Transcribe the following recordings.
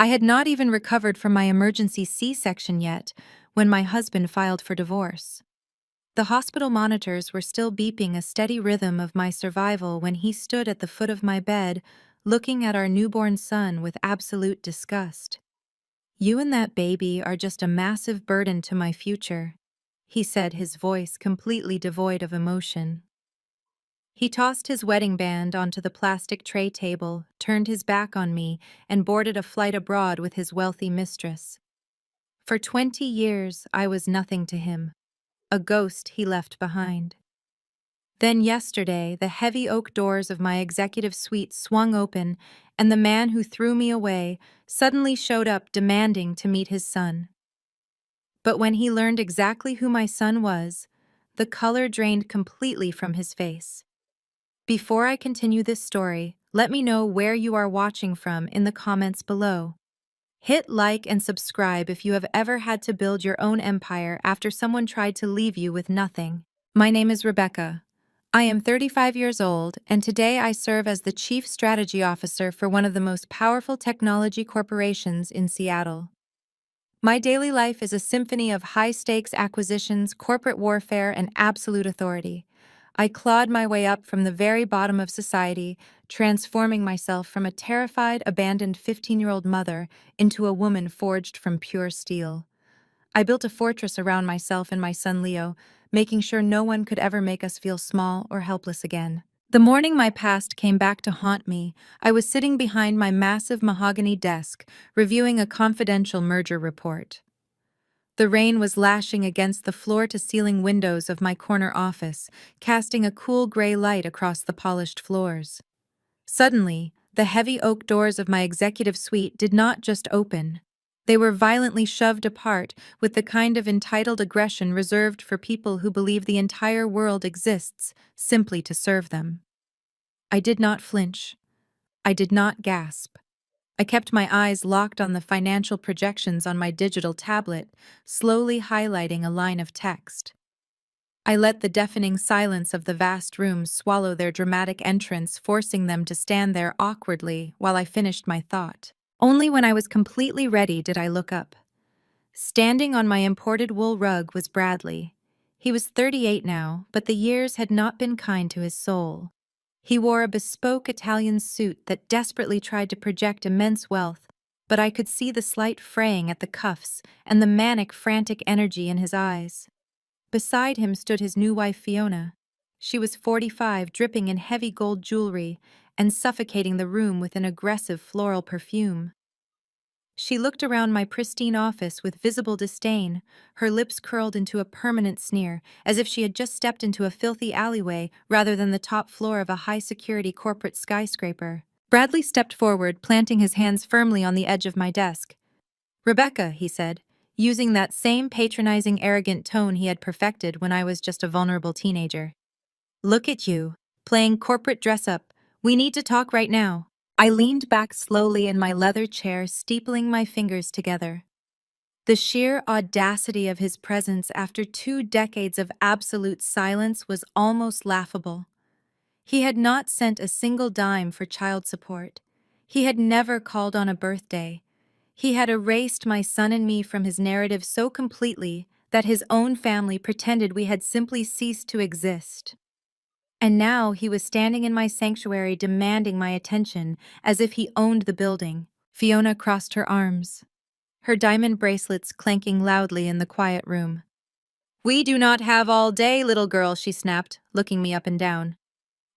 I had not even recovered from my emergency C-section yet when my husband filed for divorce. The hospital monitors were still beeping a steady rhythm of my survival when he stood at the foot of my bed, looking at our newborn son with absolute disgust. "You and that baby are just a massive burden to my future," he said, his voice completely devoid of emotion. He tossed his wedding band onto the plastic tray table, turned his back on me, and boarded a flight abroad with his wealthy mistress. For 20 years, I was nothing to him, a ghost he left behind. Then yesterday, the heavy oak doors of my executive suite swung open, and the man who threw me away suddenly showed up demanding to meet his son. But when he learned exactly who my son was, the color drained completely from his face. Before I continue this story, let me know where you are watching from in the comments below. Hit like and subscribe if you have ever had to build your own empire after someone tried to leave you with nothing. My name is Rebecca. I am 35 years old, and today I serve as the Chief Strategy Officer for one of the most powerful technology corporations in Seattle. My daily life is a symphony of high-stakes acquisitions, corporate warfare, and absolute authority. I clawed my way up from the very bottom of society, transforming myself from a terrified, abandoned 15-year-old mother into a woman forged from pure steel. I built a fortress around myself and my son Leo, making sure no one could ever make us feel small or helpless again. The morning my past came back to haunt me, I was sitting behind my massive mahogany desk, reviewing a confidential merger report. The rain was lashing against the floor-to-ceiling windows of my corner office, casting a cool gray light across the polished floors. Suddenly, the heavy oak doors of my executive suite did not just open. They were violently shoved apart with the kind of entitled aggression reserved for people who believe the entire world exists simply to serve them. I did not flinch. I did not gasp. I kept my eyes locked on the financial projections on my digital tablet, slowly highlighting a line of text. I let the deafening silence of the vast room swallow their dramatic entrance, forcing them to stand there awkwardly while I finished my thought. Only when I was completely ready did I look up. Standing on my imported wool rug was Bradley. He was 38 now, but the years had not been kind to his soul. He wore a bespoke Italian suit that desperately tried to project immense wealth, but I could see the slight fraying at the cuffs and the manic, frantic energy in his eyes. Beside him stood his new wife, Fiona. She was 45, dripping in heavy gold jewelry and suffocating the room with an aggressive floral perfume. She looked around my pristine office with visible disdain, her lips curled into a permanent sneer, as if she had just stepped into a filthy alleyway rather than the top floor of a high-security corporate skyscraper. Bradley stepped forward, planting his hands firmly on the edge of my desk. "Rebecca," he said, using that same patronizing, arrogant tone he had perfected when I was just a vulnerable teenager. "Look at you, playing corporate dress-up. We need to talk right now." I leaned back slowly in my leather chair, steepling my fingers together. The sheer audacity of his presence after 2 decades of absolute silence was almost laughable. He had not sent a single dime for child support. He had never called on a birthday. He had erased my son and me from his narrative so completely that his own family pretended we had simply ceased to exist. And now he was standing in my sanctuary demanding my attention, as if he owned the building. Fiona crossed her arms, her diamond bracelets clanking loudly in the quiet room. "We do not have all day, little girl," she snapped, looking me up and down.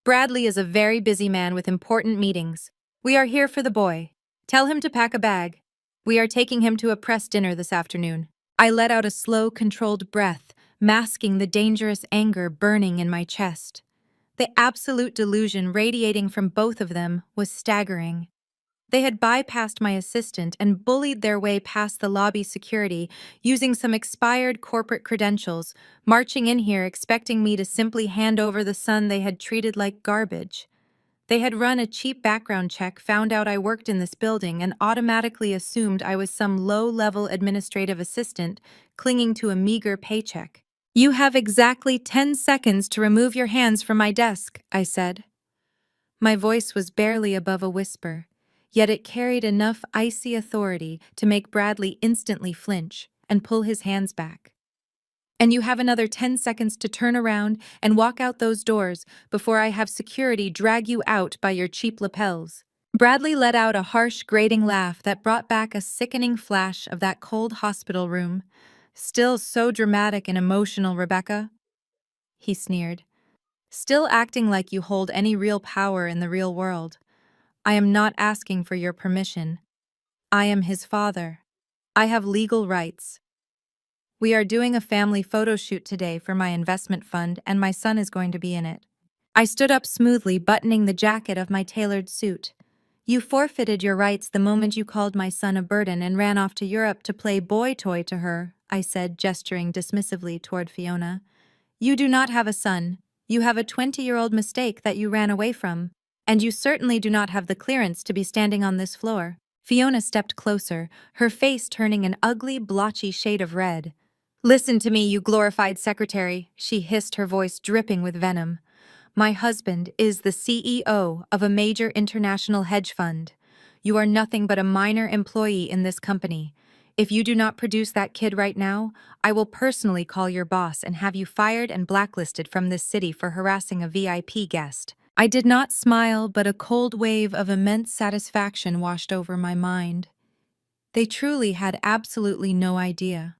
"Bradley is a very busy man with important meetings. We are here for the boy. Tell him to pack a bag. We are taking him to a press dinner this afternoon." I let out a slow, controlled breath, masking the dangerous anger burning in my chest. The absolute delusion radiating from both of them was staggering. They had bypassed my assistant and bullied their way past the lobby security using some expired corporate credentials, marching in here expecting me to simply hand over the son they had treated like garbage. They had run a cheap background check, found out I worked in this building, and automatically assumed I was some low-level administrative assistant clinging to a meager paycheck. "You have exactly 10 seconds to remove your hands from my desk," I said. My voice was barely above a whisper, yet it carried enough icy authority to make Bradley instantly flinch and pull his hands back. "And you have another 10 seconds to turn around and walk out those doors before I have security drag you out by your cheap lapels." Bradley let out a harsh, grating laugh that brought back a sickening flash of that cold hospital room. "Still so dramatic and emotional, Rebecca," he sneered. "Still acting like you hold any real power in the real world. I am not asking for your permission. I am his father. I have legal rights. We are doing a family photo shoot today for my investment fund, and my son is going to be in it." I stood up smoothly, buttoning the jacket of my tailored suit. "You forfeited your rights the moment you called my son a burden and ran off to Europe to play boy toy to her," I said, gesturing dismissively toward Fiona. "You do not have a son. You have a 20-year-old mistake that you ran away from. And you certainly do not have the clearance to be standing on this floor." Fiona stepped closer, her face turning an ugly, blotchy shade of red. "Listen to me, you glorified secretary," she hissed, her voice dripping with venom. "My husband is the CEO of a major international hedge fund. You are nothing but a minor employee in this company. If you do not produce that kid right now, I will personally call your boss and have you fired and blacklisted from this city for harassing a VIP guest." I did not smile, but a cold wave of immense satisfaction washed over my mind. They truly had absolutely no idea.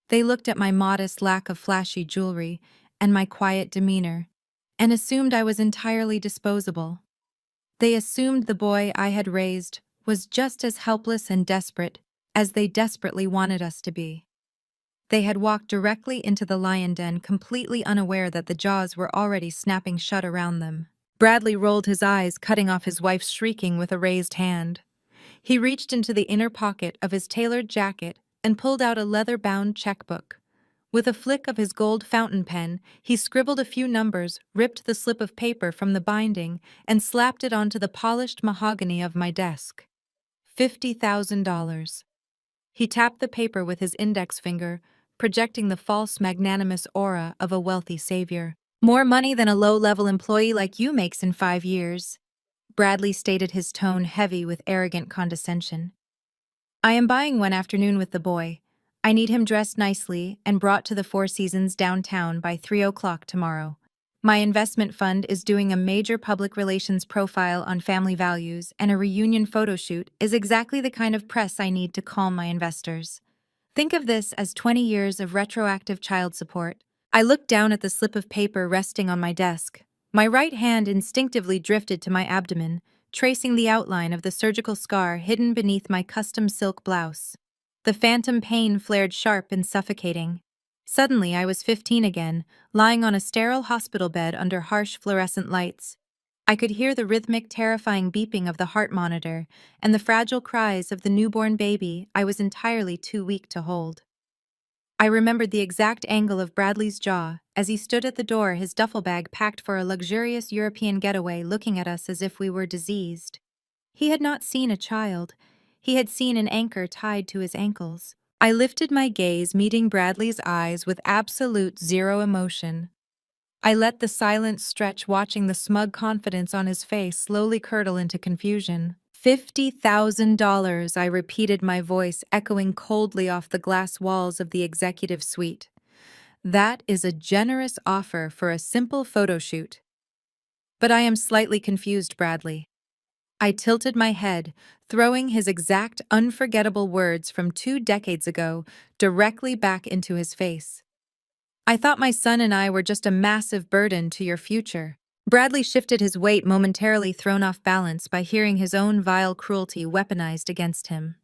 They looked at my modest lack of flashy jewelry and my quiet demeanor, and assumed I was entirely disposable. They assumed the boy I had raised was just as helpless and desperate as they desperately wanted us to be. They had walked directly into the lion den, completely unaware that the jaws were already snapping shut around them. Bradley rolled his eyes, cutting off his wife's shrieking with a raised hand. He reached into the inner pocket of his tailored jacket and pulled out a leather-bound checkbook. With a flick of his gold fountain pen, he scribbled a few numbers, ripped the slip of paper from the binding, and slapped it onto the polished mahogany of my desk. $50,000. He tapped the paper with his index finger, projecting the false magnanimous aura of a wealthy savior. "More money than a low-level employee like you makes in 5 years," Bradley stated, his tone heavy with arrogant condescension. "I am buying one afternoon with the boy. I need him dressed nicely and brought to the Four Seasons downtown by 3 o'clock tomorrow. My investment fund is doing a major public relations profile on family values, and a reunion photo shoot is exactly the kind of press I need to calm my investors. Think of this as 20 years of retroactive child support." I looked down at the slip of paper resting on my desk. My right hand instinctively drifted to my abdomen, tracing the outline of the surgical scar hidden beneath my custom silk blouse. The phantom pain flared sharp and suffocating. Suddenly, I was 15 again, lying on a sterile hospital bed under harsh fluorescent lights. I could hear the rhythmic, terrifying beeping of the heart monitor and the fragile cries of the newborn baby I was entirely too weak to hold. I remembered the exact angle of Bradley's jaw as he stood at the door, his duffel bag packed for a luxurious European getaway, looking at us as if we were diseased. He had not seen a child. He had seen an anchor tied to his ankles. I lifted my gaze, meeting Bradley's eyes with absolute zero emotion. I let the silence stretch, watching the smug confidence on his face slowly curdle into confusion. $50,000, I repeated, my voice echoing coldly off the glass walls of the executive suite. "That is a generous offer for a simple photo shoot." "But I am slightly confused, Bradley." I tilted my head, throwing his exact unforgettable words from 2 decades ago directly back into his face. "I thought my son and I were just a massive burden to your future." Bradley shifted his weight, momentarily thrown off balance by hearing his own vile cruelty weaponized against him.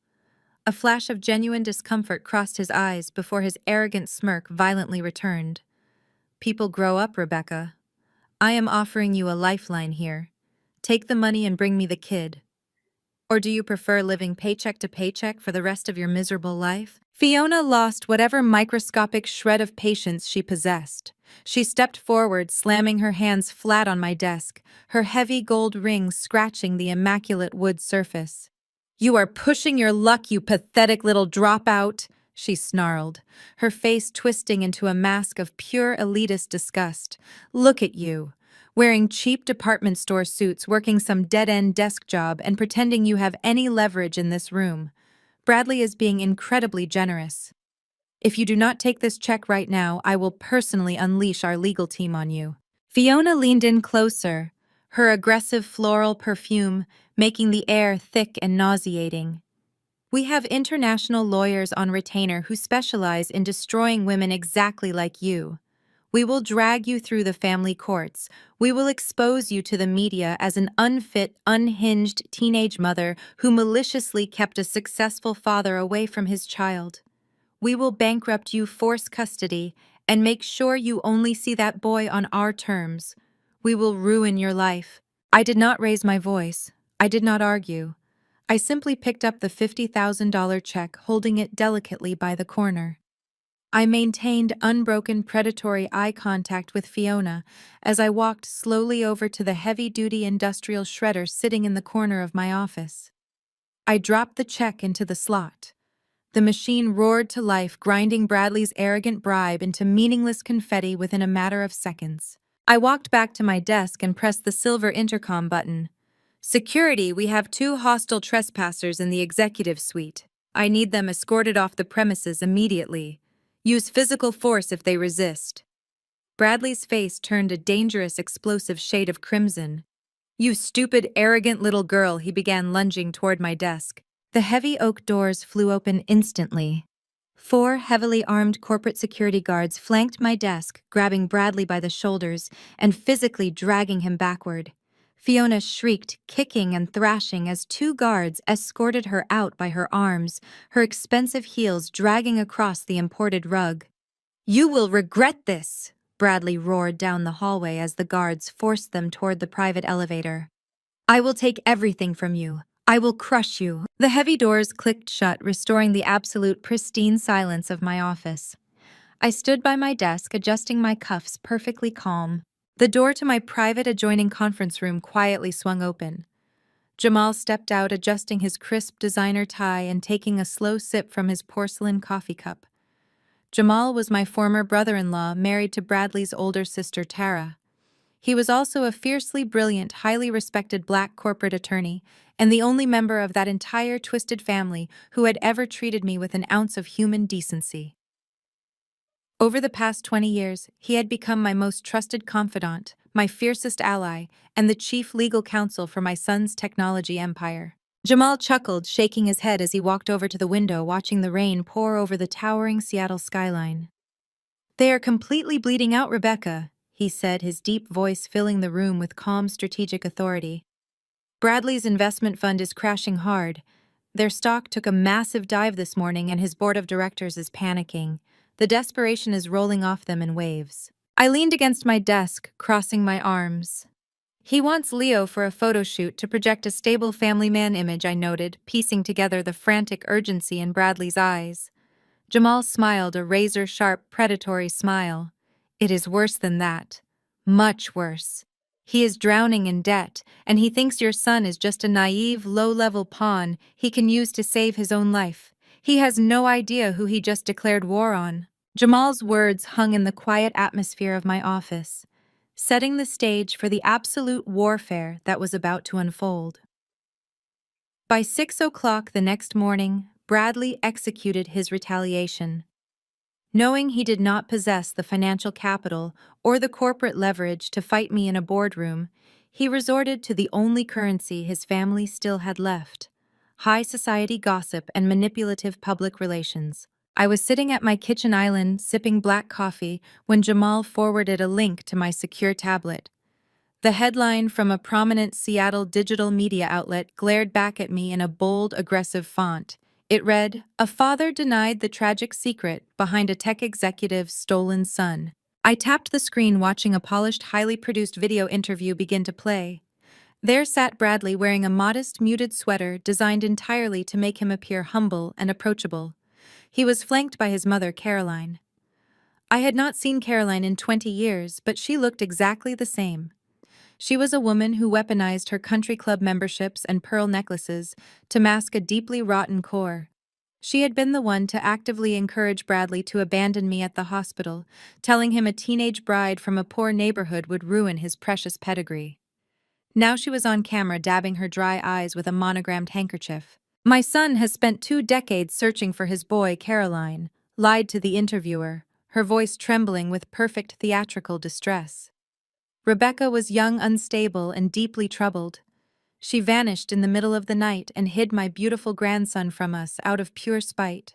A flash of genuine discomfort crossed his eyes before his arrogant smirk violently returned. "People grow up, Rebecca. I am offering you a lifeline here. Take the money and bring me the kid. Or do you prefer living paycheck to paycheck for the rest of your miserable life?" Fiona lost whatever microscopic shred of patience she possessed. She stepped forward, slamming her hands flat on my desk, her heavy gold rings scratching the immaculate wood surface. "You are pushing your luck, you pathetic little dropout," she snarled, her face twisting into a mask of pure elitist disgust. "Look at you. wearing cheap department store suits, working some dead-end desk job, and pretending you have any leverage in this room. Bradley is being incredibly generous. If you do not take this check right now, I will personally unleash our legal team on you. Fiona leaned in closer, her aggressive floral perfume making the air thick and nauseating. We have international lawyers on retainer who specialize in destroying women exactly like you. We will drag you through the family courts. We will expose you to the media as an unfit, unhinged teenage mother who maliciously kept a successful father away from his child. We will bankrupt you, force custody, and make sure you only see that boy on our terms. We will ruin your life. I did not raise my voice. I did not argue. I simply picked up the $50,000 check, holding it delicately by the corner. I maintained unbroken predatory eye contact with Fiona as I walked slowly over to the heavy-duty industrial shredder sitting in the corner of my office. I dropped the check into the slot. The machine roared to life, grinding Bradley's arrogant bribe into meaningless confetti within a matter of seconds. I walked back to my desk and pressed the silver intercom button. Security, we have 2 hostile trespassers in the executive suite. I need them escorted off the premises immediately. Use physical force if they resist. Bradley's face turned a dangerous, explosive shade of crimson. You stupid, arrogant little girl, he began, lunging toward my desk. The heavy oak doors flew open instantly. 4 heavily armed corporate security guards flanked my desk, grabbing Bradley by the shoulders and physically dragging him backward. Fiona shrieked, kicking and thrashing as 2 guards escorted her out by her arms, her expensive heels dragging across the imported rug. You will regret this, Bradley roared down the hallway as the guards forced them toward the private elevator. I will take everything from you. I will crush you. The heavy doors clicked shut, restoring the absolute pristine silence of my office. I stood by my desk, adjusting my cuffs, perfectly calm. The door to my private adjoining conference room quietly swung open. Jamal stepped out, adjusting his crisp designer tie and taking a slow sip from his porcelain coffee cup. Jamal was my former brother-in-law, married to Bradley's older sister, Tara. He was also a fiercely brilliant, highly respected black corporate attorney, and the only member of that entire twisted family who had ever treated me with an ounce of human decency. Over the past 20 years, he had become my most trusted confidant, my fiercest ally, and the chief legal counsel for my son's technology empire. Jamal chuckled, shaking his head as he walked over to the window, watching the rain pour over the towering Seattle skyline. They are completely bleeding out, Rebecca, he said, his deep voice filling the room with calm, strategic authority. Bradley's investment fund is crashing hard. Their stock took a massive dive this morning and his board of directors is panicking. The desperation is rolling off them in waves. I leaned against my desk, crossing my arms. He wants Leo for a photo shoot to project a stable family man image, I noted, piecing together the frantic urgency in Bradley's eyes. Jamal smiled, a razor-sharp, predatory smile. It is worse than that. Much worse. He is drowning in debt, and he thinks your son is just a naive, low-level pawn he can use to save his own life. He has no idea who he just declared war on. Jamal's words hung in the quiet atmosphere of my office, setting the stage for the absolute warfare that was about to unfold. By 6 o'clock the next morning, Bradley executed his retaliation. Knowing he did not possess the financial capital or the corporate leverage to fight me in a boardroom, he resorted to the only currency his family still had left: high society gossip and manipulative public relations. I was sitting at my kitchen island, sipping black coffee, when Jamal forwarded a link to my secure tablet. The headline from a prominent Seattle digital media outlet glared back at me in a bold, aggressive font. It read, "A father denied the tragic secret behind a tech executive's stolen son." I tapped the screen, watching a polished, highly produced video interview begin to play. There sat Bradley wearing a modest, muted sweater designed entirely to make him appear humble and approachable. He was flanked by his mother, Caroline. I had not seen Caroline in 20 years, but she looked exactly the same. She was a woman who weaponized her country club memberships and pearl necklaces to mask a deeply rotten core. She had been the one to actively encourage Bradley to abandon me at the hospital, telling him a teenage bride from a poor neighborhood would ruin his precious pedigree. Now she was on camera dabbing her dry eyes with a monogrammed handkerchief. My son has spent 2 decades searching for his boy, Caroline, lied to the interviewer, her voice trembling with perfect theatrical distress. Rebecca was young, unstable, and deeply troubled. She vanished in the middle of the night and hid my beautiful grandson from us out of pure spite.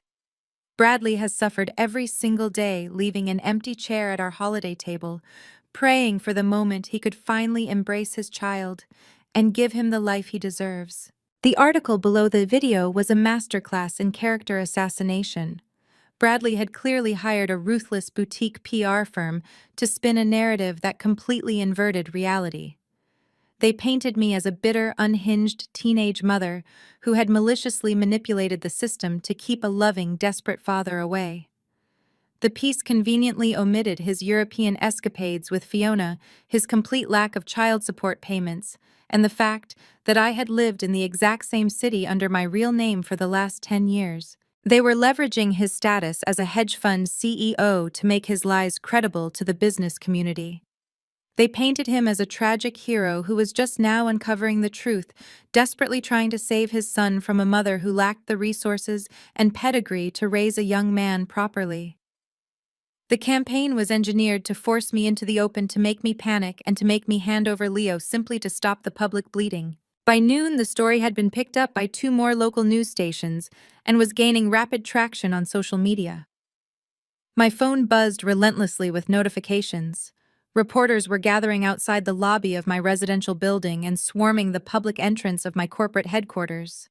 Bradley has suffered every single day, leaving an empty chair at our holiday table, praying for the moment he could finally embrace his child and give him the life he deserves. The article below the video was a masterclass in character assassination. Bradley had clearly hired a ruthless boutique PR firm to spin a narrative that completely inverted reality. They painted me as a bitter, unhinged teenage mother who had maliciously manipulated the system to keep a loving, desperate father away. The piece conveniently omitted his European escapades with Fiona, his complete lack of child support payments, and the fact that I had lived in the exact same city under my real name for the last 10 years. They were leveraging his status as a hedge fund CEO to make his lies credible to the business community. They painted him as a tragic hero who was just now uncovering the truth, desperately trying to save his son from a mother who lacked the resources and pedigree to raise a young man properly. The campaign was engineered to force me into the open, to make me panic, and to make me hand over Leo simply to stop the public bleeding. By noon, the story had been picked up by 2 more local news stations and was gaining rapid traction on social media. My phone buzzed relentlessly with notifications. Reporters were gathering outside the lobby of my residential building and swarming the public entrance of my corporate headquarters.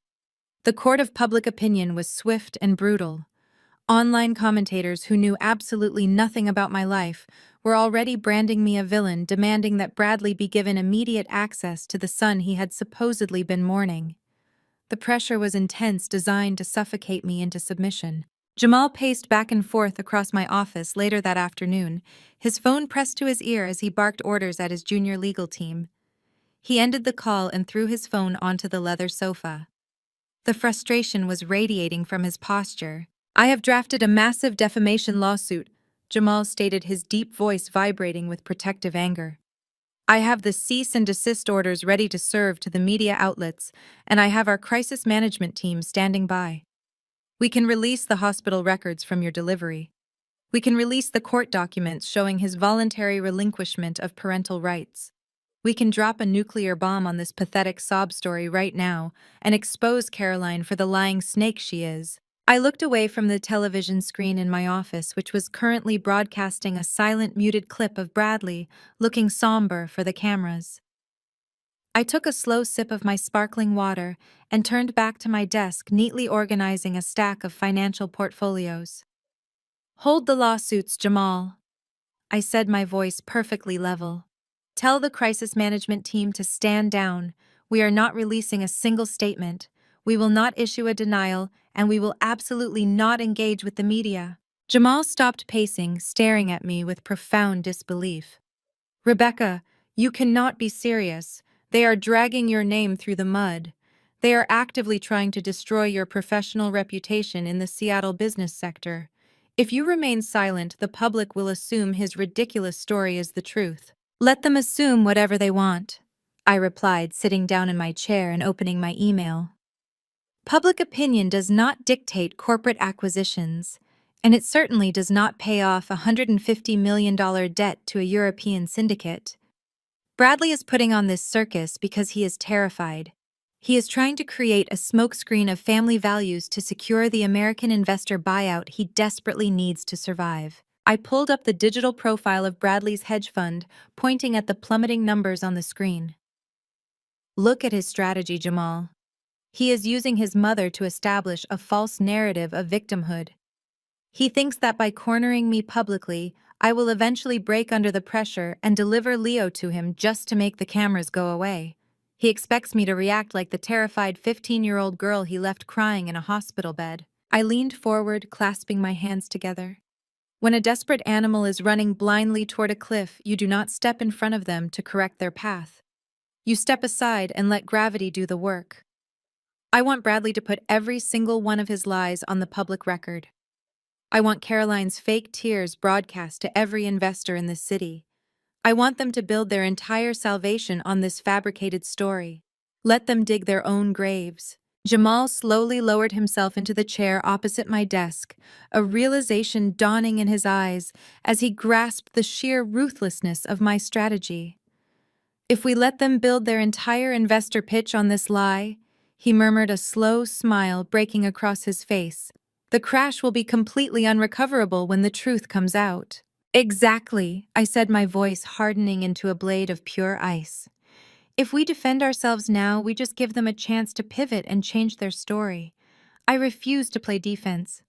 The court of public opinion was swift and brutal. Online commentators who knew absolutely nothing about my life were already branding me a villain, demanding that Bradley be given immediate access to the son he had supposedly been mourning. The pressure was intense, designed to suffocate me into submission. Jamal paced back and forth across my office later that afternoon, his phone pressed to his ear as he barked orders at his junior legal team. He ended the call and threw his phone onto the leather sofa. The frustration was radiating from his posture. "I have drafted a massive defamation lawsuit," Jamal stated, his deep voice vibrating with protective anger. "I have the cease and desist orders ready to serve to the media outlets, and I have our crisis management team standing by. We can release the hospital records from your delivery. We can release the court documents showing his voluntary relinquishment of parental rights. We can drop a nuclear bomb on this pathetic sob story right now and expose Caroline for the lying snake she is." I looked away from the television screen in my office, which was currently broadcasting a silent, muted clip of Bradley, looking somber for the cameras. I took a slow sip of my sparkling water and turned back to my desk, neatly organizing a stack of financial portfolios. "Hold the lawsuits, Jamal," I said, my voice perfectly level. "Tell the crisis management team to stand down. We are not releasing a single statement. We will not issue a denial, and we will absolutely not engage with the media." Jamal stopped pacing, staring at me with profound disbelief. "Rebecca, you cannot be serious. They are dragging your name through the mud. They are actively trying to destroy your professional reputation in the Seattle business sector. If you remain silent, the public will assume his ridiculous story is the truth." "Let them assume whatever they want," I replied, sitting down in my chair and opening my email. "Public opinion does not dictate corporate acquisitions, and it certainly does not pay off a $150 million debt to a European syndicate. Bradley is putting on this circus because he is terrified. He is trying to create a smokescreen of family values to secure the American investor buyout he desperately needs to survive." I pulled up the digital profile of Bradley's hedge fund, pointing at the plummeting numbers on the screen. "Look at his strategy, Jamal. He is using his mother to establish a false narrative of victimhood. He thinks that by cornering me publicly, I will eventually break under the pressure and deliver Leo to him just to make the cameras go away. He expects me to react like the terrified 15-year-old girl he left crying in a hospital bed." I leaned forward, clasping my hands together. When a desperate animal is running blindly toward a cliff, you do not step in front of them to correct their path. You step aside and let gravity do the work. I want Bradley to put every single one of his lies on the public record. I want Caroline's fake tears broadcast to every investor in this city. I want them to build their entire salvation on this fabricated story. Let them dig their own graves. Jamal slowly lowered himself into the chair opposite my desk, a realization dawning in his eyes as he grasped the sheer ruthlessness of my strategy. If we let them build their entire investor pitch on this lie, he murmured, a slow smile breaking across his face, the crash will be completely unrecoverable when the truth comes out. Exactly, I said, my voice hardening into a blade of pure ice. If we defend ourselves now, we just give them a chance to pivot and change their story. I refuse to play defense.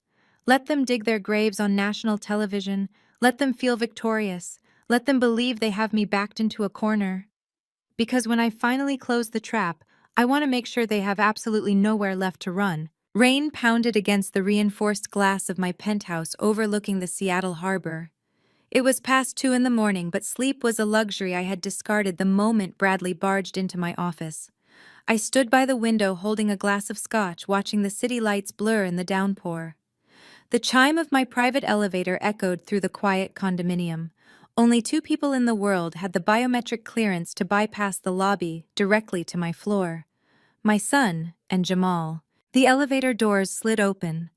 Let them dig their graves on national television. Let them feel victorious. Let them believe they have me backed into a corner. Because when I finally close the trap, I want to make sure they have absolutely nowhere left to run. Rain pounded against the reinforced glass of my penthouse overlooking the Seattle harbor. It was past 2 in the morning, but sleep was a luxury I had discarded the moment Bradley barged into my office. I stood by the window holding a glass of scotch, watching the city lights blur in the downpour. The chime of my private elevator echoed through the quiet condominium. Only 2 people in the world had the biometric clearance to bypass the lobby directly to my floor: my son and Jamal. The elevator doors slid open.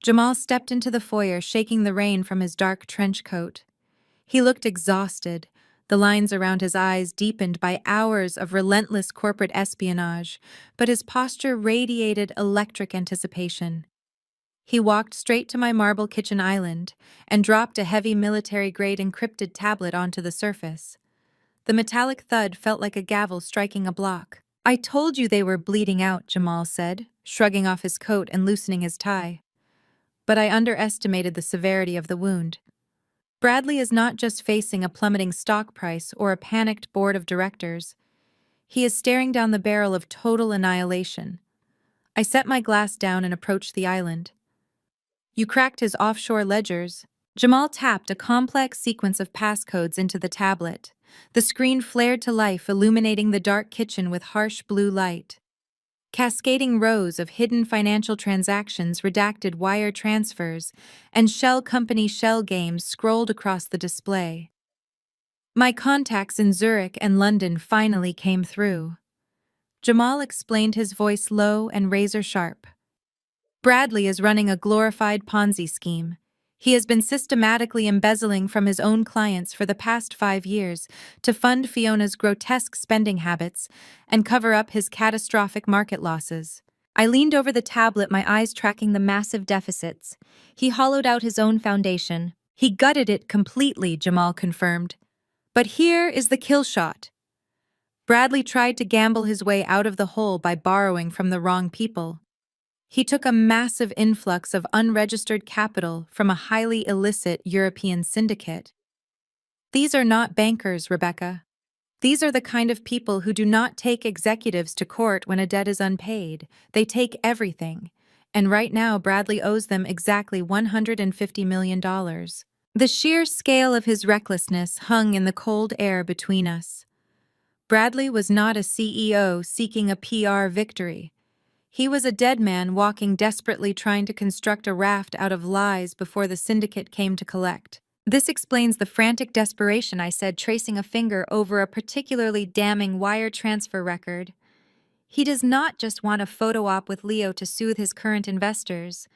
Jamal stepped into the foyer, shaking the rain from his dark trench coat. He looked exhausted, the lines around his eyes deepened by hours of relentless corporate espionage, but his posture radiated electric anticipation. He walked straight to my marble kitchen island and dropped a heavy military-grade encrypted tablet onto the surface. The metallic thud felt like a gavel striking a block. "I told you they were bleeding out," Jamal said, shrugging off his coat and loosening his tie. But I underestimated the severity of the wound. Bradley is not just facing a plummeting stock price or a panicked board of directors. He is staring down the barrel of total annihilation. I set my glass down and approached the island. "You cracked his offshore ledgers." Jamal tapped a complex sequence of passcodes into the tablet. The screen flared to life, illuminating the dark kitchen with harsh blue light. Cascading rows of hidden financial transactions, redacted wire transfers, and shell company shell games scrolled across the display. My contacts in Zurich and London finally came through. Jamal explained, his voice low and razor-sharp. "Bradley is running a glorified Ponzi scheme. He has been systematically embezzling from his own clients for the past 5 years to fund Fiona's grotesque spending habits and cover up his catastrophic market losses." I leaned over the tablet, my eyes tracking the massive deficits. "He hollowed out his own foundation. He gutted it completely," Jamal confirmed. "But here is the kill shot. Bradley tried to gamble his way out of the hole by borrowing from the wrong people. He took a massive influx of unregistered capital from a highly illicit European syndicate. These are not bankers, Rebecca. These are the kind of people who do not take executives to court when a debt is unpaid. They take everything. And right now, Bradley owes them exactly $150 million. The sheer scale of his recklessness hung in the cold air between us. Bradley was not a CEO seeking a PR victory. He was a dead man walking desperately, trying to construct a raft out of lies before the syndicate came to collect. "This explains the frantic desperation," I said, tracing a finger over a particularly damning wire transfer record. "He does not just want a photo op with Leo to soothe his current investors.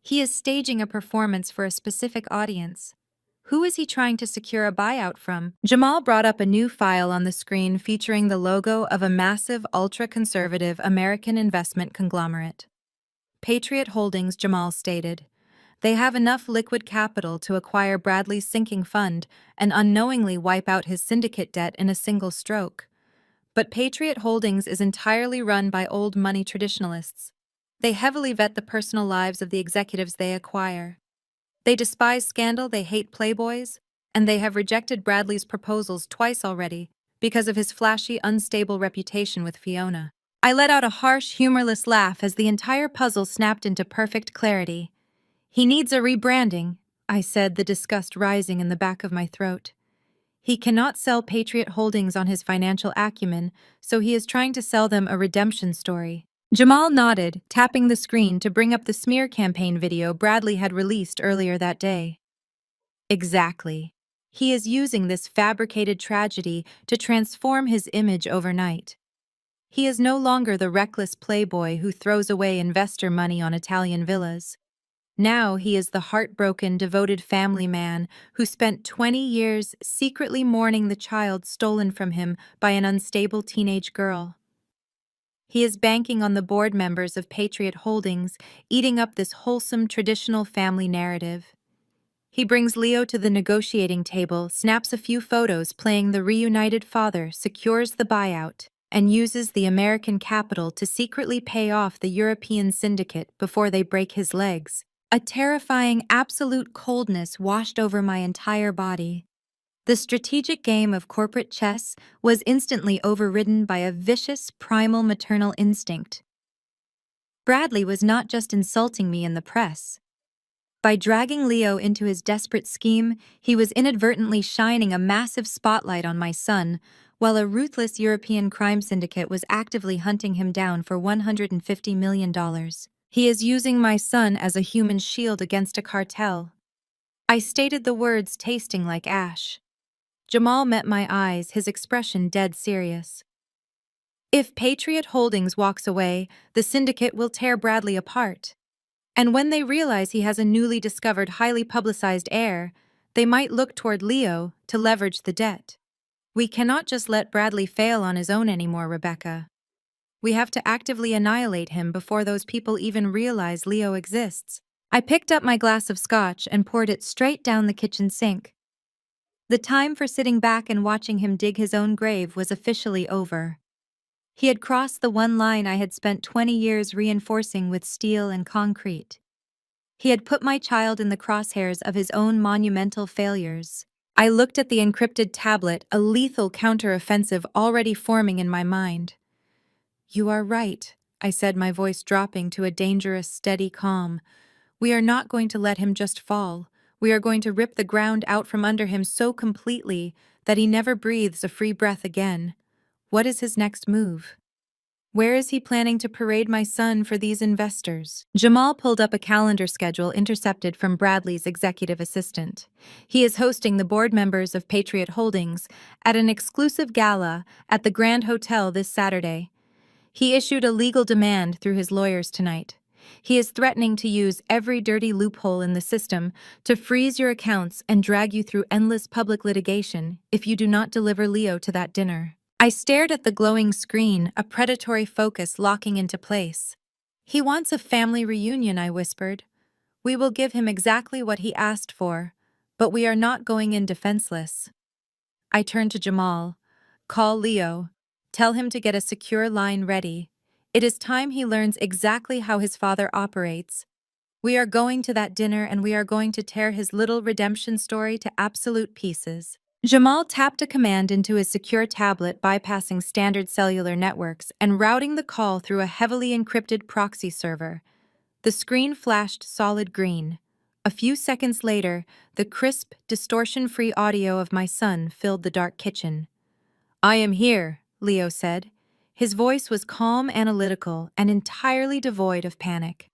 He is staging a performance for a specific audience. Who is he trying to secure a buyout from?" Jamal brought up a new file on the screen featuring the logo of a massive, ultra-conservative American investment conglomerate. "Patriot Holdings," Jamal stated. "They have enough liquid capital to acquire Bradley's sinking fund and unknowingly wipe out his syndicate debt in a single stroke. But Patriot Holdings is entirely run by old money traditionalists. They heavily vet the personal lives of the executives they acquire. They despise scandal, they hate playboys, and they have rejected Bradley's proposals twice already because of his flashy, unstable reputation with Fiona." I let out a harsh, humorless laugh as the entire puzzle snapped into perfect clarity. "He needs a rebranding," I said, the disgust rising in the back of my throat. "He cannot sell Patriot Holdings on his financial acumen, so he is trying to sell them a redemption story." Jamal nodded, tapping the screen to bring up the smear campaign video Bradley had released earlier that day. Exactly. He is using this fabricated tragedy to transform his image overnight. He is no longer the reckless playboy who throws away investor money on Italian villas. Now he is the heartbroken, devoted family man who spent 20 years secretly mourning the child stolen from him by an unstable teenage girl. He is banking on the board members of Patriot Holdings, eating up this wholesome traditional family narrative. He brings Leo to the negotiating table, snaps a few photos playing the reunited father, secures the buyout, and uses the American capital to secretly pay off the European syndicate before they break his legs. A terrifying, absolute coldness washed over my entire body. The strategic game of corporate chess was instantly overridden by a vicious, primal maternal instinct. Bradley was not just insulting me in the press. By dragging Leo into his desperate scheme, he was inadvertently shining a massive spotlight on my son, while a ruthless European crime syndicate was actively hunting him down for $150 million. He is using my son as a human shield against a cartel. I stated the words tasting like ash. Jamal met my eyes, his expression dead serious. If Patriot Holdings walks away, the syndicate will tear Bradley apart. And when they realize he has a newly discovered, highly publicized heir, they might look toward Leo to leverage the debt. We cannot just let Bradley fail on his own anymore, Rebecca. We have to actively annihilate him before those people even realize Leo exists. I picked up my glass of scotch and poured it straight down the kitchen sink. The time for sitting back and watching him dig his own grave was officially over. He had crossed the one line I had spent 20 years reinforcing with steel and concrete. He had put my child in the crosshairs of his own monumental failures. I looked at the encrypted tablet, a lethal counteroffensive already forming in my mind. "You are right," I said, my voice dropping to a dangerous, steady calm. "We are not going to let him just fall. We are going to rip the ground out from under him so completely that he never breathes a free breath again. What is his next move? Where is he planning to parade my son for these investors?" Jamal pulled up a calendar schedule intercepted from Bradley's executive assistant. He is hosting the board members of Patriot Holdings at an exclusive gala at the Grand Hotel this Saturday. He issued a legal demand through his lawyers tonight. He is threatening to use every dirty loophole in the system to freeze your accounts and drag you through endless public litigation if you do not deliver Leo to that dinner. I stared at the glowing screen, a predatory focus locking into place. "He wants a family reunion," I whispered. "We will give him exactly what he asked for, but we are not going in defenseless." I turned to Jamal. "Call Leo. Tell him to get a secure line ready. It is time he learns exactly how his father operates. We are going to that dinner and we are going to tear his little redemption story to absolute pieces." Jamal tapped a command into his secure tablet, bypassing standard cellular networks and routing the call through a heavily encrypted proxy server. The screen flashed solid green. A few seconds later, the crisp, distortion-free audio of my son filled the dark kitchen. "I am here," Leo said. His voice was calm, analytical, and entirely devoid of panic.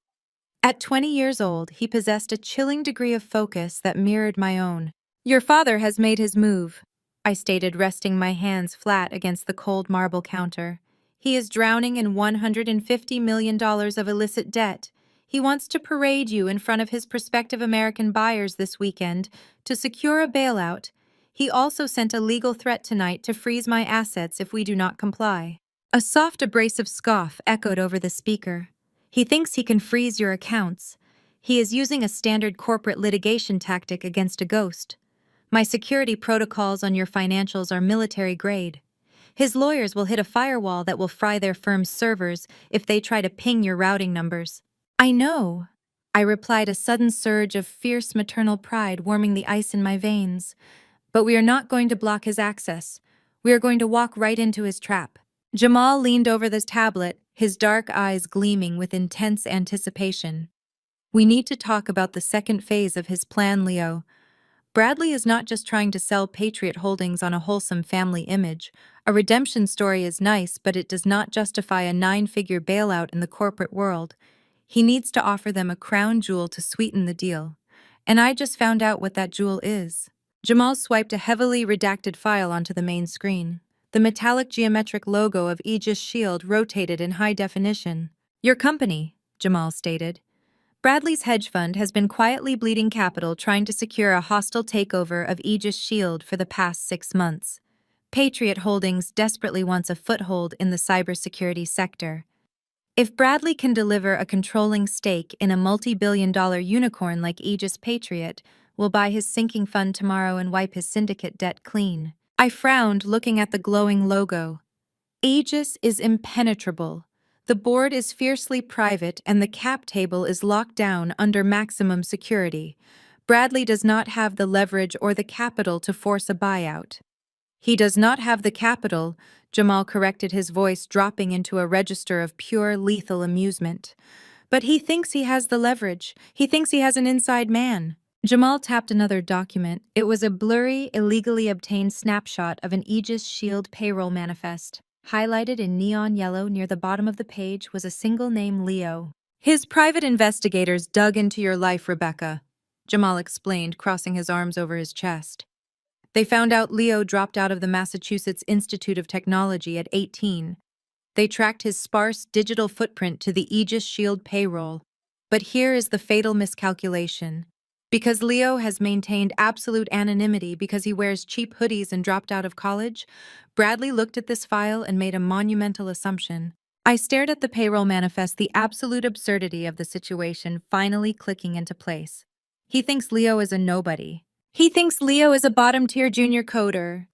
At 20 years old, he possessed a chilling degree of focus that mirrored my own. "Your father has made his move," I stated, resting my hands flat against the cold marble counter. "He is drowning in $150 million of illicit debt. He wants to parade you in front of his prospective American buyers this weekend to secure a bailout. He also sent a legal threat tonight to freeze my assets if we do not comply." A soft, abrasive scoff echoed over the speaker. "He thinks he can freeze your accounts. He is using a standard corporate litigation tactic against a ghost. My security protocols on your financials are military grade. His lawyers will hit a firewall that will fry their firm's servers if they try to ping your routing numbers." "I know," I replied, a sudden surge of fierce maternal pride warming the ice in my veins. "But we are not going to block his access. We are going to walk right into his trap." Jamal leaned over the tablet, his dark eyes gleaming with intense anticipation. "We need to talk about the second phase of his plan, Leo. Bradley is not just trying to sell Patriot Holdings on a wholesome family image. A redemption story is nice, but it does not justify a nine-figure bailout in the corporate world. He needs to offer them a crown jewel to sweeten the deal. And I just found out what that jewel is. Jamal swiped a heavily redacted file onto the main screen. The metallic geometric logo of Aegis Shield rotated in high definition. Your company, Jamal stated. Bradley's hedge fund has been quietly bleeding capital trying to secure a hostile takeover of Aegis Shield for the past 6 months. Patriot Holdings desperately wants a foothold in the cybersecurity sector. If Bradley can deliver a controlling stake in a multi-billion-dollar unicorn like Aegis Patriot, we'll buy his sinking fund tomorrow and wipe his syndicate debt clean. I frowned, looking at the glowing logo. Aegis is impenetrable. The board is fiercely private and the cap table is locked down under maximum security. Bradley does not have the leverage or the capital to force a buyout. He does not have the capital, Jamal corrected, his voice dropping into a register of pure lethal amusement. But he thinks he has the leverage. He thinks he has an inside man. Jamal tapped another document. It was a blurry, illegally obtained snapshot of an Aegis Shield payroll manifest. Highlighted in neon yellow near the bottom of the page was a single name, Leo. His private investigators dug into your life, Rebecca, Jamal explained, crossing his arms over his chest. They found out Leo dropped out of the Massachusetts Institute of Technology at 18. They tracked his sparse digital footprint to the Aegis Shield payroll. But here is the fatal miscalculation. Because Leo has maintained absolute anonymity because he wears cheap hoodies and dropped out of college, Bradley looked at this file and made a monumental assumption. I stared at the payroll manifest, the absolute absurdity of the situation finally clicking into place. He thinks Leo is a nobody. He thinks Leo is a bottom-tier junior coder.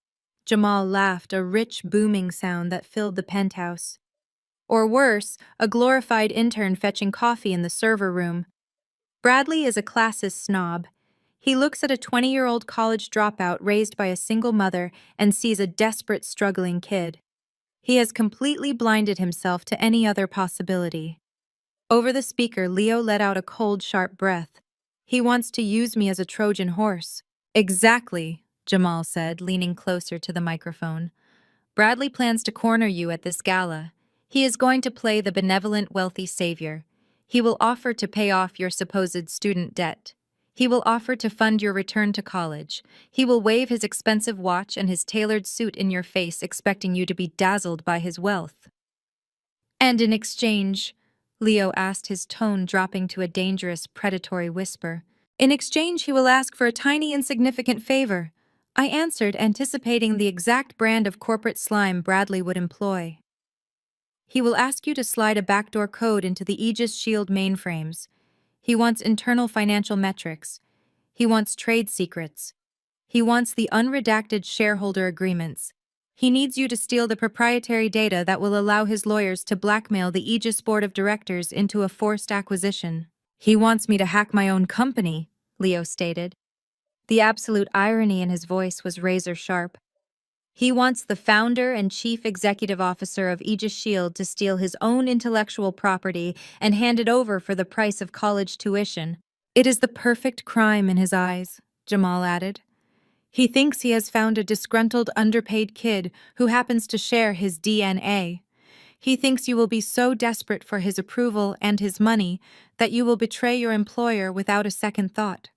Jamal laughed, a rich, booming sound that filled the penthouse. Or worse, a glorified intern fetching coffee in the server room. Bradley is a classist snob. He looks at a 20-year-old college dropout raised by a single mother and sees a desperate, struggling kid. He has completely blinded himself to any other possibility. Over the speaker, Leo let out a cold, sharp breath. He wants to use me as a Trojan horse. Exactly, Jamal said, leaning closer to the microphone. Bradley plans to corner you at this gala. He is going to play the benevolent, wealthy savior. He will offer to pay off your supposed student debt. He will offer to fund your return to college. He will wave his expensive watch and his tailored suit in your face, expecting you to be dazzled by his wealth. And in exchange, Leo asked, his tone dropping to a dangerous, predatory whisper. In exchange, he will ask for a tiny, insignificant favor. I answered, anticipating the exact brand of corporate slime Bradley would employ. He will ask you to slide a backdoor code into the Aegis Shield mainframes. He wants internal financial metrics. He wants trade secrets. He wants the unredacted shareholder agreements. He needs you to steal the proprietary data that will allow his lawyers to blackmail the Aegis board of directors into a forced acquisition. He wants me to hack my own company, Leo stated. The absolute irony in his voice was razor sharp. He wants the founder and chief executive officer of Aegis Shield to steal his own intellectual property and hand it over for the price of college tuition. It is the perfect crime in his eyes, Jamal added. He thinks he has found a disgruntled, underpaid kid who happens to share his DNA. He thinks you will be so desperate for his approval and his money that you will betray your employer without a second thought.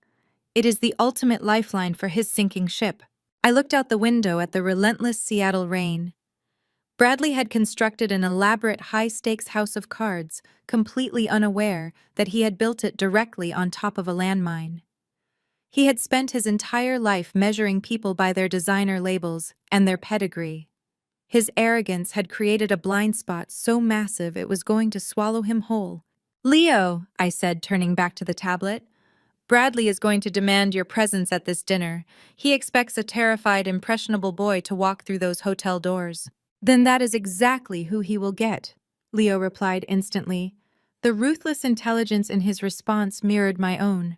It is the ultimate lifeline for his sinking ship. I looked out the window at the relentless Seattle rain. Bradley had constructed an elaborate high-stakes house of cards, completely unaware that he had built it directly on top of a landmine. He had spent his entire life measuring people by their designer labels and their pedigree. His arrogance had created a blind spot so massive it was going to swallow him whole. Leo, I said, turning back to the tablet. Bradley is going to demand your presence at this dinner. He expects a terrified, impressionable boy to walk through those hotel doors. Then that is exactly who he will get, Leo replied instantly. The ruthless intelligence in his response mirrored my own.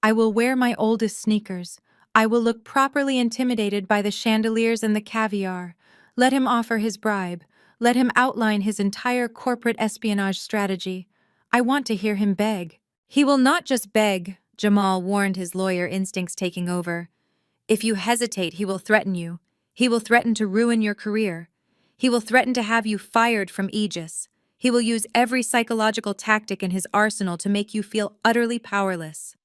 I will wear my oldest sneakers. I will look properly intimidated by the chandeliers and the caviar. Let him offer his bribe. Let him outline his entire corporate espionage strategy. I want to hear him beg. He will not just beg, Jamal warned, his lawyer instincts taking over. If you hesitate, he will threaten you. He will threaten to ruin your career. He will threaten to have you fired from Aegis. He will use every psychological tactic in his arsenal to make you feel utterly powerless.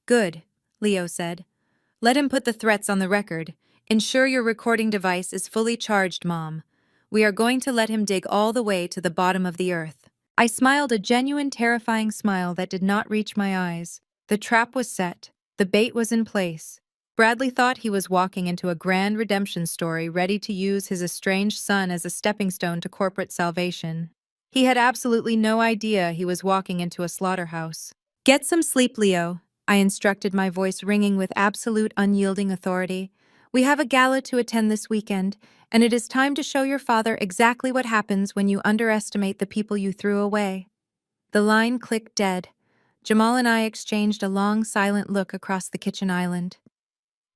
Good, Leo said. Let him put the threats on the record. Ensure your recording device is fully charged, Mom. We are going to let him dig all the way to the bottom of the earth. I smiled, a genuine, terrifying smile that did not reach my eyes. The trap was set. The bait was in place. Bradley thought he was walking into a grand redemption story, ready to use his estranged son as a stepping stone to corporate salvation. He had absolutely no idea he was walking into a slaughterhouse. Get some sleep, Leo, I instructed, my voice ringing with absolute unyielding authority. We have a gala to attend this weekend, and it is time to show your father exactly what happens when you underestimate the people you threw away. The line clicked dead. Jamal and I exchanged a long, silent look across the kitchen island.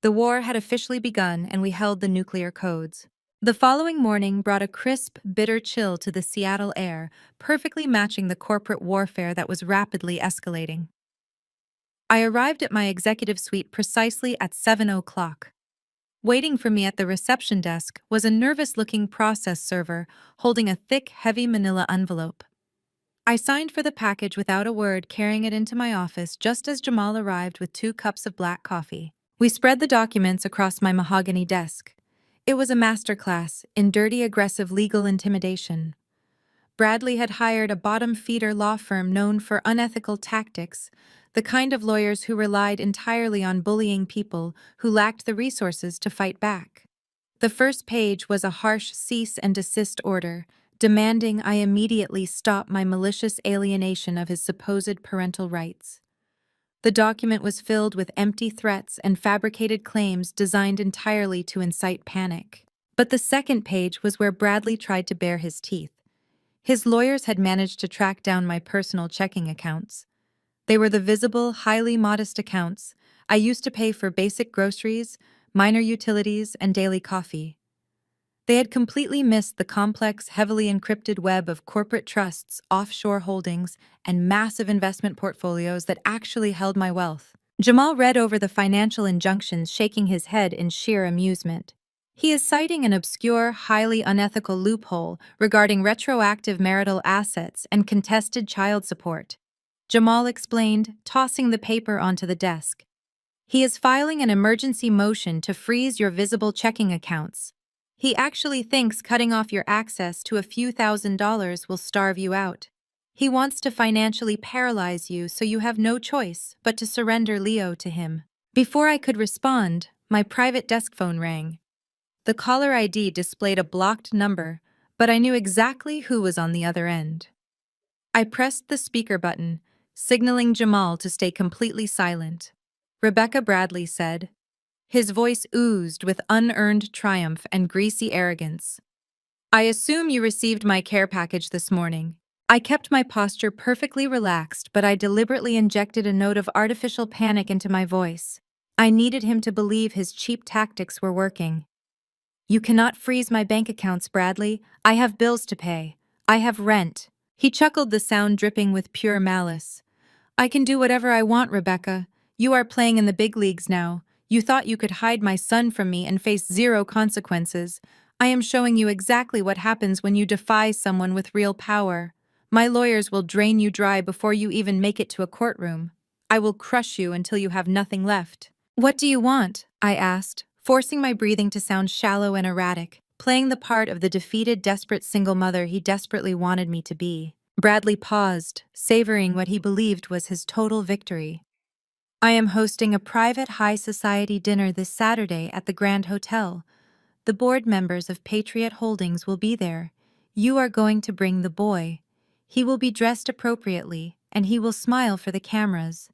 The war had officially begun, and we held the nuclear codes. The following morning brought a crisp, bitter chill to the Seattle air, perfectly matching the corporate warfare that was rapidly escalating. I arrived at my executive suite precisely at 7 o'clock. Waiting for me at the reception desk was a nervous-looking process server holding a thick, heavy manila envelope. I signed for the package without a word, carrying it into my office just as Jamal arrived with 2 cups of black coffee. We spread the documents across my mahogany desk. It was a masterclass in dirty, aggressive legal intimidation. Bradley had hired a bottom-feeder law firm known for unethical tactics, the kind of lawyers who relied entirely on bullying people who lacked the resources to fight back. The first page was a harsh cease and desist order, demanding I immediately stop my malicious alienation of his supposed parental rights. The document was filled with empty threats and fabricated claims designed entirely to incite panic. But the second page was where Bradley tried to bare his teeth. His lawyers had managed to track down my personal checking accounts. They were the visible, highly modest accounts I used to pay for basic groceries, minor utilities, and daily coffee. They had completely missed the complex, heavily encrypted web of corporate trusts, offshore holdings, and massive investment portfolios that actually held my wealth. Jamal read over the financial injunctions, shaking his head in sheer amusement. He is citing an obscure, highly unethical loophole regarding retroactive marital assets and contested child support, Jamal explained, tossing the paper onto the desk. He is filing an emergency motion to freeze your visible checking accounts. He actually thinks cutting off your access to a few $1,000s will starve you out. He wants to financially paralyze you so you have no choice but to surrender Leo to him. Before I could respond, my private desk phone rang. The caller ID displayed a blocked number, but I knew exactly who was on the other end. I pressed the speaker button, signaling Jamal to stay completely silent. Rebecca, Bradley said. His voice oozed with unearned triumph and greasy arrogance. I assume you received my care package this morning. I kept my posture perfectly relaxed, but I deliberately injected a note of artificial panic into my voice. I needed him to believe his cheap tactics were working. You cannot freeze my bank accounts, Bradley. I have bills to pay. I have rent. He chuckled, the sound dripping with pure malice. I can do whatever I want, Rebecca. You are playing in the big leagues now. You thought you could hide my son from me and face zero consequences. I am showing you exactly what happens when you defy someone with real power. My lawyers will drain you dry before you even make it to a courtroom. I will crush you until you have nothing left. What do you want? I asked, forcing my breathing to sound shallow and erratic, playing the part of the defeated, desperate single mother he desperately wanted me to be. Bradley paused, savoring what he believed was his total victory. I am hosting a private high society dinner this Saturday at the Grand Hotel. The board members of Patriot Holdings will be there. You are going to bring the boy. He will be dressed appropriately, and he will smile for the cameras.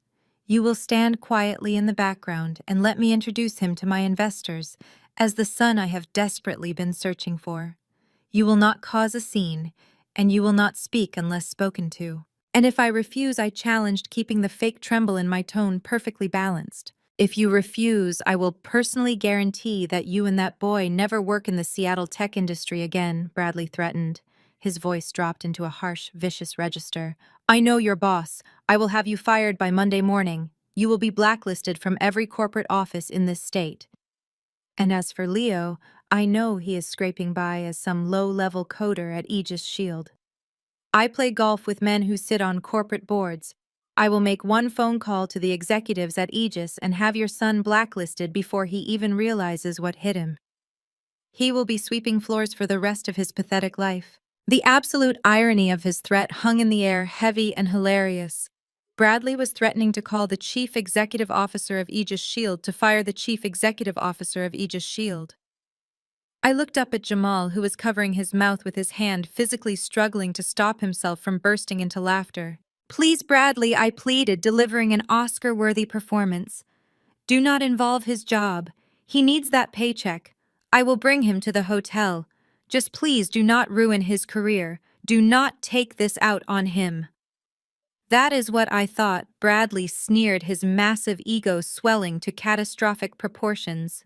You will stand quietly in the background and let me introduce him to my investors as the son I have desperately been searching for. You will not cause a scene, and you will not speak unless spoken to. And if I refuse, I challenged, keeping the fake tremble in my tone perfectly balanced. If you refuse, I will personally guarantee that you and that boy never work in the Seattle tech industry again, Bradley threatened. His voice dropped into a harsh, vicious register. I know your boss. I will have you fired by Monday morning. You will be blacklisted from every corporate office in this state. And as for Leo, I know he is scraping by as some low-level coder at Aegis Shield. I play golf with men who sit on corporate boards. I will make one phone call to the executives at Aegis and have your son blacklisted before he even realizes what hit him. He will be sweeping floors for the rest of his pathetic life. The absolute irony of his threat hung in the air, heavy and hilarious. Bradley was threatening to call the chief executive officer of Aegis Shield to fire the chief executive officer of Aegis Shield. I looked up at Jamal, who was covering his mouth with his hand, physically struggling to stop himself from bursting into laughter. "Please, Bradley," I pleaded, delivering an Oscar-worthy performance. "Do not involve his job. He needs that paycheck. I will bring him to the hotel. Just please do not ruin his career. Do not take this out on him." That is what I thought, Bradley sneered, his massive ego swelling to catastrophic proportions.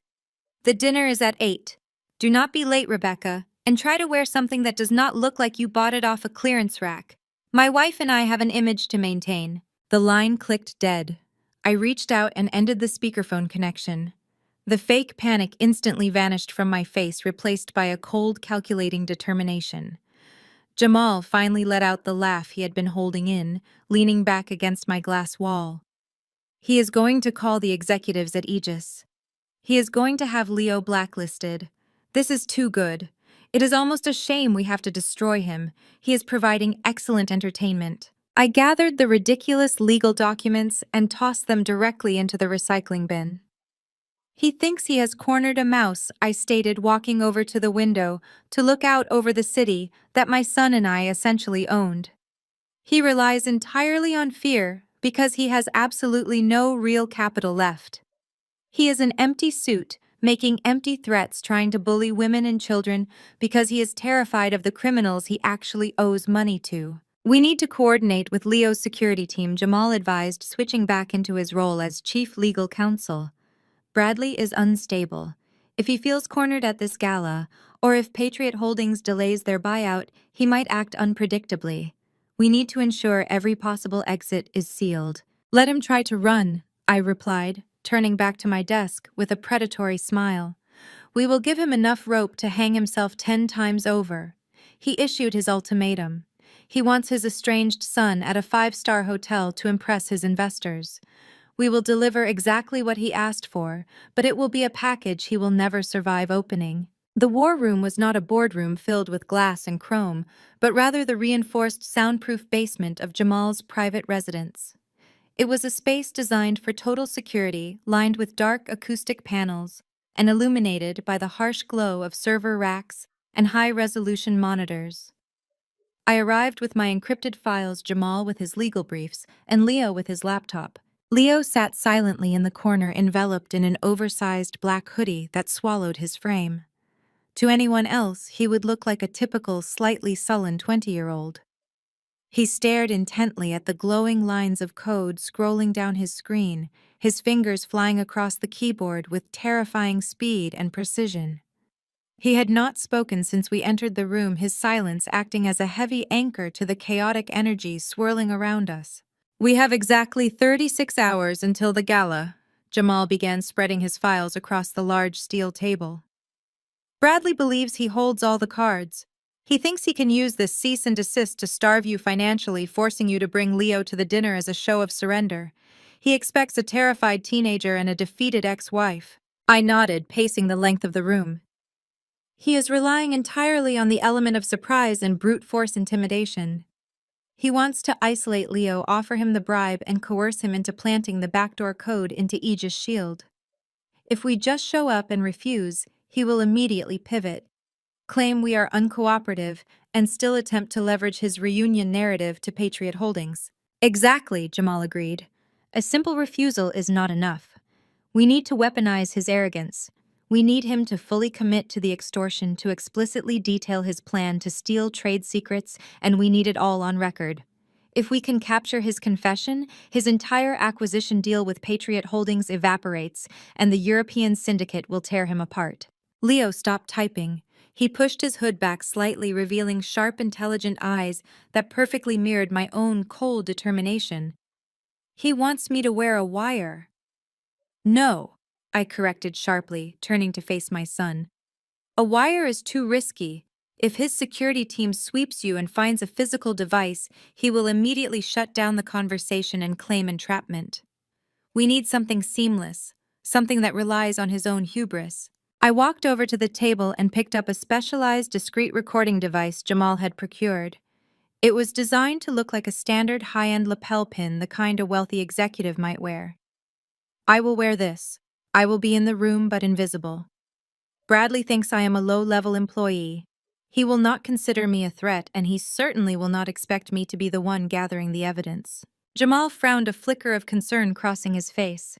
"The dinner is at 8. Do not be late, Rebecca, and try to wear something that does not look like you bought it off a clearance rack. My wife and I have an image to maintain." The line clicked dead. I reached out and ended the speakerphone connection. The fake panic instantly vanished from my face, replaced by a cold, calculating determination. Jamal finally let out the laugh he had been holding in, leaning back against my glass wall. He is going to call the executives at Aegis. He is going to have Leo blacklisted. This is too good. It is almost a shame we have to destroy him. He is providing excellent entertainment. I gathered the ridiculous legal documents and tossed them directly into the recycling bin. "He thinks he has cornered a mouse," I stated, walking over to the window to look out over the city that my son and I essentially owned. "He relies entirely on fear because he has absolutely no real capital left. He is an empty suit, making empty threats, trying to bully women and children because he is terrified of the criminals he actually owes money to." "We need to coordinate with Leo's security team," Jamal advised, switching back into his role as chief legal counsel. "Bradley is unstable. If he feels cornered at this gala, or if Patriot Holdings delays their buyout, he might act unpredictably. We need to ensure every possible exit is sealed." "Let him try to run," I replied, turning back to my desk with a predatory smile. "We will give him enough rope to hang himself 10 times over." He issued his ultimatum. He wants his estranged son at a 5-star hotel to impress his investors. We will deliver exactly what he asked for, but it will be a package he will never survive opening. The war room was not a boardroom filled with glass and chrome, but rather the reinforced soundproof basement of Jamal's private residence. It was a space designed for total security, lined with dark acoustic panels, and illuminated by the harsh glow of server racks and high-resolution monitors. I arrived with my encrypted files, Jamal with his legal briefs, and Leo with his laptop. Leo sat silently in the corner, enveloped in an oversized black hoodie that swallowed his frame. To anyone else, he would look like a typical, slightly sullen 20-year-old. He stared intently at the glowing lines of code scrolling down his screen, his fingers flying across the keyboard with terrifying speed and precision. He had not spoken since we entered the room, his silence acting as a heavy anchor to the chaotic energy swirling around us. "We have exactly 36 hours until the gala," Jamal began, spreading his files across the large steel table. "Bradley believes he holds all the cards. He thinks he can use this cease and desist to starve you financially, forcing you to bring Leo to the dinner as a show of surrender. He expects a terrified teenager and a defeated ex-wife." I nodded, pacing the length of the room. "He is relying entirely on the element of surprise and brute force intimidation. He wants to isolate Leo, offer him the bribe, and coerce him into planting the backdoor code into Aegis Shield. If we just show up and refuse, he will immediately pivot, claim we are uncooperative, and still attempt to leverage his reunion narrative to Patriot Holdings." "Exactly," Jamal agreed. "A simple refusal is not enough. We need to weaponize his arrogance. We need him to fully commit to the extortion, to explicitly detail his plan to steal trade secrets, and we need it all on record. If we can capture his confession, his entire acquisition deal with Patriot Holdings evaporates, and the European syndicate will tear him apart." Leo stopped typing. He pushed his hood back slightly, revealing sharp, intelligent eyes that perfectly mirrored my own cold determination. He wants me to wear a wire. No, I corrected sharply, turning to face my son. A wire is too risky. If his security team sweeps you and finds a physical device, he will immediately shut down the conversation and claim entrapment. We need something seamless, something that relies on his own hubris. I walked over to the table and picked up a specialized discrete recording device Jamal had procured. It was designed to look like a standard high-end lapel pin, the kind a wealthy executive might wear. I will wear this. I will be in the room but invisible. Bradley thinks I am a low-level employee. He will not consider me a threat, and he certainly will not expect me to be the one gathering the evidence. Jamal frowned, a flicker of concern crossing his face.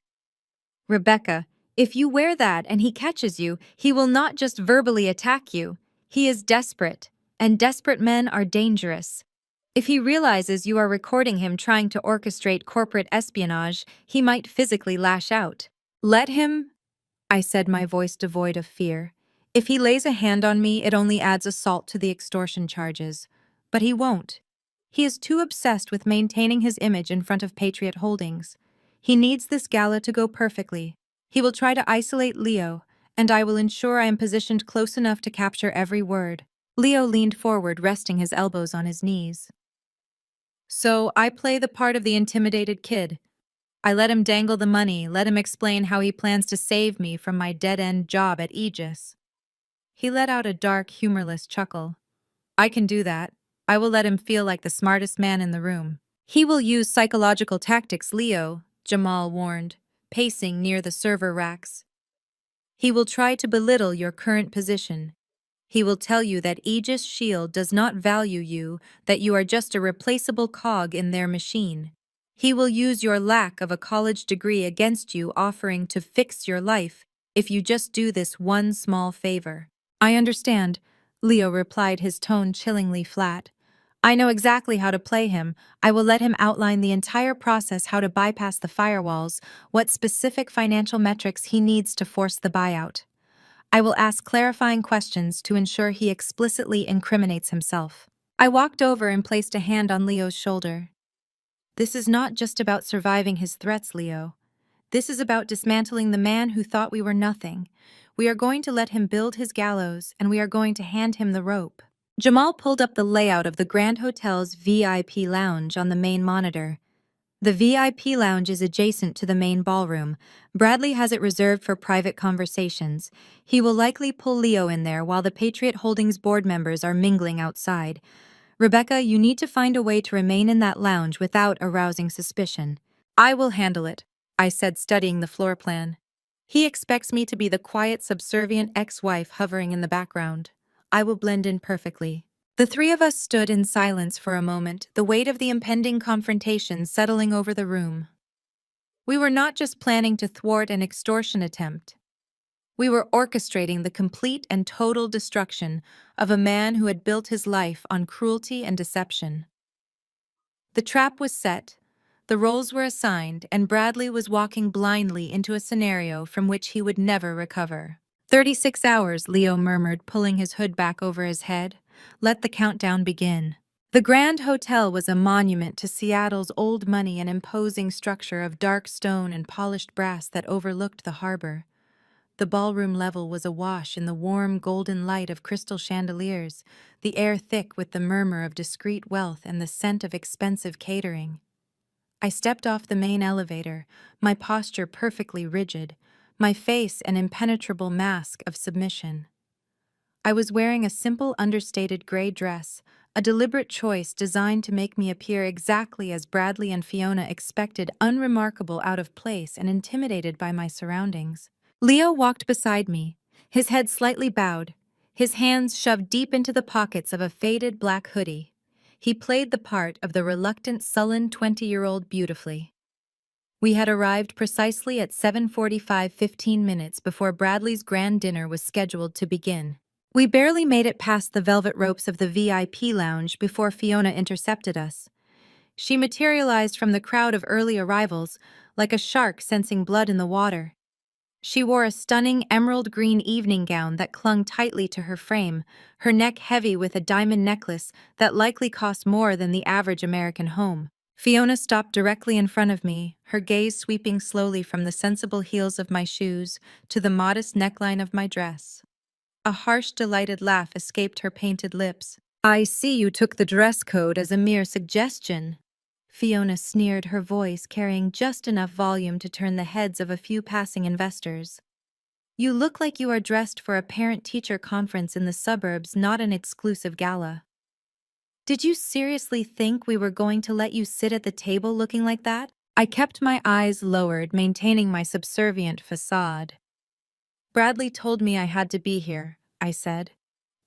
Rebecca, if you wear that and he catches you, he will not just verbally attack you. He is desperate, and desperate men are dangerous. If he realizes you are recording him trying to orchestrate corporate espionage, he might physically lash out. Let him, I said, my voice devoid of fear. If he lays a hand on me, it only adds assault to the extortion charges. But he won't. He is too obsessed with maintaining his image in front of Patriot Holdings. He needs this gala to go perfectly. He will try to isolate Leo, and I will ensure I am positioned close enough to capture every word. Leo leaned forward, resting his elbows on his knees. So I play the part of the intimidated kid. I let him dangle the money, let him explain how he plans to save me from my dead-end job at Aegis. He let out a dark, humorless chuckle. I can do that. I will let him feel like the smartest man in the room. He will use psychological tactics, Leo, Jamal warned, pacing near the server racks. He will try to belittle your current position. He will tell you that Aegis Shield does not value you, that you are just a replaceable cog in their machine. He will use your lack of a college degree against you, offering to fix your life if you just do this one small favor. I understand, Leo replied, his tone chillingly flat. I know exactly how to play him. I will let him outline the entire process, how to bypass the firewalls, what specific financial metrics he needs to force the buyout. I will ask clarifying questions to ensure he explicitly incriminates himself. I walked over and placed a hand on Leo's shoulder. This is not just about surviving his threats, Leo. This is about dismantling the man who thought we were nothing. We are going to let him build his gallows, and we are going to hand him the rope. Jamal pulled up the layout of the Grand Hotel's VIP lounge on the main monitor. The VIP lounge is adjacent to the main ballroom. Bradley has it reserved for private conversations. He will likely pull Leo in there while the Patriot Holdings board members are mingling outside. Rebecca, you need to find a way to remain in that lounge without arousing suspicion. I will handle it, I said, studying the floor plan. He expects me to be the quiet, subservient ex-wife hovering in the background. I will blend in perfectly. The three of us stood in silence for a moment, the weight of the impending confrontation settling over the room. We were not just planning to thwart an extortion attempt. We were orchestrating the complete and total destruction of a man who had built his life on cruelty and deception. The trap was set, the roles were assigned, and Bradley was walking blindly into a scenario from which he would never recover. 36 hours, Leo murmured, pulling his hood back over his head. Let the countdown begin. The Grand Hotel was a monument to Seattle's old money, an imposing structure of dark stone and polished brass that overlooked the harbor. The ballroom level was awash in the warm golden light of crystal chandeliers, the air thick with the murmur of discreet wealth and the scent of expensive catering. I stepped off the main elevator, my posture perfectly rigid, my face an impenetrable mask of submission. I was wearing a simple, understated gray dress, a deliberate choice designed to make me appear exactly as Bradley and Fiona expected, unremarkable, out of place, and intimidated by my surroundings. Leo walked beside me, his head slightly bowed, his hands shoved deep into the pockets of a faded black hoodie. He played the part of the reluctant, sullen 20-year-old beautifully. We had arrived precisely at 7:45, 15 minutes before Bradley's grand dinner was scheduled to begin. We barely made it past the velvet ropes of the VIP lounge before Fiona intercepted us. She materialized from the crowd of early arrivals, like a shark sensing blood in the water. She wore a stunning emerald green evening gown that clung tightly to her frame, her neck heavy with a diamond necklace that likely cost more than the average American home. Fiona stopped directly in front of me, her gaze sweeping slowly from the sensible heels of my shoes to the modest neckline of my dress. A harsh, delighted laugh escaped her painted lips. "I see you took the dress code as a mere suggestion." Fiona sneered, her voice carrying just enough volume to turn the heads of a few passing investors. "You look like you are dressed for a parent-teacher conference in the suburbs, not an exclusive gala. Did you seriously think we were going to let you sit at the table looking like that?" I kept my eyes lowered, maintaining my subservient facade. "Bradley told me I had to be here," I said,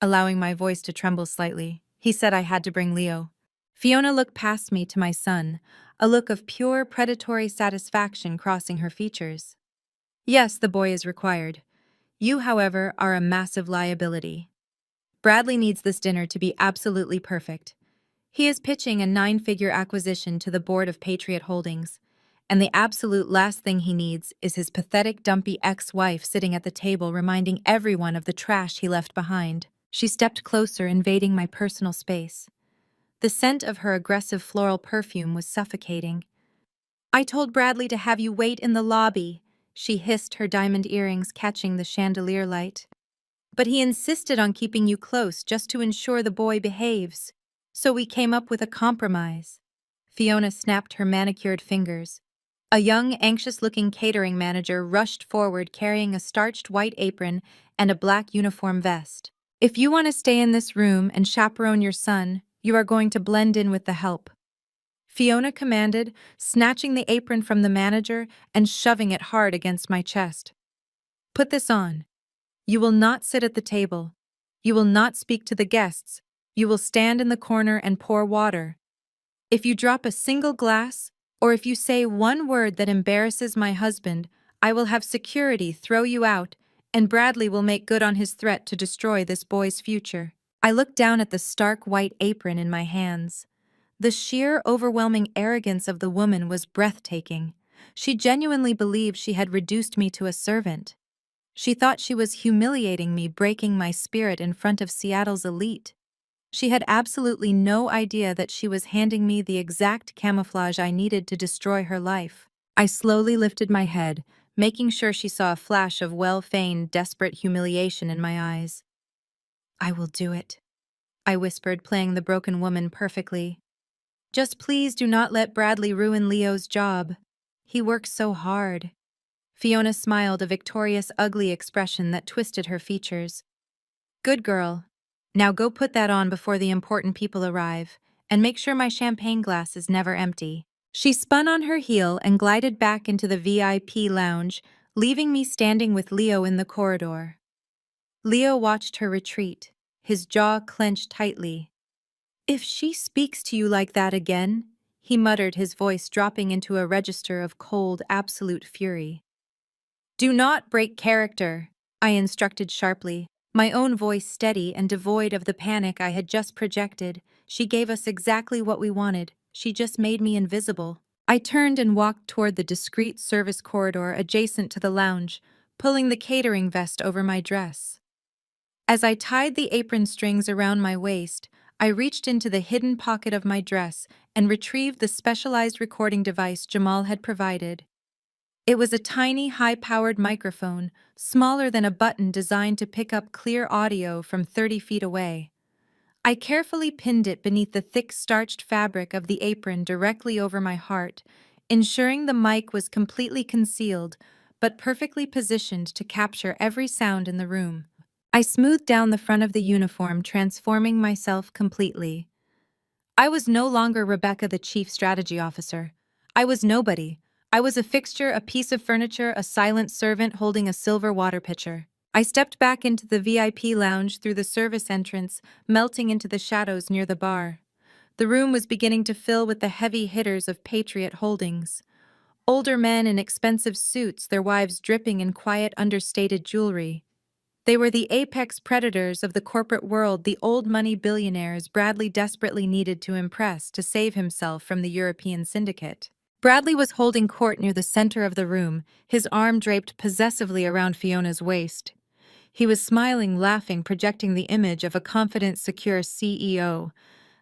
allowing my voice to tremble slightly. "He said I had to bring Leo." Fiona looked past me to my son, a look of pure predatory satisfaction crossing her features. "Yes, the boy is required. You, however, are a massive liability. Bradley needs this dinner to be absolutely perfect. He is pitching a 9-figure acquisition to the board of Patriot Holdings, and the absolute last thing he needs is his pathetic, dumpy ex-wife sitting at the table reminding everyone of the trash he left behind." She stepped closer, invading my personal space. The scent of her aggressive floral perfume was suffocating. "I told Bradley to have you wait in the lobby," she hissed, her diamond earrings catching the chandelier light. "But he insisted on keeping you close just to ensure the boy behaves. So we came up with a compromise." Fiona snapped her manicured fingers. A young, anxious-looking catering manager rushed forward carrying a starched white apron and a black uniform vest. "If you want to stay in this room and chaperone your son, you are going to blend in with the help," Fiona commanded, snatching the apron from the manager and shoving it hard against my chest. "Put this on. You will not sit at the table. You will not speak to the guests. You will stand in the corner and pour water. If you drop a single glass, or if you say one word that embarrasses my husband, I will have security throw you out, and Bradley will make good on his threat to destroy this boy's future." I looked down at the stark white apron in my hands. The sheer, overwhelming arrogance of the woman was breathtaking. She genuinely believed she had reduced me to a servant. She thought she was humiliating me, breaking my spirit in front of Seattle's elite. She had absolutely no idea that she was handing me the exact camouflage I needed to destroy her life. I slowly lifted my head, making sure she saw a flash of well-feigned, desperate humiliation in my eyes. "I will do it," I whispered, playing the broken woman perfectly. "Just please do not let Bradley ruin Leo's job. He works so hard." Fiona smiled, a victorious, ugly expression that twisted her features. "Good girl. Now go put that on before the important people arrive, and make sure my champagne glass is never empty." She spun on her heel and glided back into the VIP lounge, leaving me standing with Leo in the corridor. Leo watched her retreat, his jaw clenched tightly. "If she speaks to you like that again," he muttered, his voice dropping into a register of cold, absolute fury. "Do not break character," I instructed sharply, my own voice steady and devoid of the panic I had just projected. "She gave us exactly what we wanted. She just made me invisible." I turned and walked toward the discreet service corridor adjacent to the lounge, pulling the catering vest over my dress. As I tied the apron strings around my waist, I reached into the hidden pocket of my dress and retrieved the specialized recording device Jamal had provided. It was a tiny, high-powered microphone, smaller than a button, designed to pick up clear audio from 30 feet away. I carefully pinned it beneath the thick, starched fabric of the apron directly over my heart, ensuring the mic was completely concealed, but perfectly positioned to capture every sound in the room. I smoothed down the front of the uniform, transforming myself completely. I was no longer Rebecca, the chief strategy officer. I was nobody. I was a fixture, a piece of furniture, a silent servant holding a silver water pitcher. I stepped back into the VIP lounge through the service entrance, melting into the shadows near the bar. The room was beginning to fill with the heavy hitters of Patriot Holdings. Older men in expensive suits, their wives dripping in quiet, understated jewelry. They were the apex predators of the corporate world, the old money billionaires Bradley desperately needed to impress to save himself from the European syndicate. Bradley was holding court near the center of the room, his arm draped possessively around Fiona's waist. He was smiling, laughing, projecting the image of a confident, secure CEO.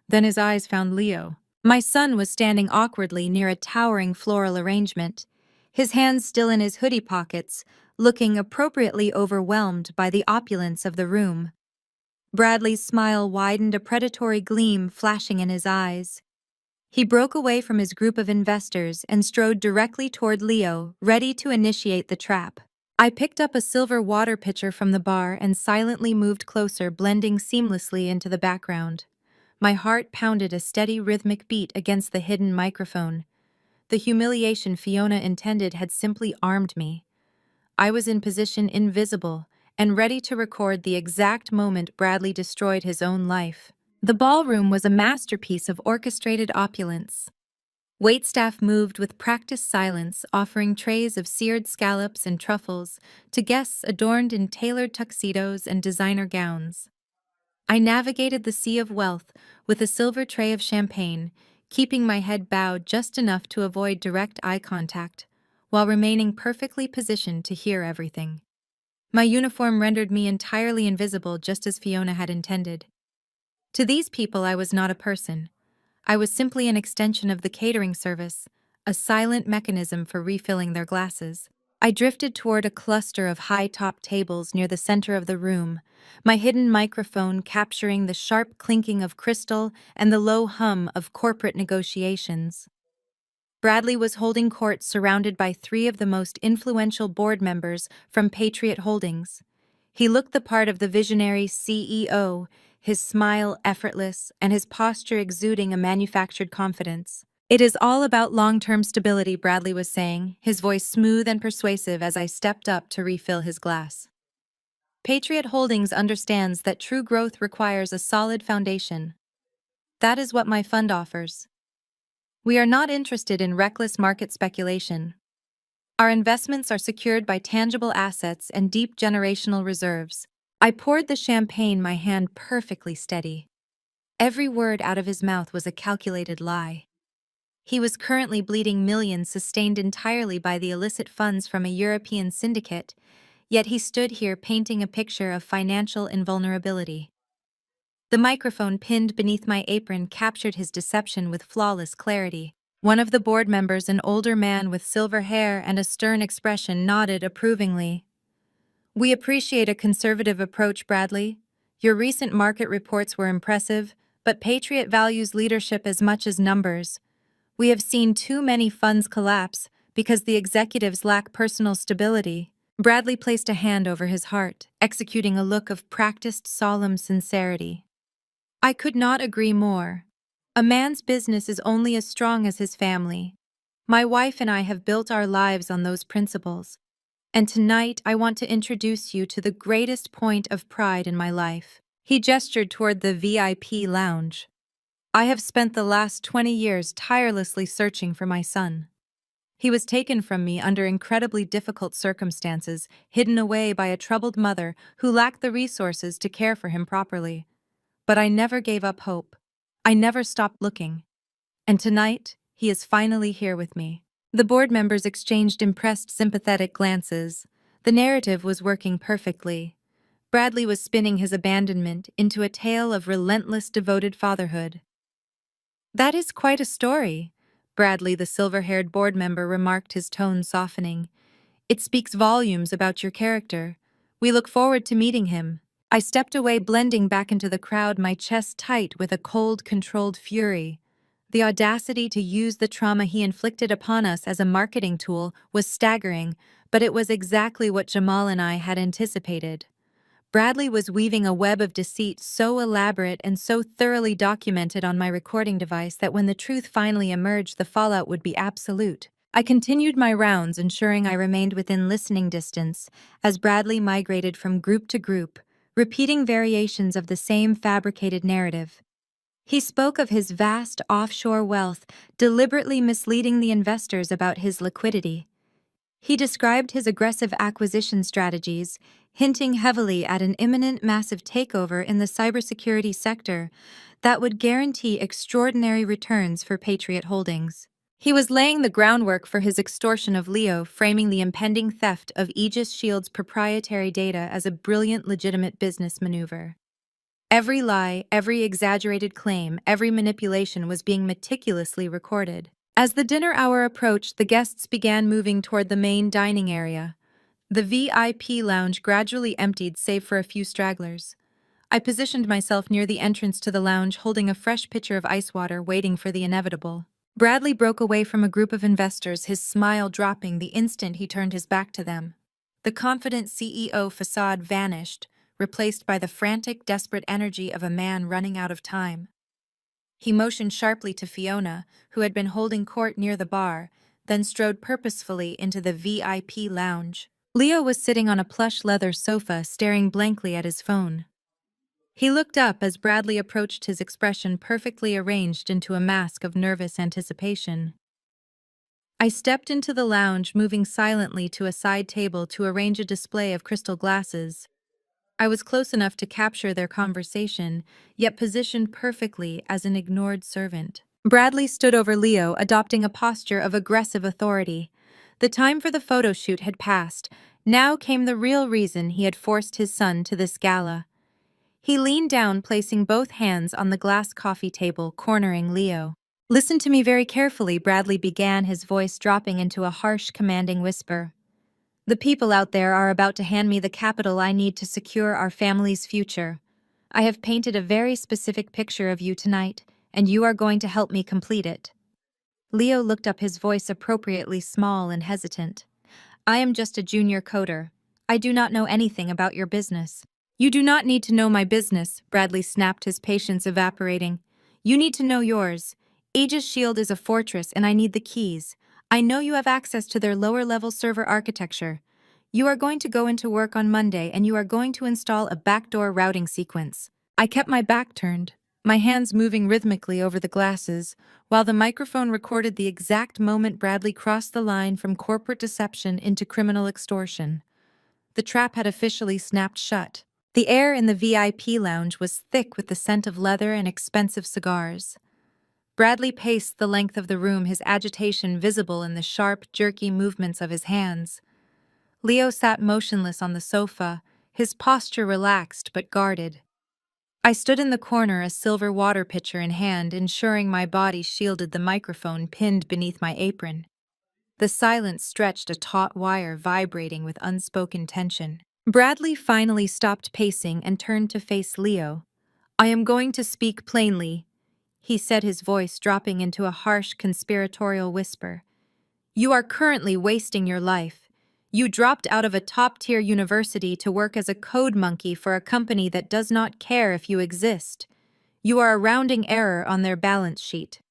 Then his eyes found Leo. My son was standing awkwardly near a towering floral arrangement, his hands still in his hoodie pockets, looking appropriately overwhelmed by the opulence of the room. Bradley's smile widened, a predatory gleam flashing in his eyes. He broke away from his group of investors and strode directly toward Leo, ready to initiate the trap. I picked up a silver water pitcher from the bar and silently moved closer, blending seamlessly into the background. My heart pounded a steady rhythmic beat against the hidden microphone. The humiliation Fiona intended had simply armed me. I was in position, invisible, and ready to record the exact moment Bradley destroyed his own life. The ballroom was a masterpiece of orchestrated opulence. Waitstaff moved with practiced silence, offering trays of seared scallops and truffles to guests adorned in tailored tuxedos and designer gowns. I navigated the sea of wealth with a silver tray of champagne, keeping my head bowed just enough to avoid direct eye contact, while remaining perfectly positioned to hear everything. My uniform rendered me entirely invisible, just as Fiona had intended. To these people, I was not a person. I was simply an extension of the catering service, a silent mechanism for refilling their glasses. I drifted toward a cluster of high-top tables near the center of the room, my hidden microphone capturing the sharp clinking of crystal and the low hum of corporate negotiations. Bradley was holding court, surrounded by three of the most influential board members from Patriot Holdings. He looked the part of the visionary CEO, his smile effortless and his posture exuding a manufactured confidence. "It is all about long-term stability," Bradley was saying, his voice smooth and persuasive as I stepped up to refill his glass. "Patriot Holdings understands that true growth requires a solid foundation. That is what my fund offers. We are not interested in reckless market speculation. Our investments are secured by tangible assets and deep generational reserves." I poured the champagne, my hand perfectly steady. Every word out of his mouth was a calculated lie. He was currently bleeding millions sustained entirely by the illicit funds from a European syndicate, yet he stood here painting a picture of financial invulnerability. The microphone pinned beneath my apron captured his deception with flawless clarity. One of the board members, an older man with silver hair and a stern expression, nodded approvingly. "We appreciate a conservative approach, Bradley. Your recent market reports were impressive, but Patriot values leadership as much as numbers. We have seen too many funds collapse because the executives lack personal stability." Bradley placed a hand over his heart, executing a look of practiced, solemn sincerity. I could not agree more. A man's business is only as strong as his family. My wife and I have built our lives on those principles. And tonight, I want to introduce you to the greatest point of pride in my life. He gestured toward the VIP lounge. I have spent the last 20 years tirelessly searching for my son. He was taken from me under incredibly difficult circumstances, hidden away by a troubled mother who lacked the resources to care for him properly. But I never gave up hope. I never stopped looking. And tonight, he is finally here with me. The board members exchanged impressed, sympathetic glances. The narrative was working perfectly. Bradley was spinning his abandonment into a tale of relentless, devoted fatherhood. "That is quite a story," Bradley, the silver-haired board member, remarked, his tone softening. "It speaks volumes about your character. We look forward to meeting him." I stepped away, blending back into the crowd, my chest tight with a cold, controlled fury. The audacity to use the trauma he inflicted upon us as a marketing tool was staggering, but it was exactly what Jamal and I had anticipated. Bradley was weaving a web of deceit so elaborate and so thoroughly documented on my recording device that when the truth finally emerged, the fallout would be absolute. I continued my rounds, ensuring I remained within listening distance, as Bradley migrated from group to group, repeating variations of the same fabricated narrative. He spoke of his vast offshore wealth, deliberately misleading the investors about his liquidity. He described his aggressive acquisition strategies, hinting heavily at an imminent massive takeover in the cybersecurity sector that would guarantee extraordinary returns for Patriot Holdings. He was laying the groundwork for his extortion of Leo, framing the impending theft of Aegis Shield's proprietary data as a brilliant, legitimate business maneuver. Every lie, every exaggerated claim, every manipulation was being meticulously recorded. As the dinner hour approached, the guests began moving toward the main dining area. The VIP lounge gradually emptied save for a few stragglers. I positioned myself near the entrance to the lounge, holding a fresh pitcher of ice water, waiting for the inevitable. Bradley broke away from a group of investors, his smile dropping the instant he turned his back to them. The confident CEO facade vanished, replaced by the frantic, desperate energy of a man running out of time. He motioned sharply to Fiona, who had been holding court near the bar, then strode purposefully into the VIP lounge. Leo was sitting on a plush leather sofa, staring blankly at his phone. He looked up as Bradley approached, his expression perfectly arranged into a mask of nervous anticipation. I stepped into the lounge, moving silently to a side table to arrange a display of crystal glasses. I was close enough to capture their conversation, yet positioned perfectly as an ignored servant. Bradley stood over Leo, adopting a posture of aggressive authority. The time for the photo shoot had passed. Now came the real reason he had forced his son to this gala. He leaned down, placing both hands on the glass coffee table, cornering Leo. "Listen to me very carefully," Bradley began, his voice dropping into a harsh, commanding whisper. "The people out there are about to hand me the capital I need to secure our family's future. I have painted a very specific picture of you tonight, and you are going to help me complete it." Leo looked up, his voice appropriately small and hesitant. "I am just a junior coder. I do not know anything about your business." "You do not need to know my business," Bradley snapped, his patience evaporating. "You need to know yours. Aegis Shield is a fortress and I need the keys. I know you have access to their lower-level server architecture. You are going to go into work on Monday and you are going to install a backdoor routing sequence." I kept my back turned, my hands moving rhythmically over the glasses, while the microphone recorded the exact moment Bradley crossed the line from corporate deception into criminal extortion. The trap had officially snapped shut. The air in the VIP lounge was thick with the scent of leather and expensive cigars. Bradley paced the length of the room, his agitation visible in the sharp, jerky movements of his hands. Leo sat motionless on the sofa, his posture relaxed but guarded. I stood in the corner, a silver water pitcher in hand, ensuring my body shielded the microphone pinned beneath my apron. The silence stretched, a taut wire vibrating with unspoken tension. Bradley finally stopped pacing and turned to face Leo. "I am going to speak plainly," he said, his voice dropping into a harsh, conspiratorial whisper. "You are currently wasting your life. You dropped out of a top-tier university to work as a code monkey for a company that does not care if you exist. You are a rounding error on their balance sheet."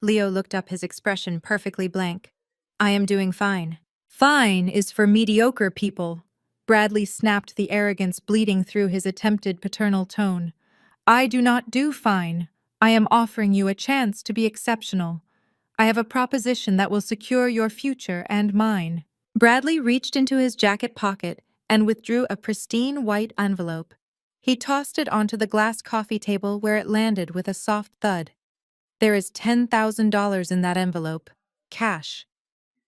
Leo looked up, his expression perfectly blank. "I am doing fine." "Fine is for mediocre people," Bradley snapped, the arrogance bleeding through his attempted paternal tone. "I do not do fine. I am offering you a chance to be exceptional. I have a proposition that will secure your future and mine." Bradley reached into his jacket pocket and withdrew a pristine white envelope. He tossed it onto the glass coffee table, where it landed with a soft thud. "There is $10,000 in that envelope. Cash.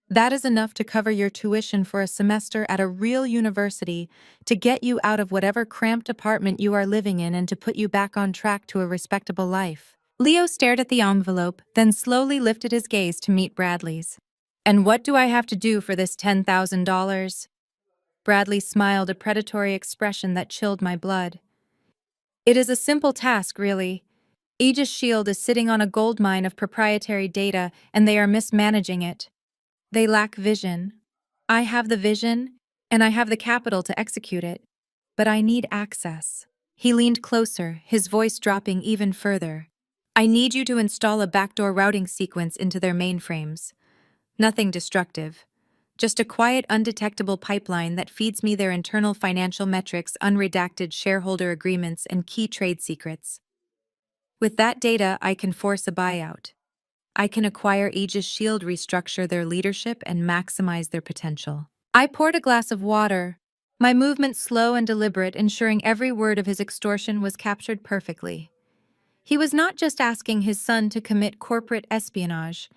That is enough to cover your tuition for a semester at a real university, to get you out of whatever cramped apartment you are living in and to put you back on track to a respectable life." Leo stared at the envelope, then slowly lifted his gaze to meet Bradley's. "And what do I have to do for this $10,000? Bradley smiled, a predatory expression that chilled my blood. "It is a simple task, really. Aegis Shield is sitting on a goldmine of proprietary data, and they are mismanaging it. They lack vision. I have the vision, and I have the capital to execute it. But I need access." He leaned closer, his voice dropping even further. "I need you to install a backdoor routing sequence into their mainframes. Nothing destructive. Just a quiet, undetectable pipeline that feeds me their internal financial metrics, unredacted shareholder agreements, and key trade secrets. With that data, I can force a buyout. I can acquire Aegis Shield, restructure their leadership, and maximize their potential." I poured a glass of water, my movements slow and deliberate, ensuring every word of his extortion was captured perfectly. He was not just asking his son to commit corporate espionage.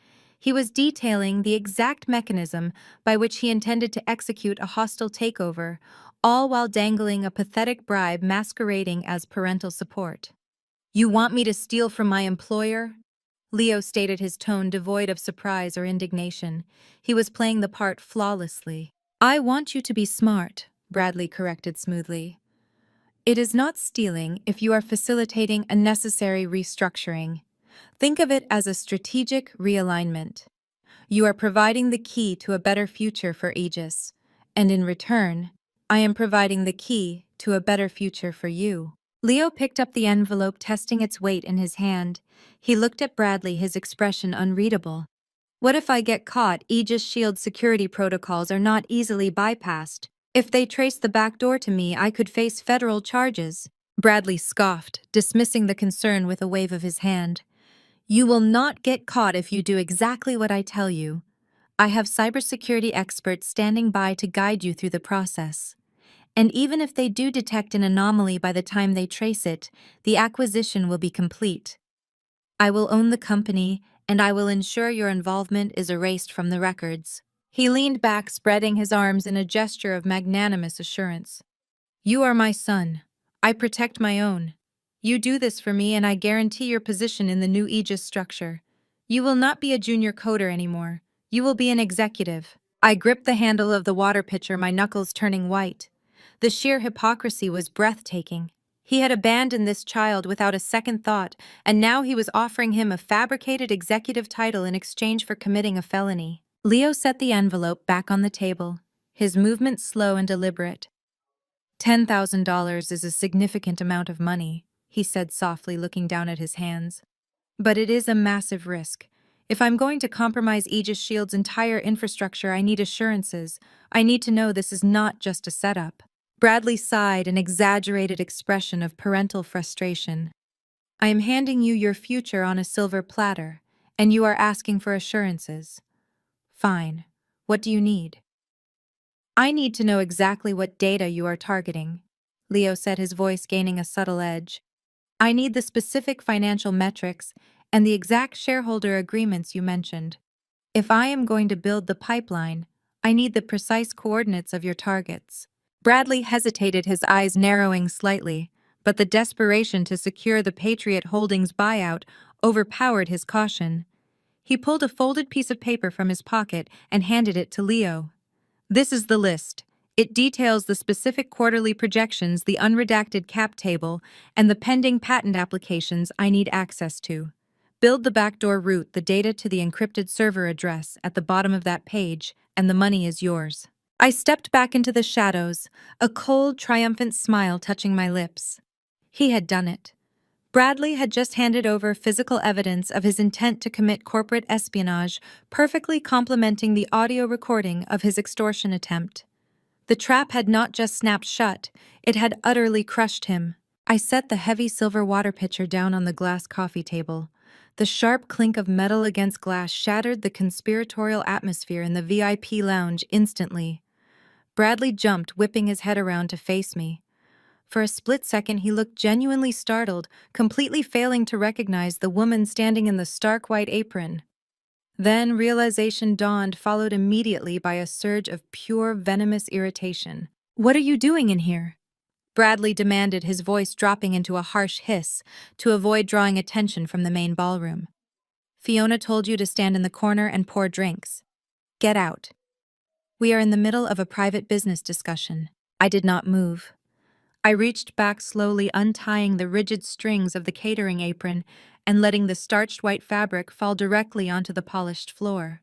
He was detailing the exact mechanism by which he intended to execute a hostile takeover, all while dangling a pathetic bribe masquerading as parental support. "You want me to steal from my employer?" Leo stated, his tone devoid of surprise or indignation. He was playing the part flawlessly. "I want you to be smart," Bradley corrected smoothly. "It is not stealing if you are facilitating a necessary restructuring. Think of it as a strategic realignment. You are providing the key to a better future for Aegis, and in return, I am providing the key to a better future for you." Leo picked up the envelope, testing its weight in his hand. He looked at Bradley, his expression unreadable. "What if I get caught? Aegis Shield security protocols are not easily bypassed. If they trace the back door to me, I could face federal charges." Bradley scoffed, dismissing the concern with a wave of his hand. "You will not get caught if you do exactly what I tell you. I have cybersecurity experts standing by to guide you through the process. And even if they do detect an anomaly by the time they trace it, the acquisition will be complete. I will own the company, and I will ensure your involvement is erased from the records." He leaned back, spreading his arms in a gesture of magnanimous assurance. "You are my son. I protect my own. You do this for me, and I guarantee your position in the new Aegis structure. You will not be a junior coder anymore. You will be an executive." I gripped the handle of the water pitcher, my knuckles turning white. The sheer hypocrisy was breathtaking. He had abandoned this child without a second thought, and now he was offering him a fabricated executive title in exchange for committing a felony. Leo set the envelope back on the table, his movements slow and deliberate. $10,000 is a significant amount of money, he said softly, looking down at his hands. "But it is a massive risk. If I'm going to compromise Aegis Shield's entire infrastructure, I need assurances. I need to know this is not just a setup." Bradley sighed, an exaggerated expression of parental frustration. "I am handing you your future on a silver platter, and you are asking for assurances. Fine. What do you need?" "I need to know exactly what data you are targeting," Leo said, his voice gaining a subtle edge. "I need the specific financial metrics and the exact shareholder agreements you mentioned. If I am going to build the pipeline, I need the precise coordinates of your targets." Bradley hesitated, his eyes narrowing slightly, but the desperation to secure the Patriot Holdings buyout overpowered his caution. He pulled a folded piece of paper from his pocket and handed it to Leo. "This is the list. It details the specific quarterly projections, the unredacted cap table, and the pending patent applications I need access to. Build the backdoor route, the data to the encrypted server address at the bottom of that page, and the money is yours." I stepped back into the shadows, a cold, triumphant smile touching my lips. He had done it. Bradley had just handed over physical evidence of his intent to commit corporate espionage, perfectly complementing the audio recording of his extortion attempt. The trap had not just snapped shut, it had utterly crushed him. I set the heavy silver water pitcher down on the glass coffee table. The sharp clink of metal against glass shattered the conspiratorial atmosphere in the VIP lounge instantly. Bradley jumped, whipping his head around to face me. For a split second, he looked genuinely startled, completely failing to recognize the woman standing in the stark white apron. Then realization dawned, followed immediately by a surge of pure, venomous irritation. "What are you doing in here?" Bradley demanded, his voice dropping into a harsh hiss to avoid drawing attention from the main ballroom. "Fiona told you to stand in the corner and pour drinks. Get out." "We are in the middle of a private business discussion." I did not move. I reached back slowly, untying the rigid strings of the catering apron and letting the starched white fabric fall directly onto the polished floor.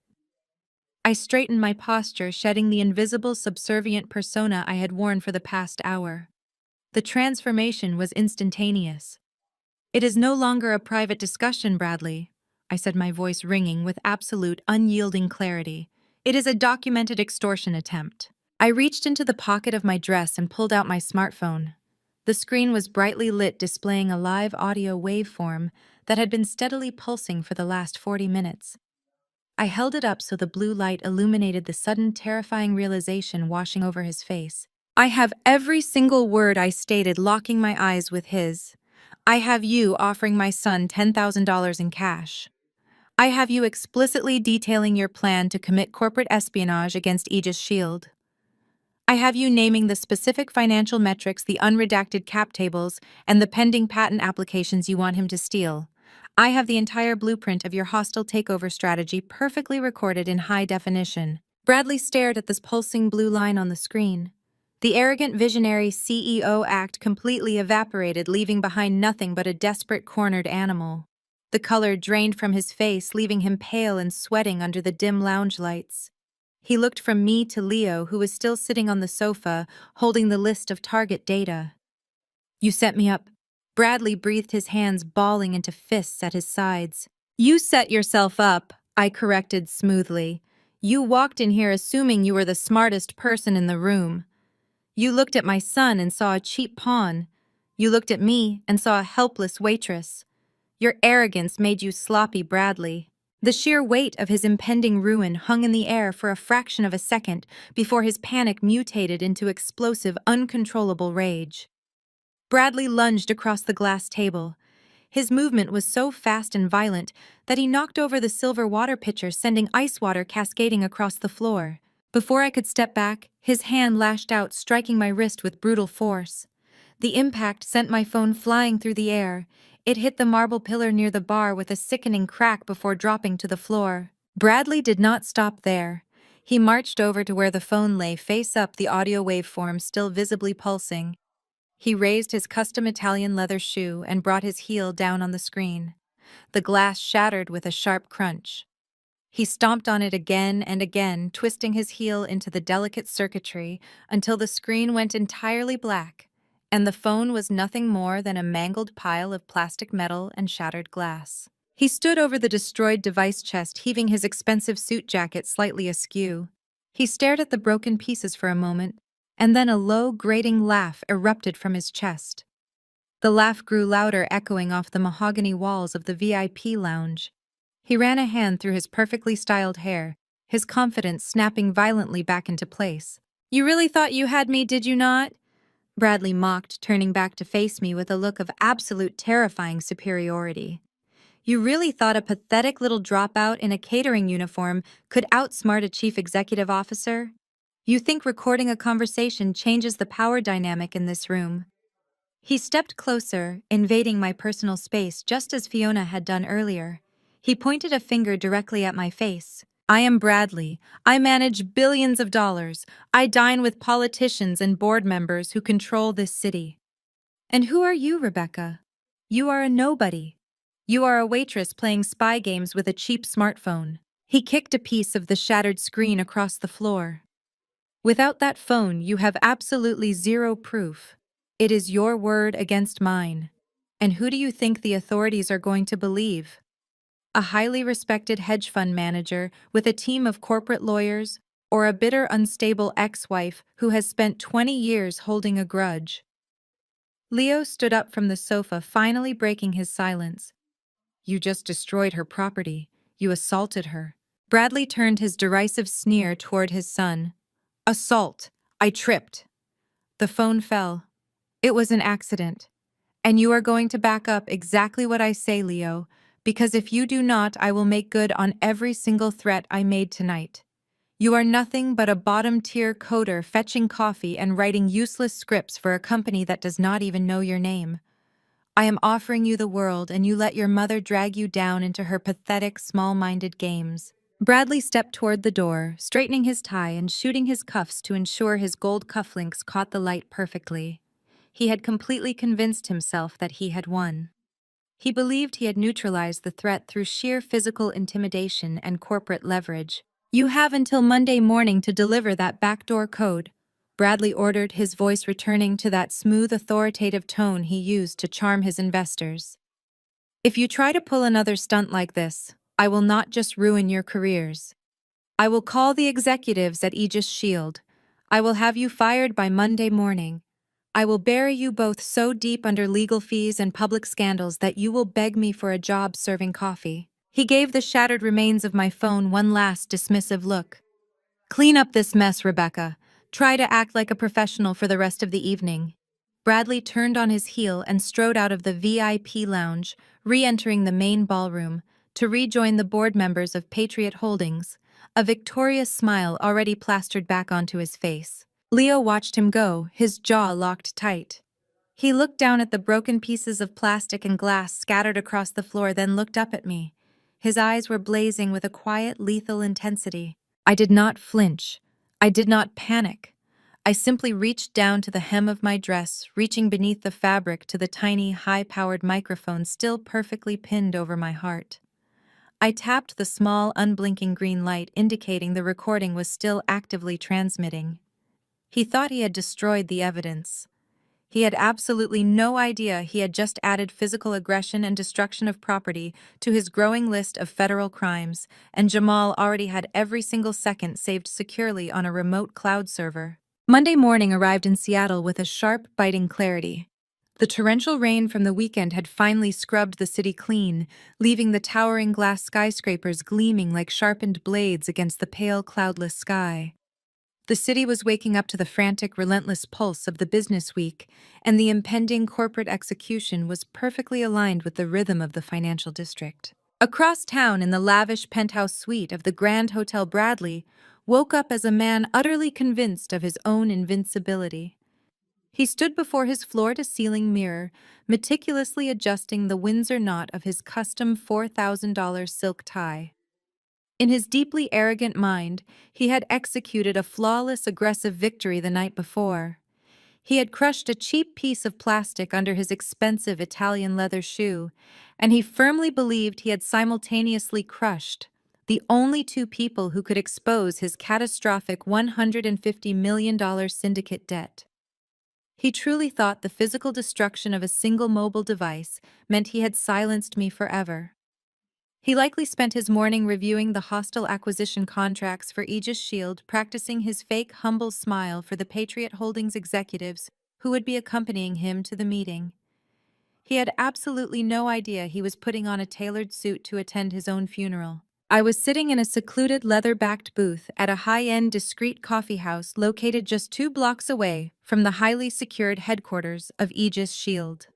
I straightened my posture, shedding the invisible, subservient persona I had worn for the past hour. The transformation was instantaneous. "It is no longer a private discussion, Bradley," I said, my voice ringing with absolute, unyielding clarity. "It is a documented extortion attempt." I reached into the pocket of my dress and pulled out my smartphone. The screen was brightly lit, displaying a live audio waveform that had been steadily pulsing for the last 40 minutes. I held it up so the blue light illuminated the sudden, terrifying realization washing over his face. I have every single word I stated, locking my eyes with his. I have you offering my son $10,000 in cash. I have you explicitly detailing your plan to commit corporate espionage against Aegis Shield. I have you naming the specific financial metrics, the unredacted cap tables, and the pending patent applications you want him to steal. I have the entire blueprint of your hostile takeover strategy perfectly recorded in high definition. Bradley stared at this pulsing blue line on the screen. The arrogant visionary CEO act completely evaporated, leaving behind nothing but a desperate cornered animal. The color drained from his face, leaving him pale and sweating under the dim lounge lights. He looked from me to Leo, who was still sitting on the sofa, holding the list of target data. You set me up. Bradley breathed, his hands balling into fists at his sides. You set yourself up, I corrected smoothly. You walked in here assuming you were the smartest person in the room. You looked at my son and saw a cheap pawn. You looked at me and saw a helpless waitress. Your arrogance made you sloppy, Bradley. The sheer weight of his impending ruin hung in the air for a fraction of a second before his panic mutated into explosive, uncontrollable rage. Bradley lunged across the glass table. His movement was so fast and violent that he knocked over the silver water pitcher, sending ice water cascading across the floor. Before I could step back, his hand lashed out, striking my wrist with brutal force. The impact sent my phone flying through the air. It hit the marble pillar near the bar with a sickening crack before dropping to the floor. Bradley did not stop there. He marched over to where the phone lay, face up, the audio waveform still visibly pulsing. He raised his custom Italian leather shoe and brought his heel down on the screen. The glass shattered with a sharp crunch. He stomped on it again and again, twisting his heel into the delicate circuitry until the screen went entirely black, and the phone was nothing more than a mangled pile of plastic metal and shattered glass. He stood over the destroyed device chest, heaving his expensive suit jacket slightly askew. He stared at the broken pieces for a moment, and then a low, grating laugh erupted from his chest. The laugh grew louder, echoing off the mahogany walls of the VIP lounge. He ran a hand through his perfectly styled hair, his confidence snapping violently back into place. You really thought you had me, did you not? Bradley mocked, turning back to face me with a look of absolute terrifying superiority. You really thought a pathetic little dropout in a catering uniform could outsmart a chief executive officer? You think recording a conversation changes the power dynamic in this room? He stepped closer, invading my personal space just as Fiona had done earlier. He pointed a finger directly at my face. I am Bradley. I manage billions of dollars. I dine with politicians and board members who control this city. And who are you, Rebecca? You are a nobody. You are a waitress playing spy games with a cheap smartphone. He kicked a piece of the shattered screen across the floor. Without that phone, you have absolutely zero proof. It is your word against mine. And who do you think the authorities are going to believe? A highly respected hedge fund manager with a team of corporate lawyers, or a bitter, unstable ex-wife who has spent 20 years holding a grudge? Leo stood up from the sofa, finally breaking his silence. You just destroyed her property. You assaulted her. Bradley turned his derisive sneer toward his son. Assault. I tripped. The phone fell. It was an accident. And you are going to back up exactly what I say, Leo, because if you do not, I will make good on every single threat I made tonight. You are nothing but a bottom-tier coder fetching coffee and writing useless scripts for a company that does not even know your name. I am offering you the world, and you let your mother drag you down into her pathetic, small-minded games. Bradley stepped toward the door, straightening his tie and shooting his cuffs to ensure his gold cufflinks caught the light perfectly. He had completely convinced himself that he had won. He believed he had neutralized the threat through sheer physical intimidation and corporate leverage. You have until Monday morning to deliver that backdoor code, Bradley ordered, his voice returning to that smooth, authoritative tone he used to charm his investors. If you try to pull another stunt like this, I will not just ruin your careers. I will call the executives at Aegis Shield. I will have you fired by Monday morning. I will bury you both so deep under legal fees and public scandals that you will beg me for a job serving coffee. He gave the shattered remains of my phone one last dismissive look. Clean up this mess, Rebecca. Try to act like a professional for the rest of the evening. Bradley turned on his heel and strode out of the VIP lounge, re-entering the main ballroom, to rejoin the board members of Patriot Holdings, a victorious smile already plastered back onto his face. Leo watched him go, his jaw locked tight. He looked down at the broken pieces of plastic and glass scattered across the floor, then looked up at me. His eyes were blazing with a quiet, lethal intensity. I did not flinch. I did not panic. I simply reached down to the hem of my dress, reaching beneath the fabric to the tiny, high-powered microphone still perfectly pinned over my heart. I tapped the small, unblinking green light indicating the recording was still actively transmitting. He thought he had destroyed the evidence. He had absolutely no idea he had just added physical aggression and destruction of property to his growing list of federal crimes, and Jamal already had every single second saved securely on a remote cloud server. Monday morning arrived in Seattle with a sharp, biting clarity. The torrential rain from the weekend had finally scrubbed the city clean, leaving the towering glass skyscrapers gleaming like sharpened blades against the pale, cloudless sky. The city was waking up to the frantic, relentless pulse of the business week, and the impending corporate execution was perfectly aligned with the rhythm of the financial district. Across town, in the lavish penthouse suite of the Grand Hotel Bradley, woke up as a man utterly convinced of his own invincibility. He stood before his floor-to-ceiling mirror, meticulously adjusting the Windsor knot of his custom $4,000 silk tie. In his deeply arrogant mind, he had executed a flawless, aggressive victory the night before. He had crushed a cheap piece of plastic under his expensive Italian leather shoe, and he firmly believed he had simultaneously crushed the only two people who could expose his catastrophic $150 million syndicate debt. He truly thought the physical destruction of a single mobile device meant he had silenced me forever. He likely spent his morning reviewing the hostile acquisition contracts for Aegis Shield, practicing his fake, humble smile for the Patriot Holdings executives who would be accompanying him to the meeting. He had absolutely no idea he was putting on a tailored suit to attend his own funeral. I was sitting in a secluded leather-backed booth at a high-end, discreet coffee house located just 2 blocks away from the highly secured headquarters of Aegis Shield.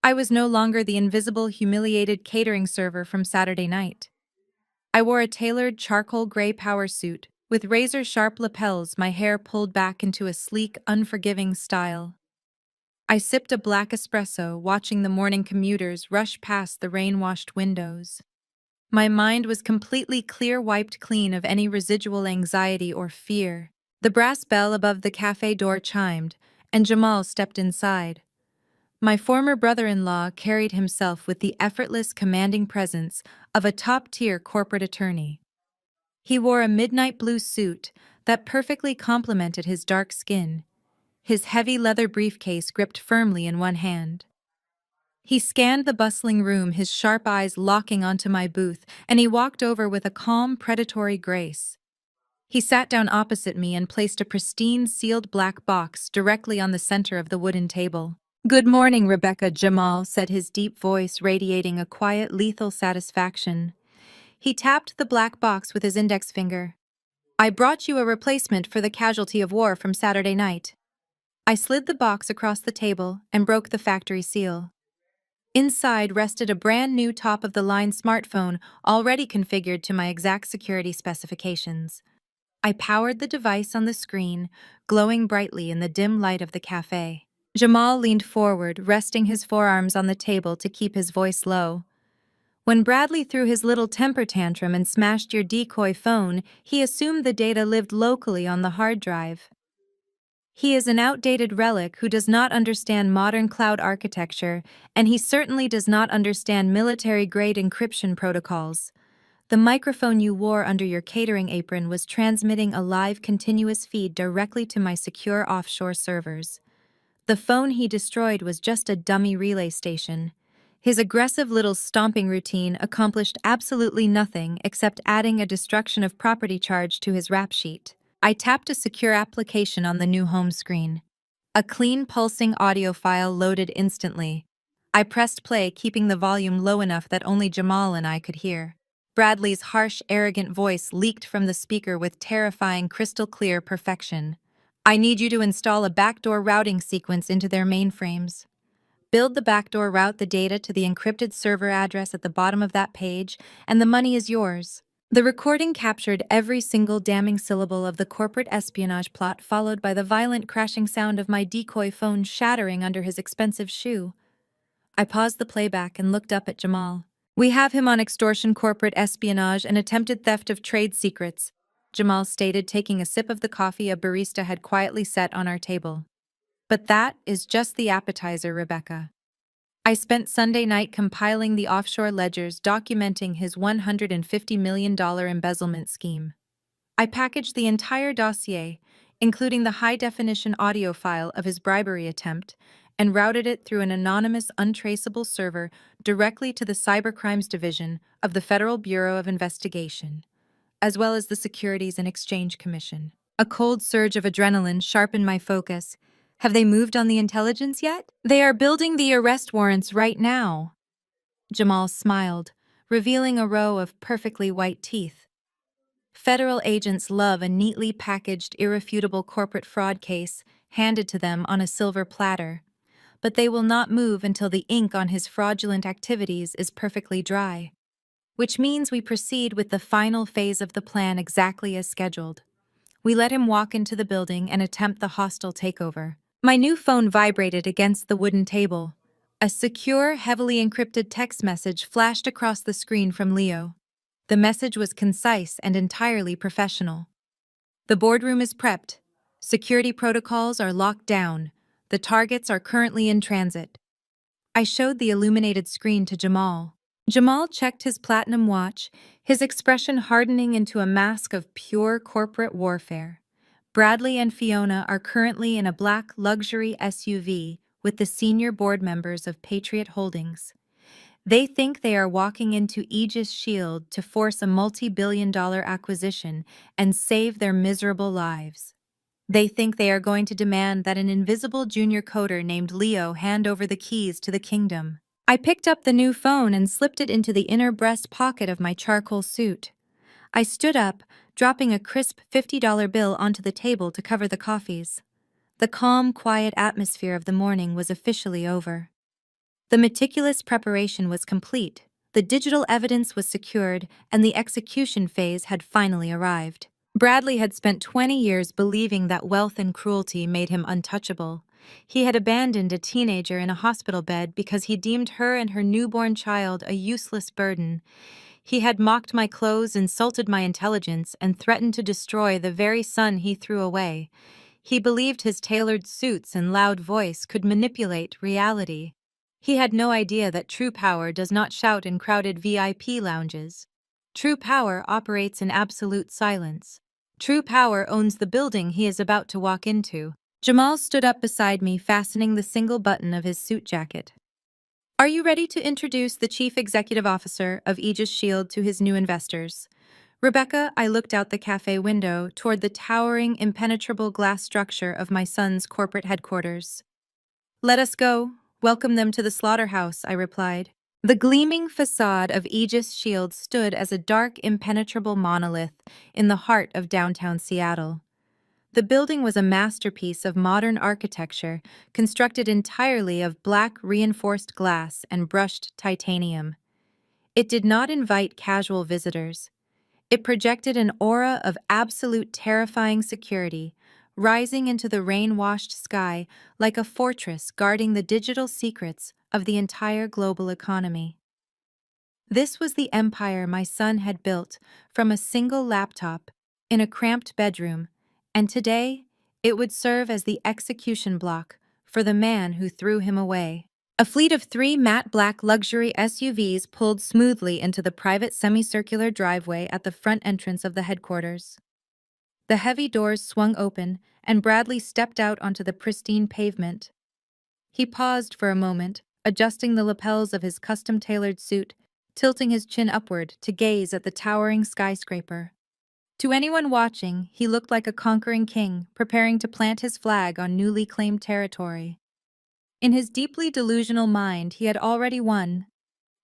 I was no longer the invisible, humiliated catering server from Saturday night. I wore a tailored charcoal gray power suit with razor-sharp lapels, my hair pulled back into a sleek, unforgiving style. I sipped a black espresso, watching the morning commuters rush past the rain-washed windows. My mind was completely clear, wiped clean of any residual anxiety or fear. The brass bell above the cafe door chimed, and Jamal stepped inside. My former brother-in-law carried himself with the effortless, commanding presence of a top-tier corporate attorney. He wore a midnight blue suit that perfectly complemented his dark skin, his heavy leather briefcase gripped firmly in one hand. He scanned the bustling room, his sharp eyes locking onto my booth, and he walked over with a calm, predatory grace. He sat down opposite me and placed a pristine, sealed black box directly on the center of the wooden table. "Good morning, Rebecca," Jamal said, his deep voice radiating a quiet, lethal satisfaction. He tapped the black box with his index finger. "I brought you a replacement for the casualty of war from Saturday night." I slid the box across the table and broke the factory seal. Inside rested a brand new top-of-the-line smartphone already configured to my exact security specifications. I powered the device on the screen, glowing brightly in the dim light of the cafe. Jamal leaned forward, resting his forearms on the table to keep his voice low. "When Bradley threw his little temper tantrum and smashed your decoy phone, he assumed the data lived locally on the hard drive. He is an outdated relic who does not understand modern cloud architecture, and he certainly does not understand military-grade encryption protocols. The microphone you wore under your catering apron was transmitting a live continuous feed directly to my secure offshore servers. The phone he destroyed was just a dummy relay station. His aggressive little stomping routine accomplished absolutely nothing except adding a destruction of property charge to his rap sheet." I tapped a secure application on the new home screen. A clean, pulsing audio file loaded instantly. I pressed play, keeping the volume low enough that only Jamal and I could hear. Bradley's harsh, arrogant voice leaked from the speaker with terrifying, crystal-clear perfection. "I need you to install a backdoor routing sequence into their mainframes. Build the backdoor route the data to the encrypted server address at the bottom of that page, and the money is yours. The recording captured every single damning syllable of the corporate espionage plot, followed by the violent crashing sound of my decoy phone shattering under his expensive shoe. I paused the playback and looked up at Jamal. "We have him on extortion, corporate espionage, and attempted theft of trade secrets," Jamal stated, taking a sip of the coffee a barista had quietly set on our table. "But that is just the appetizer, Rebecca. I spent Sunday night compiling the offshore ledgers documenting his $150 million embezzlement scheme. I packaged the entire dossier, including the high-definition audio file of his bribery attempt, and routed it through an anonymous, untraceable server directly to the Cybercrimes Division of the Federal Bureau of Investigation, as well as the Securities and Exchange Commission. A cold surge of adrenaline sharpened my focus. Have they moved on the intelligence yet? They are building the arrest warrants right now. Jamal smiled, revealing a row of perfectly white teeth. Federal agents love a neatly packaged, irrefutable corporate fraud case handed to them on a silver platter, but they will not move until the ink on his fraudulent activities is perfectly dry. Which means we proceed with the final phase of the plan exactly as scheduled. We let him walk into the building and attempt the hostile takeover. My new phone vibrated against the wooden table. A secure, heavily encrypted text message flashed across the screen from Leo. The message was concise and entirely professional. "The boardroom is prepped. Security protocols are locked down. The targets are currently in transit." I showed the illuminated screen to Jamal. Jamal checked his platinum watch, his expression hardening into a mask of pure corporate warfare. Bradley and Fiona are currently in a black luxury SUV with the senior board members of Patriot Holdings. They think they are walking into Aegis Shield to force a multi-billion-dollar acquisition and save their miserable lives. They think they are going to demand that an invisible junior coder named Leo hand over the keys to the kingdom. I picked up the new phone and slipped it into the inner breast pocket of my charcoal suit. I stood up, dropping a crisp $50 bill onto the table to cover the coffees. The calm, quiet atmosphere of the morning was officially over. The meticulous preparation was complete, the digital evidence was secured, and the execution phase had finally arrived. Bradley had spent 20 years believing that wealth and cruelty made him untouchable. He had abandoned a teenager in a hospital bed because he deemed her and her newborn child a useless burden. He had mocked my clothes, insulted my intelligence, and threatened to destroy the very son he threw away. He believed his tailored suits and loud voice could manipulate reality. He had no idea that true power does not shout in crowded VIP lounges. True power operates in absolute silence. True power owns the building he is about to walk into. Jamal stood up beside me, fastening the single button of his suit jacket. "Are you ready to introduce the Chief Executive Officer of Aegis Shield to his new investors?" "Rebecca," I looked out the cafe window toward the towering, impenetrable glass structure of my son's corporate headquarters. "Let us go. Welcome them to the slaughterhouse," I replied. The gleaming facade of Aegis Shield stood as a dark, impenetrable monolith in the heart of downtown Seattle. The building was a masterpiece of modern architecture, constructed entirely of black reinforced glass and brushed titanium. It did not invite casual visitors. It projected an aura of absolute terrifying security, rising into the rain-washed sky like a fortress guarding the digital secrets of the entire global economy. This was the empire my son had built from a single laptop in a cramped bedroom, and today it would serve as the execution block for the man who threw him away. A fleet of 3 matte black luxury SUVs pulled smoothly into the private semicircular driveway at the front entrance of the headquarters. The heavy doors swung open, and Bradley stepped out onto the pristine pavement. He paused for a moment, adjusting the lapels of his custom-tailored suit, tilting his chin upward to gaze at the towering skyscraper. To anyone watching, he looked like a conquering king, preparing to plant his flag on newly claimed territory. In his deeply delusional mind, he had already won.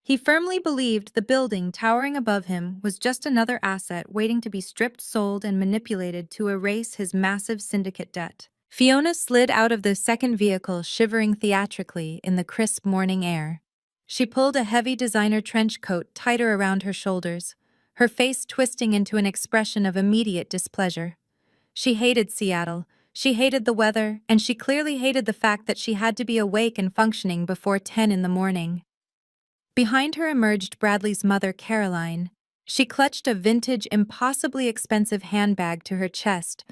He firmly believed the building towering above him was just another asset waiting to be stripped, sold, and manipulated to erase his massive syndicate debt. Fiona slid out of the second vehicle, shivering theatrically in the crisp morning air. She pulled a heavy designer trench coat tighter around her shoulders, her face twisting into an expression of immediate displeasure. She hated Seattle, she hated the weather, and she clearly hated the fact that she had to be awake and functioning before 10 in the morning. Behind her emerged Bradley's mother, Caroline. She clutched a vintage, impossibly expensive handbag to her chest,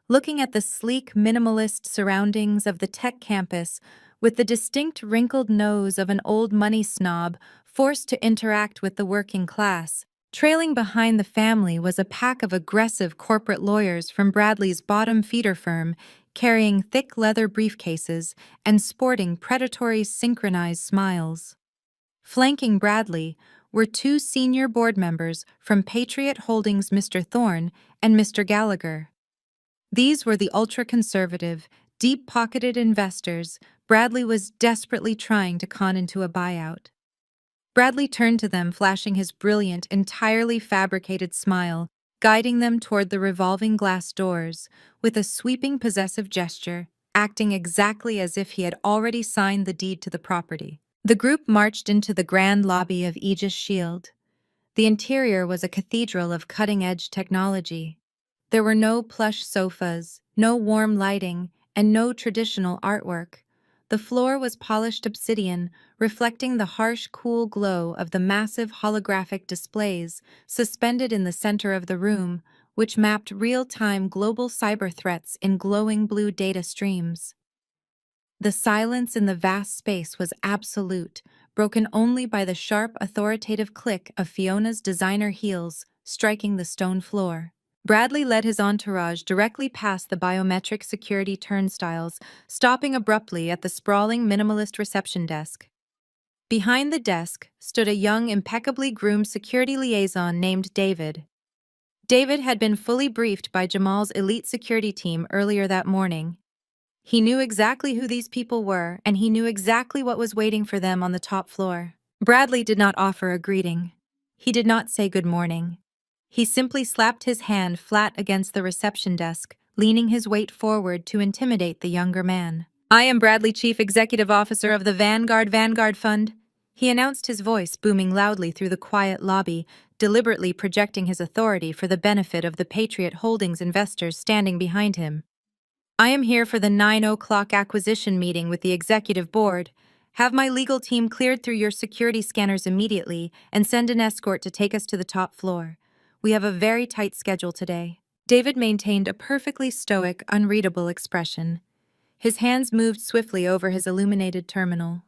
looking at the sleek, minimalist surroundings of the tech campus with the distinct wrinkled nose of an old money snob forced to interact with the working class. Trailing behind the family was a pack of aggressive corporate lawyers from Bradley's bottom feeder firm, carrying thick leather briefcases and sporting predatory synchronized smiles. Flanking Bradley were two senior board members from Patriot Holdings, Mr. Thorne and Mr. Gallagher. These were the ultra-conservative, deep-pocketed investors Bradley was desperately trying to con into a buyout. Bradley turned to them, flashing his brilliant, entirely fabricated smile, guiding them toward the revolving glass doors with a sweeping possessive gesture, acting exactly as if he had already signed the deed to the property. The group marched into the grand lobby of Aegis Shield. The interior was a cathedral of cutting-edge technology. There were no plush sofas, no warm lighting, and no traditional artwork. The floor was polished obsidian, reflecting the harsh, cool glow of the massive holographic displays suspended in the center of the room, which mapped real-time global cyber threats in glowing blue data streams. The silence in the vast space was absolute, broken only by the sharp, authoritative click of Fiona's designer heels striking the stone floor. Bradley led his entourage directly past the biometric security turnstiles, stopping abruptly at the sprawling minimalist reception desk. Behind the desk stood a young, impeccably groomed security liaison named David. David had been fully briefed by Jamal's elite security team earlier that morning. He knew exactly who these people were, and he knew exactly what was waiting for them on the top floor. Bradley did not offer a greeting. He did not say good morning. He simply slapped his hand flat against the reception desk, leaning his weight forward to intimidate the younger man. "I am Bradley, Chief Executive Officer of the Vanguard Fund," he announced, his voice booming loudly through the quiet lobby, deliberately projecting his authority for the benefit of the Patriot Holdings investors standing behind him. "I am here for the 9 o'clock acquisition meeting with the executive board. Have my legal team cleared through your security scanners immediately and send an escort to take us to the top floor. We have a very tight schedule today." David maintained a perfectly stoic, unreadable expression. His hands moved swiftly over his illuminated terminal.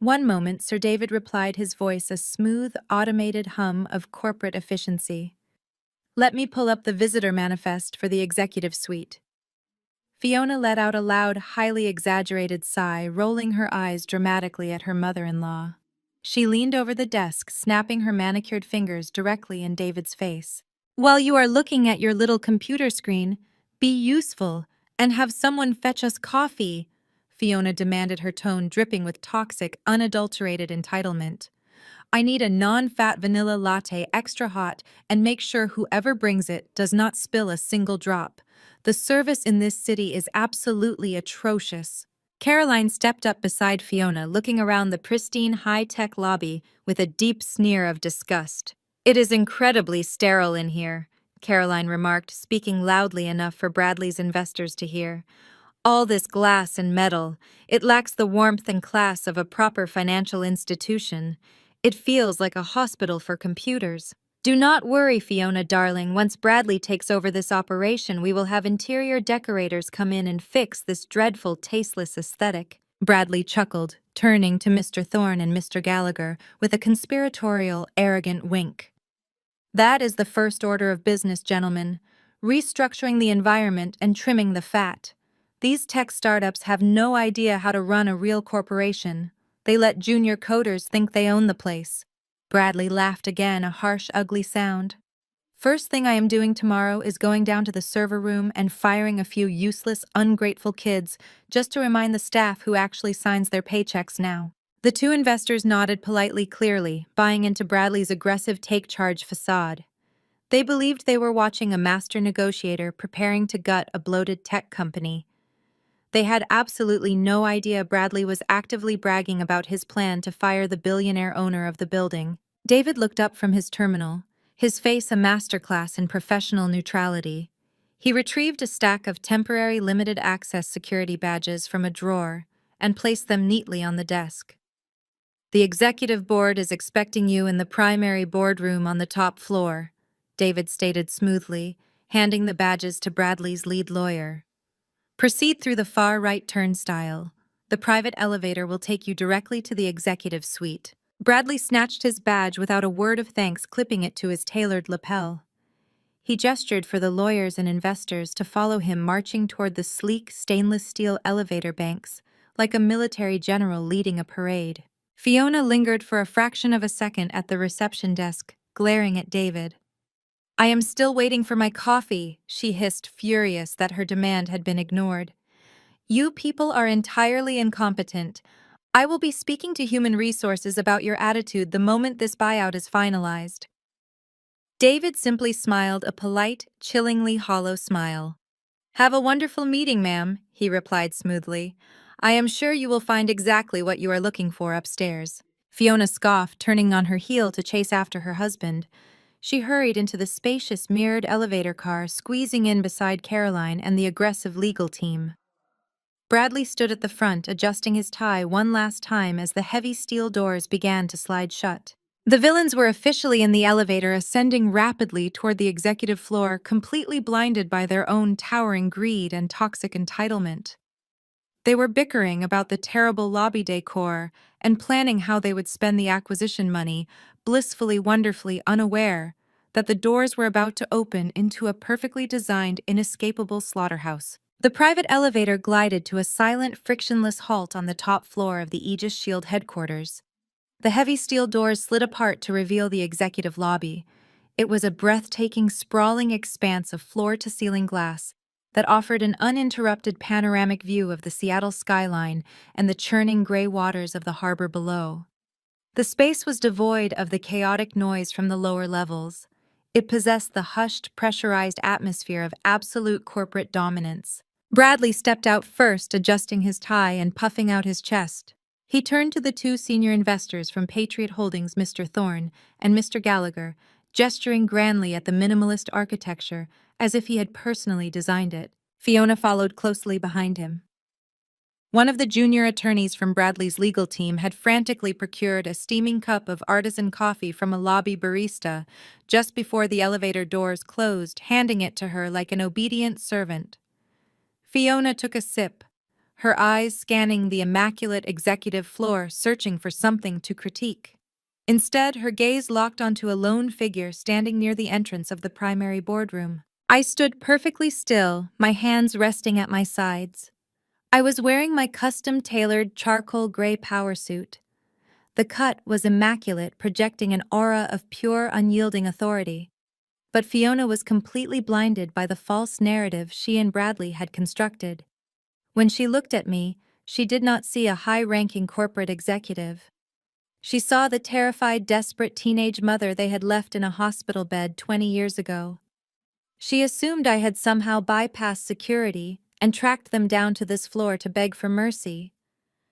One moment, Sir David replied, his voice a smooth, automated hum of corporate efficiency. "Let me pull up the visitor manifest for the executive suite." Fiona let out a loud, highly exaggerated sigh, rolling her eyes dramatically at her mother-in-law. She leaned over the desk, snapping her manicured fingers directly in David's face. "While you are looking at your little computer screen, be useful and have someone fetch us coffee," Fiona demanded, her tone dripping with toxic, unadulterated entitlement. "I need a non-fat vanilla latte, extra hot, and make sure whoever brings it does not spill a single drop. The service in this city is absolutely atrocious." Caroline stepped up beside Fiona, looking around the pristine, high-tech lobby with a deep sneer of disgust. "It is incredibly sterile in here," Caroline remarked, speaking loudly enough for Bradley's investors to hear. "All this glass and metal, it lacks the warmth and class of a proper financial institution. It feels like a hospital for computers." "Do not worry, Fiona, darling. Once Bradley takes over this operation, we will have interior decorators come in and fix this dreadful, tasteless aesthetic." Bradley chuckled, turning to Mr. Thorne and Mr. Gallagher with a conspiratorial, arrogant wink. "That is the first order of business, gentlemen. Restructuring the environment and trimming the fat. These tech startups have no idea how to run a real corporation. They let junior coders think they own the place." Bradley laughed again, a harsh, ugly sound. "First thing I am doing tomorrow is going down to the server room and firing a few useless, ungrateful kids just to remind the staff who actually signs their paychecks now." The two investors nodded politely, clearly, buying into Bradley's aggressive take-charge facade. They believed they were watching a master negotiator preparing to gut a bloated tech company. They had absolutely no idea Bradley was actively bragging about his plan to fire the billionaire owner of the building. David looked up from his terminal, his face a masterclass in professional neutrality. He retrieved a stack of temporary limited access security badges from a drawer and placed them neatly on the desk. "The executive board is expecting you in the primary boardroom on the top floor," David stated smoothly, handing the badges to Bradley's lead lawyer. "Proceed through the far right turnstile. The private elevator will take you directly to the executive suite." Bradley snatched his badge without a word of thanks, clipping it to his tailored lapel. He gestured for the lawyers and investors to follow him, marching toward the sleek stainless steel elevator banks, like a military general leading a parade. Fiona lingered for a fraction of a second at the reception desk, glaring at David. "I am still waiting for my coffee," she hissed, furious that her demand had been ignored. "You people are entirely incompetent. I will be speaking to human resources about your attitude the moment this buyout is finalized." David simply smiled, a polite, chillingly hollow smile. "Have a wonderful meeting, ma'am," he replied smoothly. "I am sure you will find exactly what you are looking for upstairs." Fiona scoffed, turning on her heel to chase after her husband. She hurried into the spacious mirrored elevator car, squeezing in beside Caroline and the aggressive legal team. Bradley stood at the front, adjusting his tie one last time as the heavy steel doors began to slide shut. The villains were officially in the elevator, ascending rapidly toward the executive floor, completely blinded by their own towering greed and toxic entitlement. They were bickering about the terrible lobby decor and planning how they would spend the acquisition money, blissfully, wonderfully unaware that the doors were about to open into a perfectly designed, inescapable slaughterhouse. The private elevator glided to a silent, frictionless halt on the top floor of the Aegis Shield headquarters. The heavy steel doors slid apart to reveal the executive lobby. It was a breathtaking, sprawling expanse of floor-to-ceiling glass that offered an uninterrupted panoramic view of the Seattle skyline and the churning gray waters of the harbor below. The space was devoid of the chaotic noise from the lower levels. It possessed the hushed, pressurized atmosphere of absolute corporate dominance. Bradley stepped out first, adjusting his tie and puffing out his chest. He turned to the two senior investors from Patriot Holdings, Mr. Thorne and Mr. Gallagher, gesturing grandly at the minimalist architecture as if he had personally designed it. Fiona followed closely behind him. One of the junior attorneys from Bradley's legal team had frantically procured a steaming cup of artisan coffee from a lobby barista just before the elevator doors closed, handing it to her like an obedient servant. Fiona took a sip, her eyes scanning the immaculate executive floor, searching for something to critique. Instead, her gaze locked onto a lone figure standing near the entrance of the primary boardroom. I stood perfectly still, my hands resting at my sides. I was wearing my custom-tailored charcoal gray power suit. The cut was immaculate, projecting an aura of pure, unyielding authority. But Fiona was completely blinded by the false narrative she and Bradley had constructed. When she looked at me, she did not see a high-ranking corporate executive. She saw the terrified, desperate teenage mother they had left in a hospital bed 20 years ago. She assumed I had somehow bypassed security and tracked them down to this floor to beg for mercy.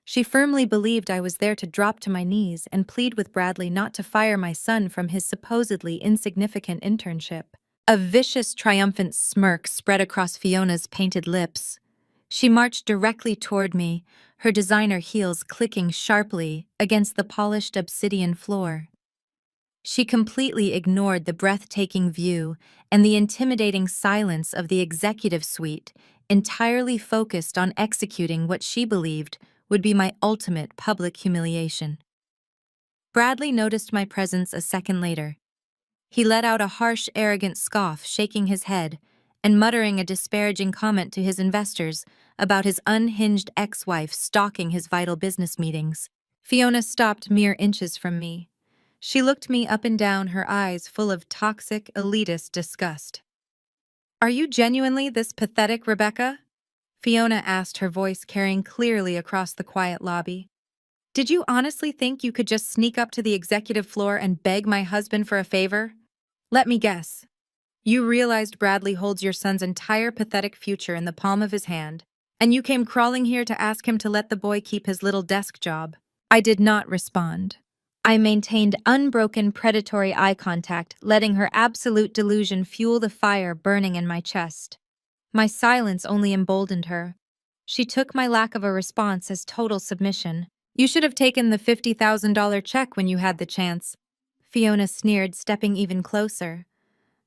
She firmly believed I was there to drop to my knees and plead with Bradley not to fire my son from his supposedly insignificant internship. A vicious, triumphant smirk spread across Fiona's painted lips. She marched directly toward me, her designer heels clicking sharply against the polished obsidian floor. She completely ignored the breathtaking view and the intimidating silence of the executive suite, entirely focused on executing what she believed would be my ultimate public humiliation. Bradley noticed my presence a second later. He let out a harsh, arrogant scoff, shaking his head and muttering a disparaging comment to his investors about his unhinged ex-wife stalking his vital business meetings. Fiona stopped mere inches from me. She looked me up and down, her eyes full of toxic, elitist disgust. "Are you genuinely this pathetic, Rebecca?" Fiona asked, her voice carrying clearly across the quiet lobby. "Did you honestly think you could just sneak up to the executive floor and beg my husband for a favor? Let me guess. You realized Bradley holds your son's entire pathetic future in the palm of his hand, And you came crawling here to ask him to let the boy keep his little desk job. I did not respond. I maintained unbroken predatory eye contact, letting her absolute delusion fuel the fire burning in my chest. My silence only emboldened her. She took my lack of a response as total submission. You should have taken the $50,000 check when you had the chance. Fiona sneered, stepping even closer.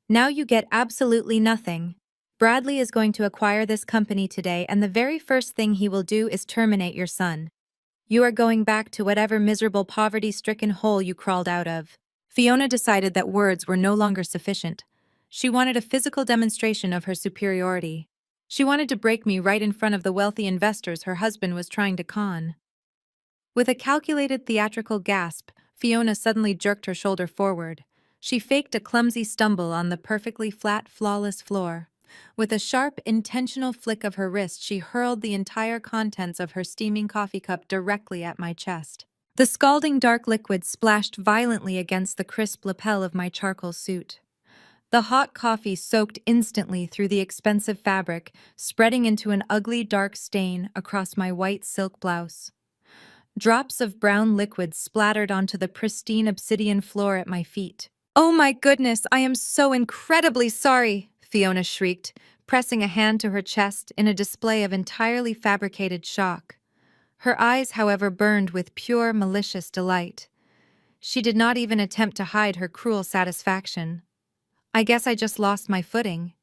Now you get absolutely nothing. Bradley is going to acquire this company today, and the very first thing he will do is terminate your son. You are going back to whatever miserable poverty-stricken hole you crawled out of. Fiona decided that words were no longer sufficient. She wanted a physical demonstration of her superiority. She wanted to break me right in front of the wealthy investors her husband was trying to con. With a calculated theatrical gasp, Fiona suddenly jerked her shoulder forward. She faked a clumsy stumble on the perfectly flat, flawless floor. With a sharp, intentional flick of her wrist, she hurled the entire contents of her steaming coffee cup directly at my chest. The scalding dark liquid splashed violently against the crisp lapel of my charcoal suit. The hot coffee soaked instantly through the expensive fabric, spreading into an ugly dark stain across my white silk blouse. Drops of brown liquid splattered onto the pristine obsidian floor at my feet. "Oh my goodness, I am so incredibly sorry," Fiona shrieked, pressing a hand to her chest in a display of entirely fabricated shock. Her eyes, however, burned with pure, malicious delight. She did not even attempt to hide her cruel satisfaction. "I guess I just lost my footing.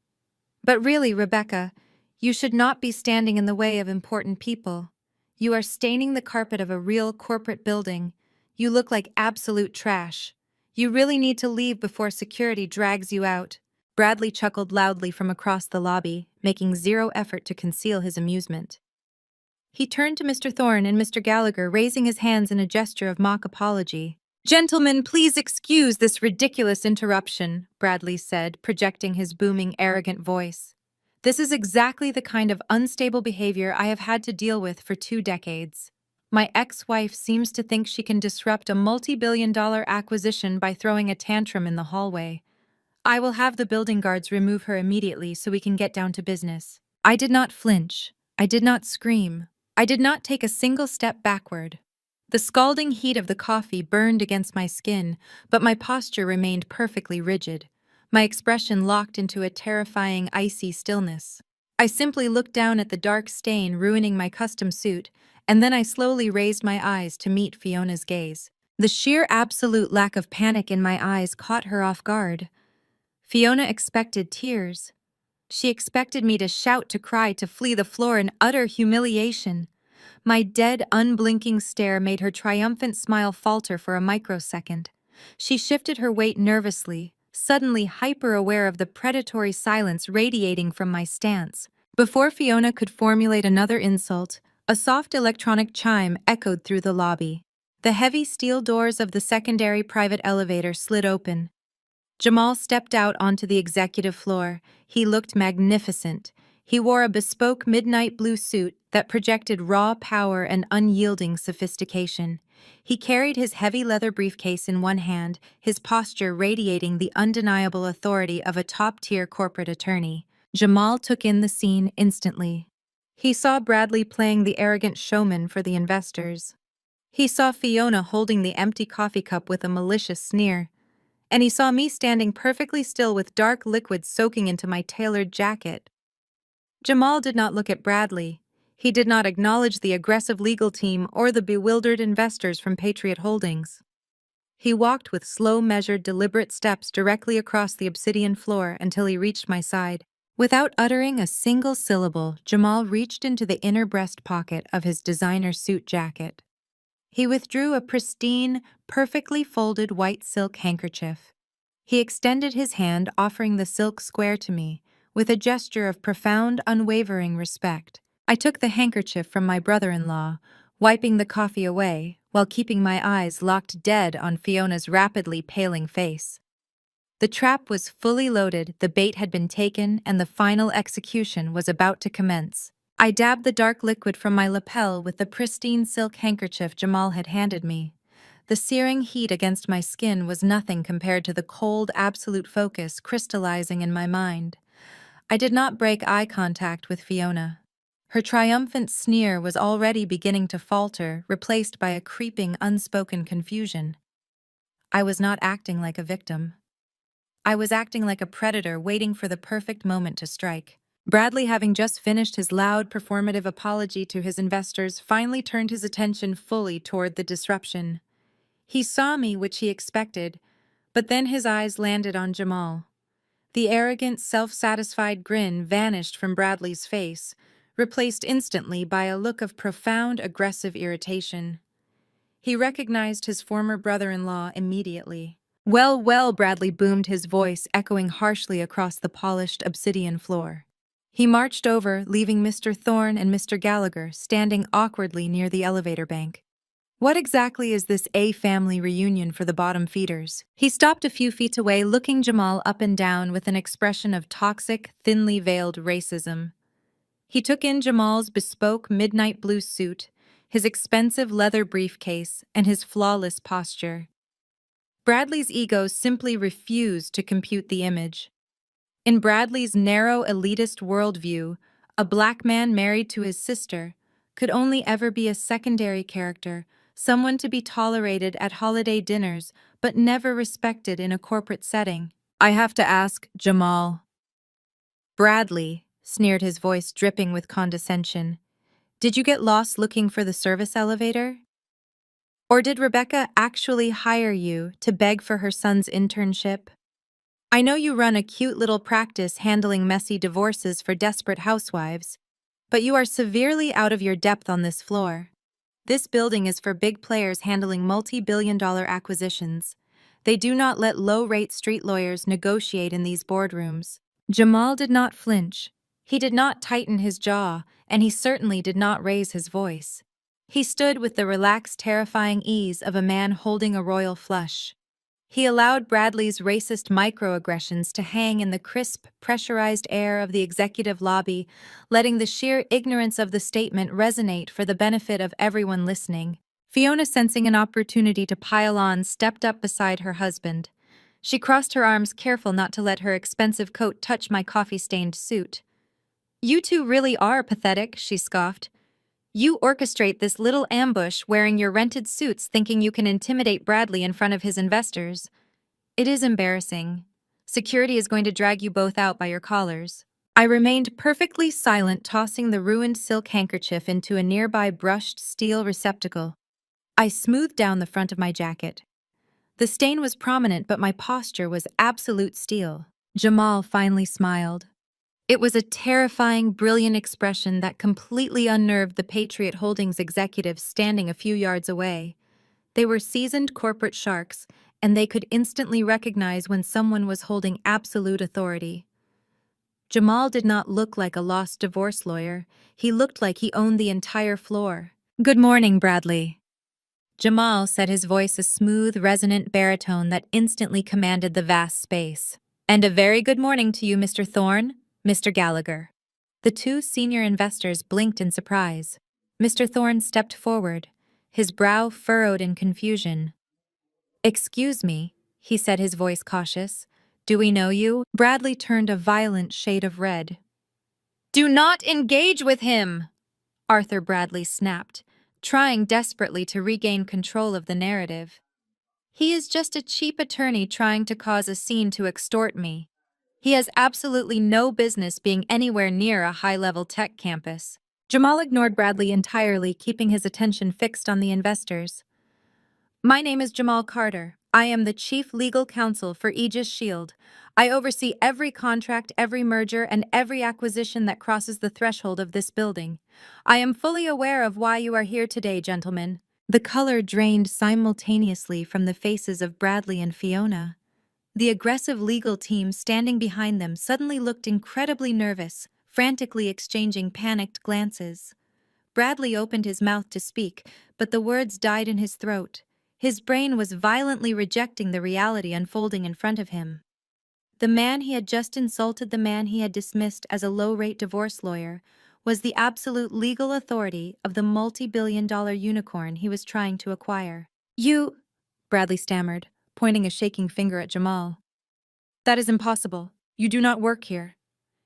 But really, Rebecca, you should not be standing in the way of important people. You are staining the carpet of a real corporate building. You look like absolute trash. You really need to leave before security drags you out." Bradley chuckled loudly from across the lobby, making zero effort to conceal his amusement. He turned to Mr. Thorne and Mr. Gallagher, raising his hands in a gesture of mock apology. "Gentlemen, please excuse this ridiculous interruption," Bradley said, projecting his booming, arrogant voice. "This is exactly the kind of unstable behavior I have had to deal with for 2 decades. My ex-wife seems to think she can disrupt a multi-billion-dollar acquisition by throwing a tantrum in the hallway. I will have the building guards remove her immediately so we can get down to business." I did not flinch. I did not scream. I did not take a single step backward. The scalding heat of the coffee burned against my skin, but my posture remained perfectly rigid, my expression locked into a terrifying, icy stillness. I simply looked down at the dark stain ruining my custom suit, and then I slowly raised my eyes to meet Fiona's gaze. The sheer absolute lack of panic in my eyes caught her off guard. Fiona expected tears. She expected me to shout, to cry, to flee the floor in utter humiliation. My dead, unblinking stare made her triumphant smile falter for a microsecond. She shifted her weight nervously, suddenly hyper-aware of the predatory silence radiating from my stance. Before Fiona could formulate another insult, a soft electronic chime echoed through the lobby. The heavy steel doors of the secondary private elevator slid open. Jamal stepped out onto the executive floor. He looked magnificent. He wore a bespoke midnight blue suit that projected raw power and unyielding sophistication. He carried his heavy leather briefcase in one hand, his posture radiating the undeniable authority of a top-tier corporate attorney. Jamal took in the scene instantly. He saw Bradley playing the arrogant showman for the investors. He saw Fiona holding the empty coffee cup with a malicious sneer. And he saw me standing perfectly still with dark liquid soaking into my tailored jacket. Jamal did not look at Bradley. He did not acknowledge the aggressive legal team or the bewildered investors from Patriot Holdings. He walked with slow, measured, deliberate steps directly across the obsidian floor until he reached my side. Without uttering a single syllable, Jamal reached into the inner breast pocket of his designer suit jacket. He withdrew a pristine, perfectly folded white silk handkerchief. He extended his hand, offering the silk square to me, with a gesture of profound, unwavering respect. I took the handkerchief from my brother-in-law, wiping the coffee away, while keeping my eyes locked dead on Fiona's rapidly paling face. The trap was fully loaded, the bait had been taken, and the final execution was about to commence. I dabbed the dark liquid from my lapel with the pristine silk handkerchief Jamal had handed me. The searing heat against my skin was nothing compared to the cold, absolute focus crystallizing in my mind. I did not break eye contact with Fiona. Her triumphant sneer was already beginning to falter, replaced by a creeping, unspoken confusion. I was not acting like a victim. I was acting like a predator waiting for the perfect moment to strike. Bradley, having just finished his loud, performative apology to his investors, finally turned his attention fully toward the disruption. He saw me, which he expected, but then his eyes landed on Jamal. The arrogant, self-satisfied grin vanished from Bradley's face, replaced instantly by a look of profound, aggressive irritation. He recognized his former brother-in-law immediately. Well, well, Bradley boomed, his voice echoing harshly across the polished obsidian floor. He marched over, leaving Mr. Thorne and Mr. Gallagher standing awkwardly near the elevator bank. What exactly is this A-family reunion for the bottom feeders? He stopped a few feet away, looking Jamal up and down with an expression of toxic, thinly veiled racism. He took in Jamal's bespoke midnight blue suit, his expensive leather briefcase, and his flawless posture. Bradley's ego simply refused to compute the image. In Bradley's narrow, elitist worldview, a black man married to his sister could only ever be a secondary character, someone to be tolerated at holiday dinners but never respected in a corporate setting. I have to ask, Jamal. Bradley, sneered, his voice dripping with condescension. Did you get lost looking for the service elevator? Or did Rebecca actually hire you to beg for her son's internship? I know you run a cute little practice handling messy divorces for desperate housewives, but you are severely out of your depth on this floor. This building is for big players handling multi-billion-dollar acquisitions. They do not let low-rate street lawyers negotiate in these boardrooms. Jamal did not flinch. He did not tighten his jaw, and he certainly did not raise his voice. He stood with the relaxed, terrifying ease of a man holding a royal flush. He allowed Bradley's racist microaggressions to hang in the crisp, pressurized air of the executive lobby, letting the sheer ignorance of the statement resonate for the benefit of everyone listening. Fiona, sensing an opportunity to pile on, stepped up beside her husband. She crossed her arms, careful not to let her expensive coat touch my coffee-stained suit. You two really are pathetic, she scoffed. You orchestrate this little ambush wearing your rented suits, thinking you can intimidate Bradley in front of his investors. It is embarrassing. Security is going to drag you both out by your collars. I remained perfectly silent, tossing the ruined silk handkerchief into a nearby brushed steel receptacle. I smoothed down the front of my jacket. The stain was prominent, but my posture was absolute steel. Jamal finally smiled. It was a terrifying, brilliant expression that completely unnerved the Patriot Holdings executives standing a few yards away. They were seasoned corporate sharks, and they could instantly recognize when someone was holding absolute authority. Jamal did not look like a lost divorce lawyer. He looked like he owned the entire floor. Good morning, Bradley. Jamal said, his voice a smooth, resonant baritone that instantly commanded the vast space. And a very good morning to you, Mr. Thorne. Mr. Gallagher. The two senior investors blinked in surprise. Mr. Thorne stepped forward, his brow furrowed in confusion. Excuse me, he said, his voice cautious. Do we know you? Bradley turned a violent shade of red. Do not engage with him, Arthur Bradley snapped, trying desperately to regain control of the narrative. He is just a cheap attorney trying to cause a scene to extort me. He has absolutely no business being anywhere near a high-level tech campus. Jamal ignored Bradley entirely, keeping his attention fixed on the investors. My name is Jamal Carter. I am the chief legal counsel for Aegis Shield. I oversee every contract, every merger, and every acquisition that crosses the threshold of this building. I am fully aware of why you are here today, gentlemen. The color drained simultaneously from the faces of Bradley and Fiona. The aggressive legal team standing behind them suddenly looked incredibly nervous, frantically exchanging panicked glances. Bradley opened his mouth to speak, but the words died in his throat. His brain was violently rejecting the reality unfolding in front of him. The man he had just insulted, the man he had dismissed as a low-rate divorce lawyer, was the absolute legal authority of the multi-billion-dollar unicorn he was trying to acquire. You, Bradley stammered, pointing a shaking finger at Jamal. That is impossible. You do not work here.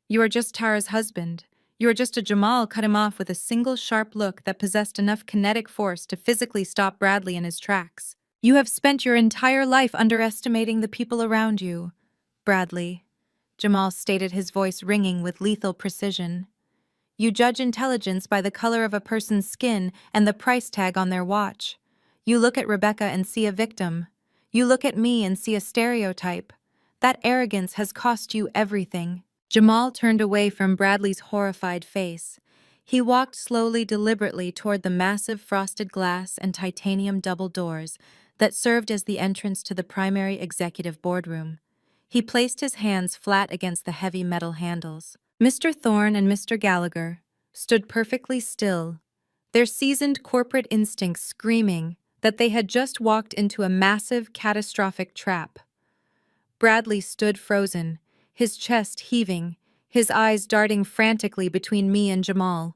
You are just Tara's husband. You're just a Jamal cut him off with a single sharp look that possessed enough kinetic force to physically stop Bradley in his tracks. You have spent your entire life underestimating the people around you, Bradley. Jamal stated, his voice ringing with lethal precision. You judge intelligence by the color of a person's skin and the price tag on their watch. You look at Rebecca and see a victim. You look at me and see a stereotype. That arrogance has cost you everything. Jamal turned away from Bradley's horrified face. He walked slowly, deliberately toward the massive frosted glass and titanium double doors that served as the entrance to the primary executive boardroom. He placed his hands flat against the heavy metal handles. Mr. Thorne and Mr. Gallagher stood perfectly still, their seasoned corporate instincts screaming that they had just walked into a massive, catastrophic trap. Bradley stood frozen, his chest heaving, his eyes darting frantically between me and Jamal.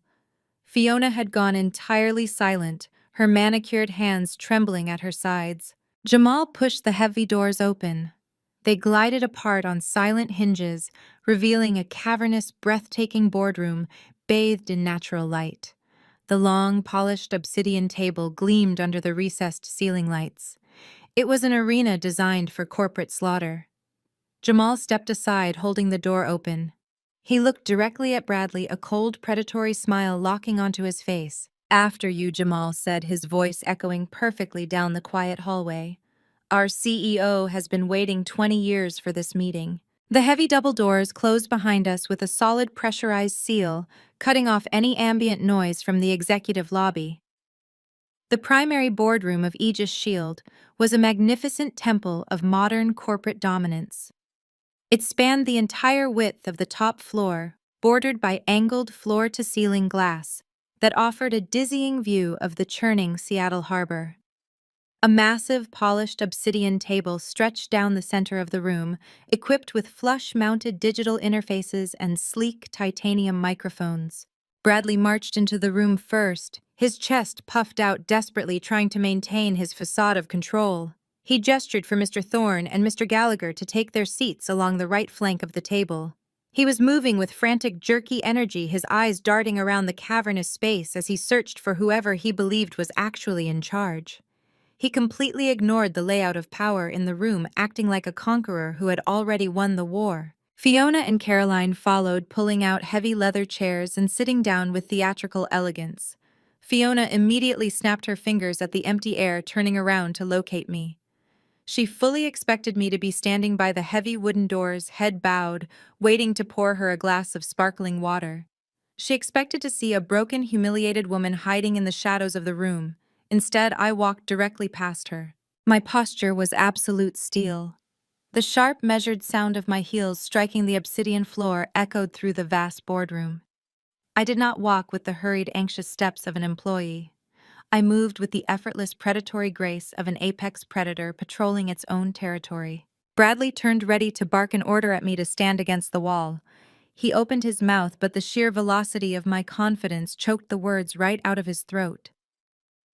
Fiona had gone entirely silent, her manicured hands trembling at her sides. Jamal pushed the heavy doors open. They glided apart on silent hinges, revealing a cavernous, breathtaking boardroom bathed in natural light. The long, polished obsidian table gleamed under the recessed ceiling lights. It was an arena designed for corporate slaughter. Jamal stepped aside, holding the door open. He looked directly at Bradley, a cold, predatory smile locking onto his face. "After you," Jamal said, his voice echoing perfectly down the quiet hallway. "Our CEO has been waiting 20 years for this meeting." The heavy double doors closed behind us with a solid pressurized seal, cutting off any ambient noise from the executive lobby. The primary boardroom of Aegis Shield was a magnificent temple of modern corporate dominance. It spanned the entire width of the top floor, bordered by angled floor-to-ceiling glass that offered a dizzying view of the churning Seattle harbor. A massive, polished obsidian table stretched down the center of the room, equipped with flush-mounted digital interfaces and sleek titanium microphones. Bradley marched into the room first, his chest puffed out desperately, trying to maintain his facade of control. He gestured for Mr. Thorne and Mr. Gallagher to take their seats along the right flank of the table. He was moving with frantic, jerky energy, his eyes darting around the cavernous space as he searched for whoever he believed was actually in charge. He completely ignored the layout of power in the room, acting like a conqueror who had already won the war. Fiona and Caroline followed, pulling out heavy leather chairs and sitting down with theatrical elegance. Fiona immediately snapped her fingers at the empty air, turning around to locate me. She fully expected me to be standing by the heavy wooden doors, head bowed, waiting to pour her a glass of sparkling water. She expected to see a broken, humiliated woman hiding in the shadows of the room. Instead, I walked directly past her. My posture was absolute steel. The sharp, measured sound of my heels striking the obsidian floor echoed through the vast boardroom. I did not walk with the hurried, anxious steps of an employee. I moved with the effortless, predatory grace of an apex predator patrolling its own territory. Bradley turned, ready to bark an order at me to stand against the wall. He opened his mouth, but the sheer velocity of my confidence choked the words right out of his throat.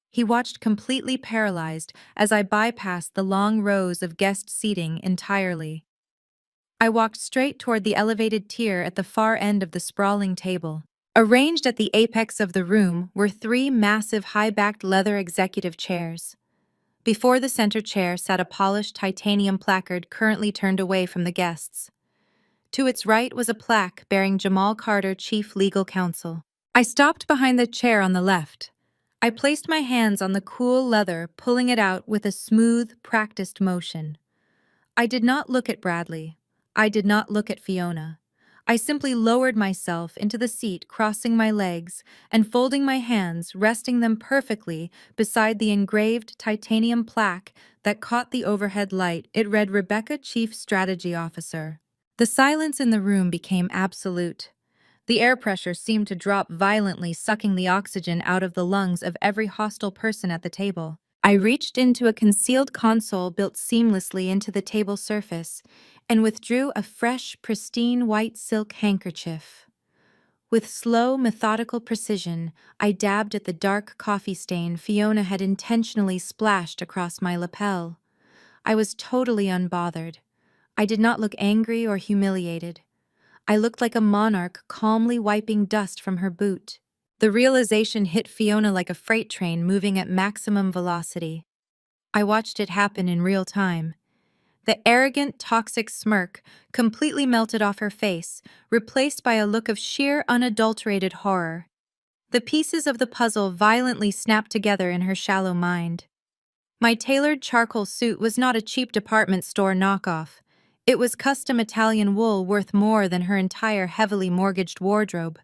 He watched, completely paralyzed, as I bypassed the long rows of guest seating entirely. I walked straight toward the elevated tier at the far end of the sprawling table. Arranged at the apex of the room were 3 massive high-backed leather executive chairs. Before the center chair sat a polished titanium placard currently turned away from the guests. To its right was a plaque bearing Jamal Carter, Chief Legal Counsel. I stopped behind the chair on the left. I placed my hands on the cool leather, pulling it out with a smooth, practiced motion. I did not look at Bradley. I did not look at Fiona. I simply lowered myself into the seat, crossing my legs and folding my hands, resting them perfectly beside the engraved titanium plaque that caught the overhead light. It read, "Rebecca, Chief Strategy Officer." The silence in the room became absolute. The air pressure seemed to drop violently, sucking the oxygen out of the lungs of every hostile person at the table. I reached into a concealed console built seamlessly into the table surface and withdrew a fresh, pristine white silk handkerchief. With slow, methodical precision, I dabbed at the dark coffee stain Fiona had intentionally splashed across my lapel. I was totally unbothered. I did not look angry or humiliated. I looked like a monarch calmly wiping dust from her boot. The realization hit Fiona like a freight train moving at maximum velocity. I watched it happen in real time. The arrogant, toxic smirk completely melted off her face, replaced by a look of sheer, unadulterated horror. The pieces of the puzzle violently snapped together in her shallow mind. My tailored charcoal suit was not a cheap department store knockoff. It was custom Italian wool worth more than her entire heavily mortgaged wardrobe.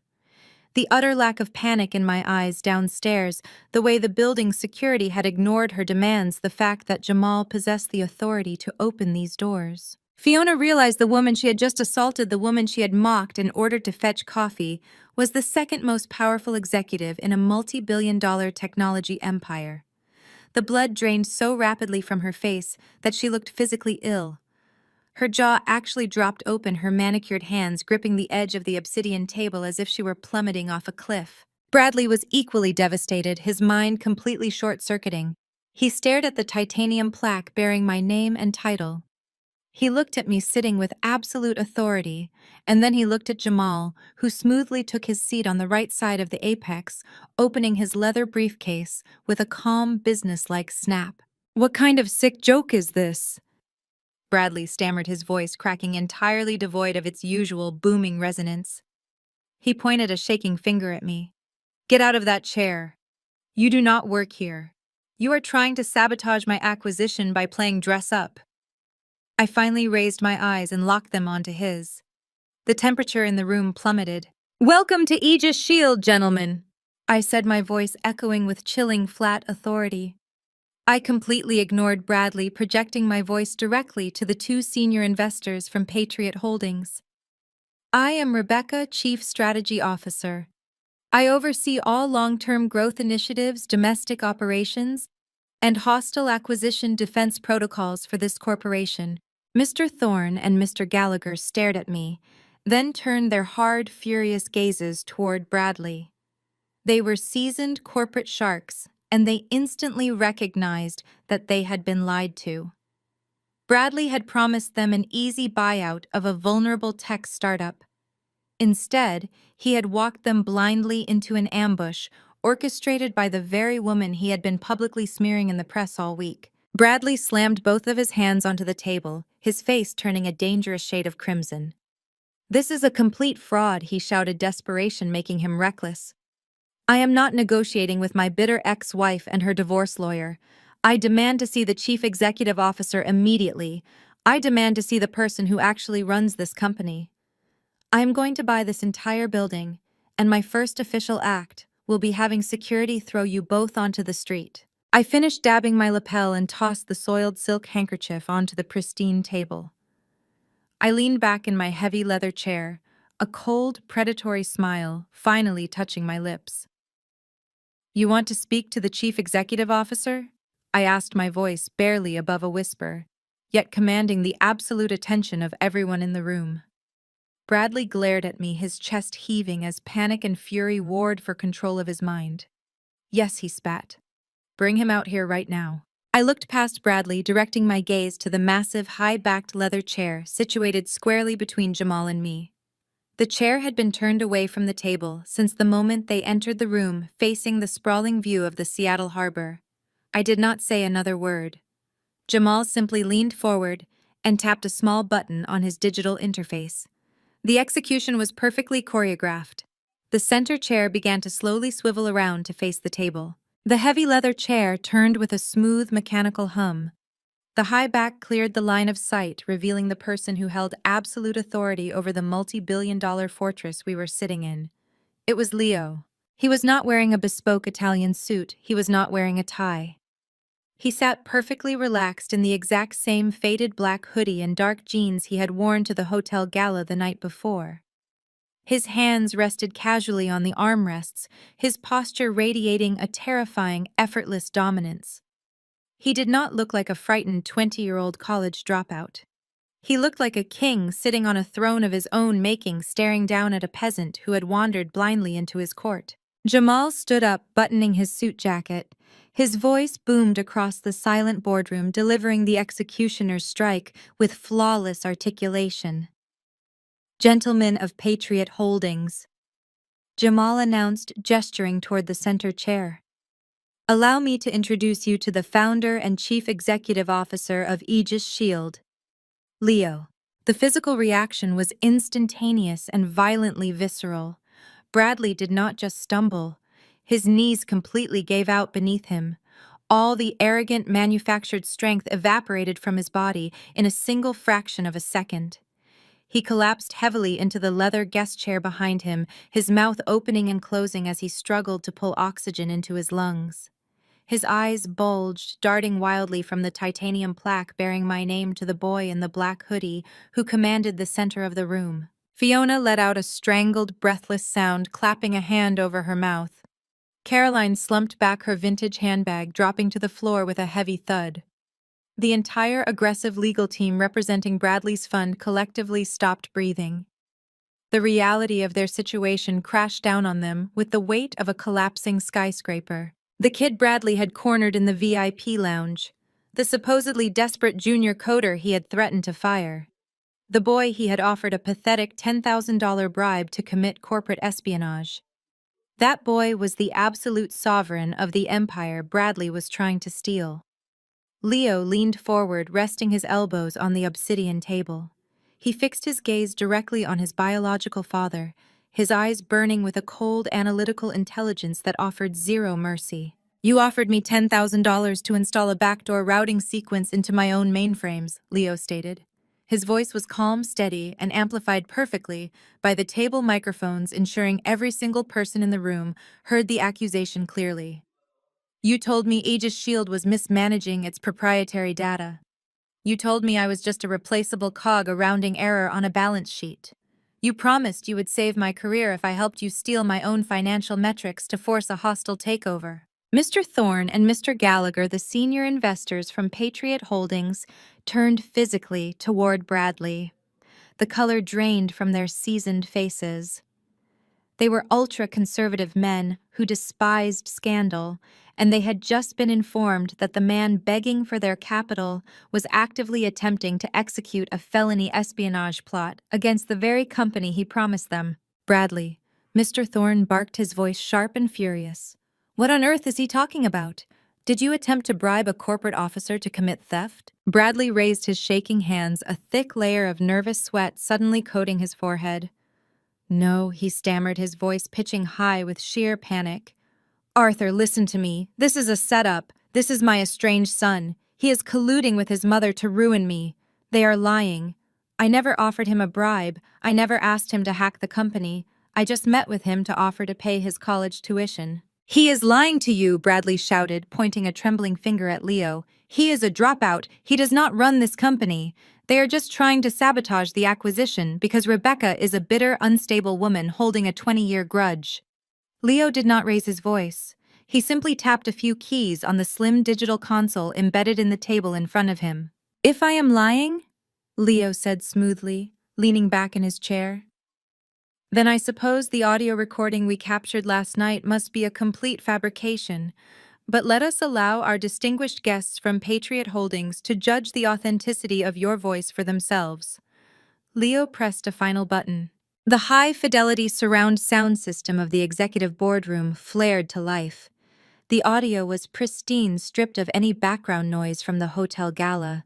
The utter lack of panic in my eyes downstairs, the way the building's security had ignored her demands, the fact that Jamal possessed the authority to open these doors. Fiona realized the woman she had just assaulted, the woman she had mocked and ordered to fetch coffee, was the second most powerful executive in a multi-billion-dollar technology empire. The blood drained so rapidly from her face that she looked physically ill. Her jaw actually dropped open, her manicured hands gripping the edge of the obsidian table as if she were plummeting off a cliff. Bradley was equally devastated, his mind completely short-circuiting. He stared at the titanium plaque bearing my name and title. He looked at me sitting with absolute authority, and then he looked at Jamal, who smoothly took his seat on the right side of the apex, opening his leather briefcase with a calm, businesslike snap. "What kind of sick joke is this?" Bradley stammered, his voice cracking, entirely devoid of its usual booming resonance. He pointed a shaking finger at me. "Get out of that chair. You do not work here. You are trying to sabotage my acquisition by playing dress-up." I finally raised my eyes and locked them onto his. The temperature in the room plummeted. "Welcome to Aegis Shield, gentlemen," I said, my voice echoing with chilling, flat authority. I completely ignored Bradley, projecting my voice directly to the two senior investors from Patriot Holdings. "I am Rebecca, Chief Strategy Officer. I oversee all long-term growth initiatives, domestic operations, and hostile acquisition defense protocols for this corporation." Mr. Thorne and Mr. Gallagher stared at me, then turned their hard, furious gazes toward Bradley. They were seasoned corporate sharks, and they instantly recognized that they had been lied to. Bradley had promised them an easy buyout of a vulnerable tech startup. Instead, he had walked them blindly into an ambush orchestrated by the very woman he had been publicly smearing in the press all week. Bradley slammed both of his hands onto the table, his face turning a dangerous shade of crimson. "This is a complete fraud," he shouted, desperation making him reckless. "I am not negotiating with my bitter ex-wife and her divorce lawyer. I demand to see the chief executive officer immediately. I demand to see the person who actually runs this company. I am going to buy this entire building, and my first official act will be having security throw you both onto the street." I finished dabbing my lapel and tossed the soiled silk handkerchief onto the pristine table. I leaned back in my heavy leather chair, a cold, predatory smile finally touching my lips. "You want to speak to the chief executive officer?" I asked, my voice barely above a whisper, yet commanding the absolute attention of everyone in the room. Bradley glared at me, his chest heaving as panic and fury warred for control of his mind. "Yes," he spat. "Bring him out here right now." I looked past Bradley, directing my gaze to the massive, high-backed leather chair situated squarely between Jamal and me. The chair had been turned away from the table since the moment they entered the room, facing the sprawling view of the Seattle harbor. I did not say another word. Jamal simply leaned forward and tapped a small button on his digital interface. The execution was perfectly choreographed. The center chair began to slowly swivel around to face the table. The heavy leather chair turned with a smooth mechanical hum. The high back cleared the line of sight, revealing the person who held absolute authority over the multi-billion-dollar fortress we were sitting in. It was Leo. He was not wearing a bespoke Italian suit. He was not wearing a tie. He sat perfectly relaxed in the exact same faded black hoodie and dark jeans he had worn to the hotel gala the night before. His hands rested casually on the armrests, his posture radiating a terrifying, effortless dominance. He did not look like a frightened 20-year-old college dropout. He looked like a king sitting on a throne of his own making, staring down at a peasant who had wandered blindly into his court. Jamal stood up, buttoning his suit jacket. His voice boomed across the silent boardroom, delivering the executioner's strike with flawless articulation. Gentlemen of Patriot Holdings, Jamal announced, gesturing toward the center chair. Allow me to introduce you to the founder and chief executive officer of Aegis Shield, Leo. The physical reaction was instantaneous and violently visceral. Bradley did not just stumble. His knees completely gave out beneath him. All the arrogant manufactured strength evaporated from his body in a single fraction of a second. He collapsed heavily into the leather guest chair behind him, his mouth opening and closing as he struggled to pull oxygen into his lungs. His eyes bulged, darting wildly from the titanium plaque bearing my name to the boy in the black hoodie who commanded the center of the room. Fiona let out a strangled, breathless sound, clapping a hand over her mouth. Caroline slumped back her vintage handbag, dropping to the floor with a heavy thud. The entire aggressive legal team representing Bradley's fund collectively stopped breathing. The reality of their situation crashed down on them with the weight of a collapsing skyscraper. The kid Bradley had cornered in the VIP lounge, the supposedly desperate junior coder he had threatened to fire. The boy he had offered a pathetic $10,000 bribe to commit corporate espionage. That boy was the absolute sovereign of the empire Bradley was trying to steal. Leo leaned forward, resting his elbows on the obsidian table. He fixed his gaze directly on his biological father, his eyes burning with a cold, analytical intelligence that offered zero mercy. You offered me $10,000 to install a backdoor routing sequence into my own mainframes, Leo stated. His voice was calm, steady, and amplified perfectly by the table microphones, ensuring every single person in the room heard the accusation clearly. You told me Aegis Shield was mismanaging its proprietary data. You told me I was just a replaceable cog, a rounding error on a balance sheet. You promised you would save my career if I helped you steal my own financial metrics to force a hostile takeover. Mr. Thorne and Mr. Gallagher, the senior investors from Patriot Holdings, turned physically toward Bradley. The color drained from their seasoned faces. They were ultra-conservative men who despised scandal, and they had just been informed that the man begging for their capital was actively attempting to execute a felony espionage plot against the very company he promised them. Bradley. Mr. Thorne barked, his voice sharp and furious. What on earth is he talking about? Did you attempt to bribe a corporate officer to commit theft? Bradley raised his shaking hands, a thick layer of nervous sweat suddenly coating his forehead. No, he stammered, his voice pitching high with sheer panic. Arthur, listen to me. This is a setup. This is my estranged son. He is colluding with his mother to ruin me. They are lying. I never offered him a bribe. I never asked him to hack the company. I just met with him to offer to pay his college tuition. He is lying to you, Bradley shouted, pointing a trembling finger at Leo. He is a dropout. He does not run this company. They are just trying to sabotage the acquisition because Rebecca is a bitter, unstable woman holding a 20-year grudge. Leo did not raise his voice. He simply tapped a few keys on the slim digital console embedded in the table in front of him. If I am lying, Leo said smoothly, leaning back in his chair, then I suppose the audio recording we captured last night must be a complete fabrication. But let us allow our distinguished guests from Patriot Holdings to judge the authenticity of your voice for themselves. Leo pressed a final button. The high-fidelity surround sound system of the executive boardroom flared to life. The audio was pristine, stripped of any background noise from the hotel gala.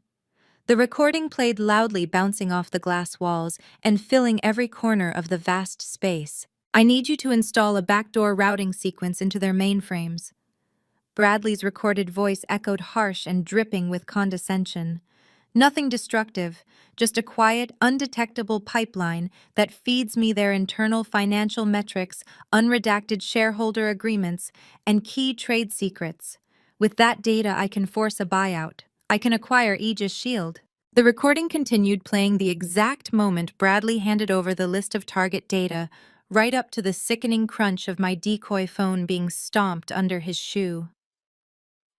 The recording played loudly, bouncing off the glass walls and filling every corner of the vast space. I need you to install a backdoor routing sequence into their mainframes. Bradley's recorded voice echoed harsh and dripping with condescension. Nothing destructive, just a quiet, undetectable pipeline that feeds me their internal financial metrics, unredacted shareholder agreements, and key trade secrets. With that data, I can force a buyout. I can acquire Aegis Shield. The recording continued, playing the exact moment Bradley handed over the list of target data, right up to the sickening crunch of my decoy phone being stomped under his shoe.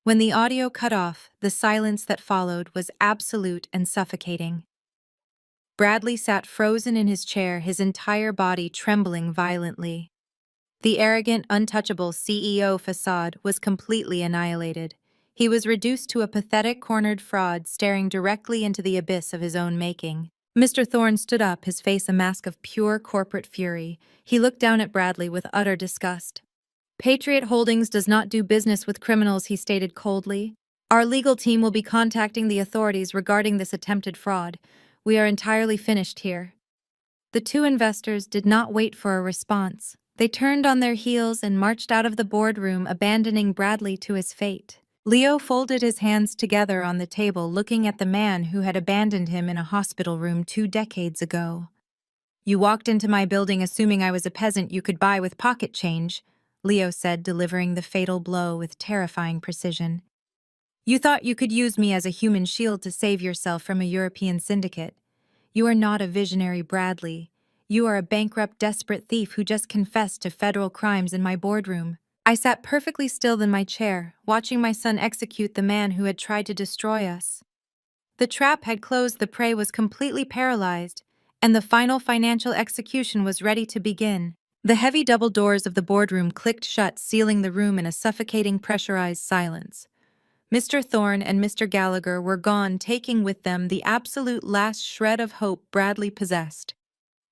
When the audio cut off, the silence that followed was absolute and suffocating. Bradley sat frozen in his chair, his entire body trembling violently. The arrogant, untouchable CEO facade was completely annihilated. He was reduced to a pathetic, cornered fraud staring directly into the abyss of his own making. Mr. Thorne stood up, his face a mask of pure corporate fury. He looked down at Bradley with utter disgust. Patriot Holdings does not do business with criminals, he stated coldly. Our legal team will be contacting the authorities regarding this attempted fraud. We are entirely finished here. The two investors did not wait for a response. They turned on their heels and marched out of the boardroom, abandoning Bradley to his fate. Leo folded his hands together on the table, looking at the man who had abandoned him in a hospital room 2 decades ago. You walked into my building assuming I was a peasant you could buy with pocket change, Leo said, delivering the fatal blow with terrifying precision. You thought you could use me as a human shield to save yourself from a European syndicate. You are not a visionary, Bradley. You are a bankrupt, desperate thief who just confessed to federal crimes in my boardroom. I sat perfectly still in my chair, watching my son execute the man who had tried to destroy us. The trap had closed, the prey was completely paralyzed, and the final financial execution was ready to begin. The heavy double doors of the boardroom clicked shut, sealing the room in a suffocating, pressurized silence. Mr. Thorne and Mr. Gallagher were gone, taking with them the absolute last shred of hope Bradley possessed.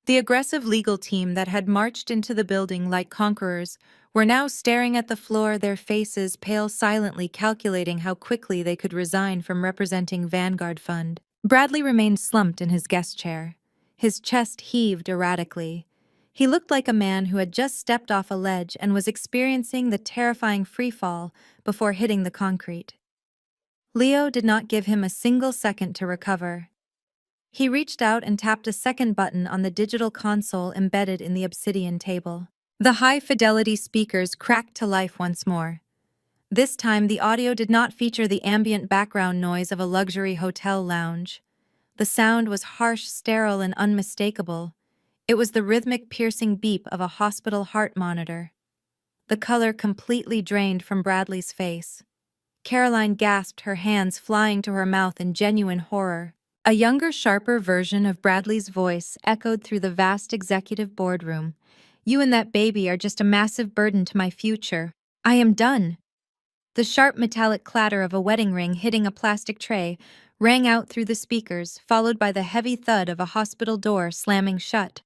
The aggressive legal team that had marched into the building like conquerors were now staring at the floor, their faces pale, silently calculating how quickly they could resign from representing Vanguard Fund. Bradley remained slumped in his guest chair. His chest heaved erratically. He looked like a man who had just stepped off a ledge and was experiencing the terrifying freefall before hitting the concrete. Leo did not give him a single second to recover. He reached out and tapped a second button on the digital console embedded in the obsidian table. The high-fidelity speakers cracked to life once more. This time, the audio did not feature the ambient background noise of a luxury hotel lounge. The sound was harsh, sterile, and unmistakable. It was the rhythmic, piercing beep of a hospital heart monitor. The color completely drained from Bradley's face. Caroline gasped, her hands flying to her mouth in genuine horror. A younger, sharper version of Bradley's voice echoed through the vast executive boardroom. You and that baby are just a massive burden to my future. I am done. The sharp metallic clatter of a wedding ring hitting a plastic tray rang out through the speakers, followed by the heavy thud of a hospital door slamming shut.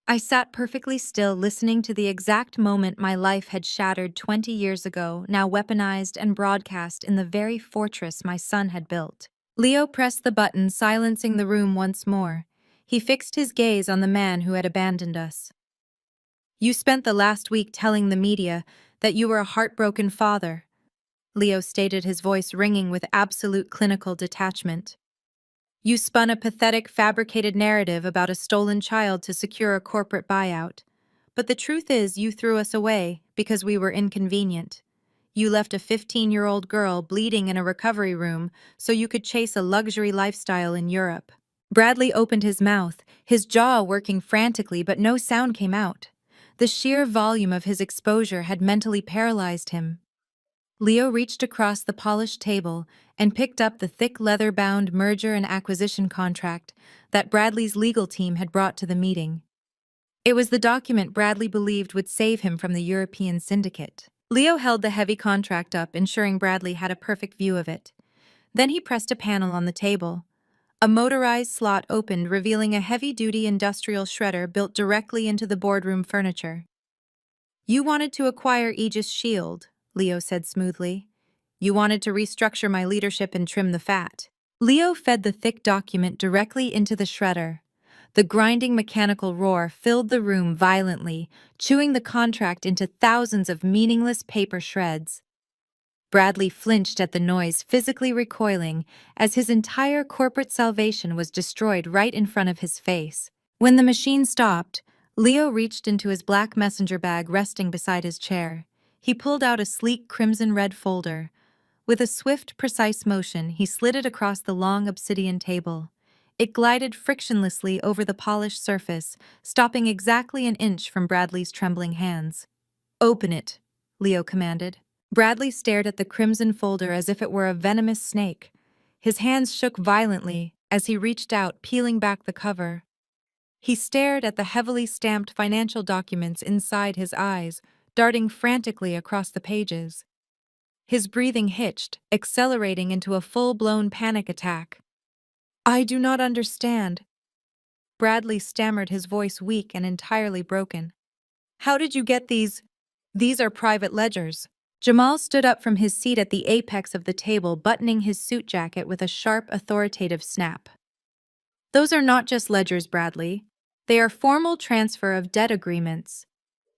I sat perfectly still, listening to the exact moment my life had shattered 20 years ago, now weaponized and broadcast in the very fortress my son had built. Leo pressed the button, silencing the room once more. He fixed his gaze on the man who had abandoned us. You spent the last week telling the media that you were a heartbroken father, Leo stated, his voice ringing with absolute clinical detachment. You spun a pathetic, fabricated narrative about a stolen child to secure a corporate buyout. But the truth is, you threw us away because we were inconvenient. You left a 15-year-old girl bleeding in a recovery room so you could chase a luxury lifestyle in Europe. Bradley opened his mouth, his jaw working frantically, but no sound came out. The sheer volume of his exposure had mentally paralyzed him. Leo reached across the polished table and picked up the thick leather-bound merger and acquisition contract that Bradley's legal team had brought to the meeting. It was the document Bradley believed would save him from the European syndicate. Leo held the heavy contract up, ensuring Bradley had a perfect view of it. Then he pressed a panel on the table. A motorized slot opened, revealing a heavy-duty industrial shredder built directly into the boardroom furniture. You wanted to acquire Aegis Shield, Leo said smoothly. You wanted to restructure my leadership and trim the fat. Leo fed the thick document directly into the shredder. The grinding mechanical roar filled the room violently, chewing the contract into thousands of meaningless paper shreds. Bradley flinched at the noise, physically recoiling, as his entire corporate salvation was destroyed right in front of his face. When the machine stopped, Leo reached into his black messenger bag resting beside his chair. He pulled out a sleek crimson-red folder. With a swift, precise motion, he slid it across the long obsidian table. It glided frictionlessly over the polished surface, stopping exactly an inch from Bradley's trembling hands. Open it, Leo commanded. Bradley stared at the crimson folder as if it were a venomous snake. His hands shook violently as he reached out, peeling back the cover. He stared at the heavily stamped financial documents inside, his eyes darting frantically across the pages. His breathing hitched, accelerating into a full-blown panic attack. I do not understand, Bradley stammered, his voice weak and entirely broken. How did you get these? These are private ledgers. Jamal stood up from his seat at the apex of the table, buttoning his suit jacket with a sharp, authoritative snap. Those are not just ledgers, Bradley. They are formal transfer of debt agreements.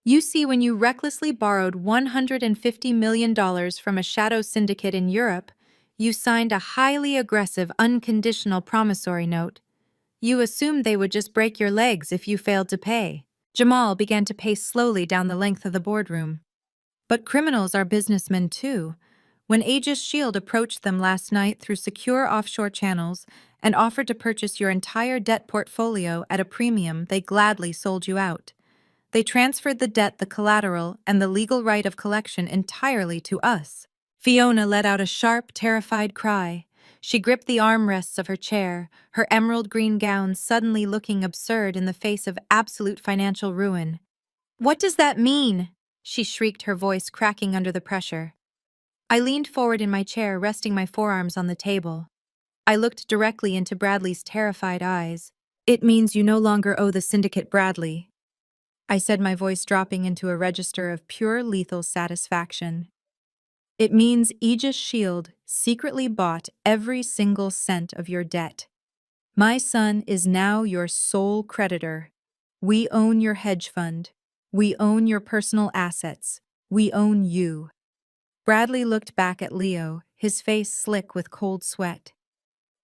You see, when you recklessly borrowed $150 million from a shadow syndicate in Europe, you signed a highly aggressive, unconditional promissory note. You assumed they would just break your legs if you failed to pay. Jamal began to pace slowly down the length of the boardroom. But criminals are businessmen too. When Aegis Shield approached them last night through secure offshore channels and offered to purchase your entire debt portfolio at a premium, they gladly sold you out. They transferred the debt, the collateral, and the legal right of collection entirely to us. Fiona let out a sharp, terrified cry. She gripped the armrests of her chair, her emerald green gown suddenly looking absurd in the face of absolute financial ruin. What does that mean? She shrieked, her voice cracking under the pressure. I leaned forward in my chair, resting my forearms on the table. I looked directly into Bradley's terrified eyes. It means you no longer owe the syndicate, Bradley, I said, my voice dropping into a register of pure lethal satisfaction. It means Aegis Shield secretly bought every single cent of your debt. My son is now your sole creditor. We own your hedge fund. We own your personal assets. We own you. Bradley looked back at Leo, his face slick with cold sweat.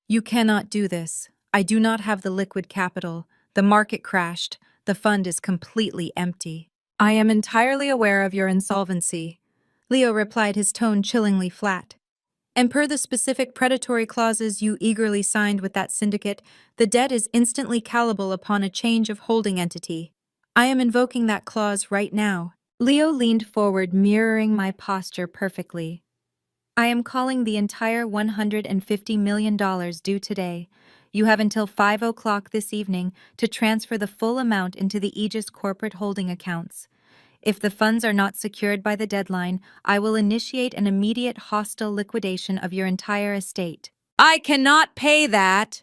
You cannot do this. I do not have the liquid capital. The market crashed. The fund is completely empty. I am entirely aware of your insolvency, Leo replied, his tone chillingly flat. And per the specific predatory clauses you eagerly signed with that syndicate, the debt is instantly callable upon a change of holding entity. I am invoking that clause right now. Leo leaned forward, mirroring my posture perfectly. I am calling the entire $150 million due today. You have until 5 o'clock this evening to transfer the full amount into the Aegis corporate holding accounts. If the funds are not secured by the deadline, I will initiate an immediate hostile liquidation of your entire estate. I cannot pay that!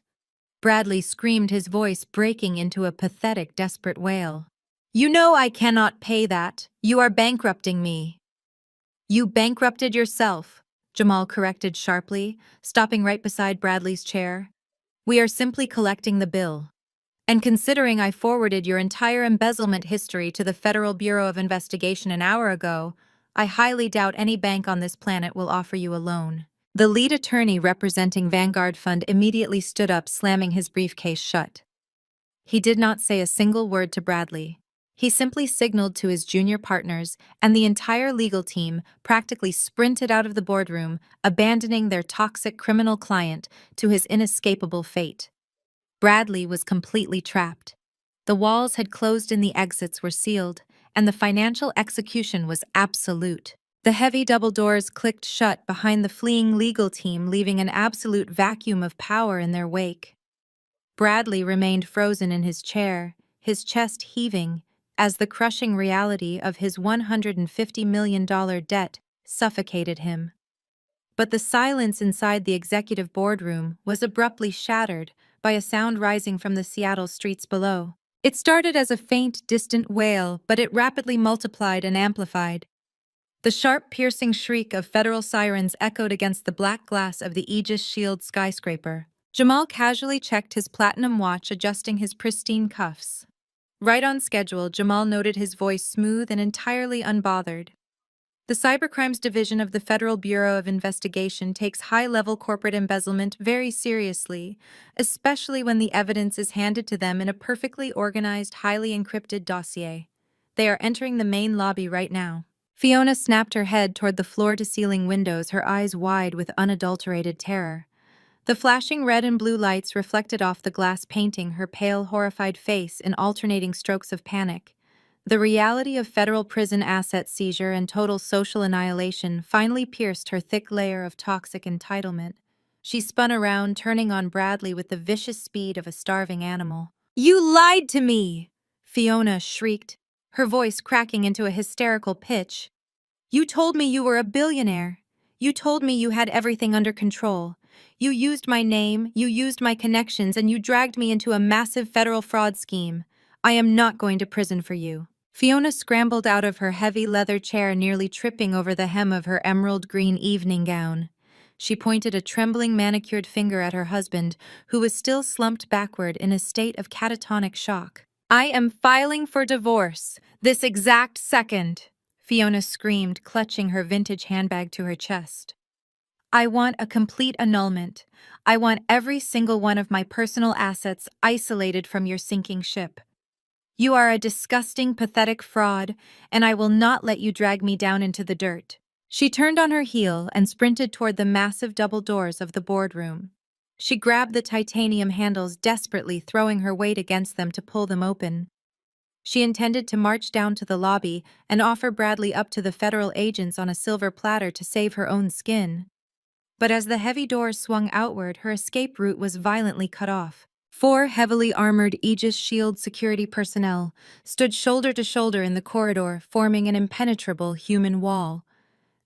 Bradley screamed, his voice breaking into a pathetic, desperate wail. You know I cannot pay that. You are bankrupting me. You bankrupted yourself, Jamal corrected sharply, stopping right beside Bradley's chair. We are simply collecting the bill. And considering I forwarded your entire embezzlement history to the Federal Bureau of Investigation an hour ago, I highly doubt any bank on this planet will offer you a loan. The lead attorney representing Vanguard Fund immediately stood up, slamming his briefcase shut. He did not say a single word to Bradley. He simply signaled to his junior partners, and the entire legal team practically sprinted out of the boardroom, abandoning their toxic criminal client to his inescapable fate. Bradley was completely trapped. The walls had closed and the exits were sealed, and the financial execution was absolute. The heavy double doors clicked shut behind the fleeing legal team, leaving an absolute vacuum of power in their wake. Bradley remained frozen in his chair, his chest heaving, as the crushing reality of his $150 million debt suffocated him. But the silence inside the executive boardroom was abruptly shattered by a sound rising from the Seattle streets below. It started as a faint, distant wail, but it rapidly multiplied and amplified. The sharp, piercing shriek of federal sirens echoed against the black glass of the Aegis Shield skyscraper. Jamal casually checked his platinum watch, adjusting his pristine cuffs. Right on schedule, Jamal noted, his voice smooth and entirely unbothered. The Cybercrimes Division of the Federal Bureau of Investigation takes high-level corporate embezzlement very seriously, especially when the evidence is handed to them in a perfectly organized, highly encrypted dossier. They are entering the main lobby right now. Fiona snapped her head toward the floor-to-ceiling windows, her eyes wide with unadulterated terror. The flashing red and blue lights reflected off the glass, painting her pale, horrified face in alternating strokes of panic. The reality of federal prison asset seizure and total social annihilation finally pierced her thick layer of toxic entitlement. She spun around, turning on Bradley with the vicious speed of a starving animal. You lied to me! Fiona shrieked, her voice cracking into a hysterical pitch. You told me you were a billionaire. You told me you had everything under control. You used my name, you used my connections, and you dragged me into a massive federal fraud scheme. I am not going to prison for you." Fiona scrambled out of her heavy leather chair, nearly tripping over the hem of her emerald green evening gown. She pointed a trembling manicured finger at her husband, who was still slumped backward in a state of catatonic shock. "I am filing for divorce, this exact second," Fiona screamed, clutching her vintage handbag to her chest. "I want a complete annulment. I want every single one of my personal assets isolated from your sinking ship. You are a disgusting, pathetic fraud, and I will not let you drag me down into the dirt." She turned on her heel and sprinted toward the massive double doors of the boardroom. She grabbed the titanium handles desperately, throwing her weight against them to pull them open. She intended to march down to the lobby and offer Bradley up to the federal agents on a silver platter to save her own skin. But as the heavy doors swung outward, her escape route was violently cut off. 4 heavily armored Aegis Shield security personnel stood shoulder to shoulder in the corridor, forming an impenetrable human wall.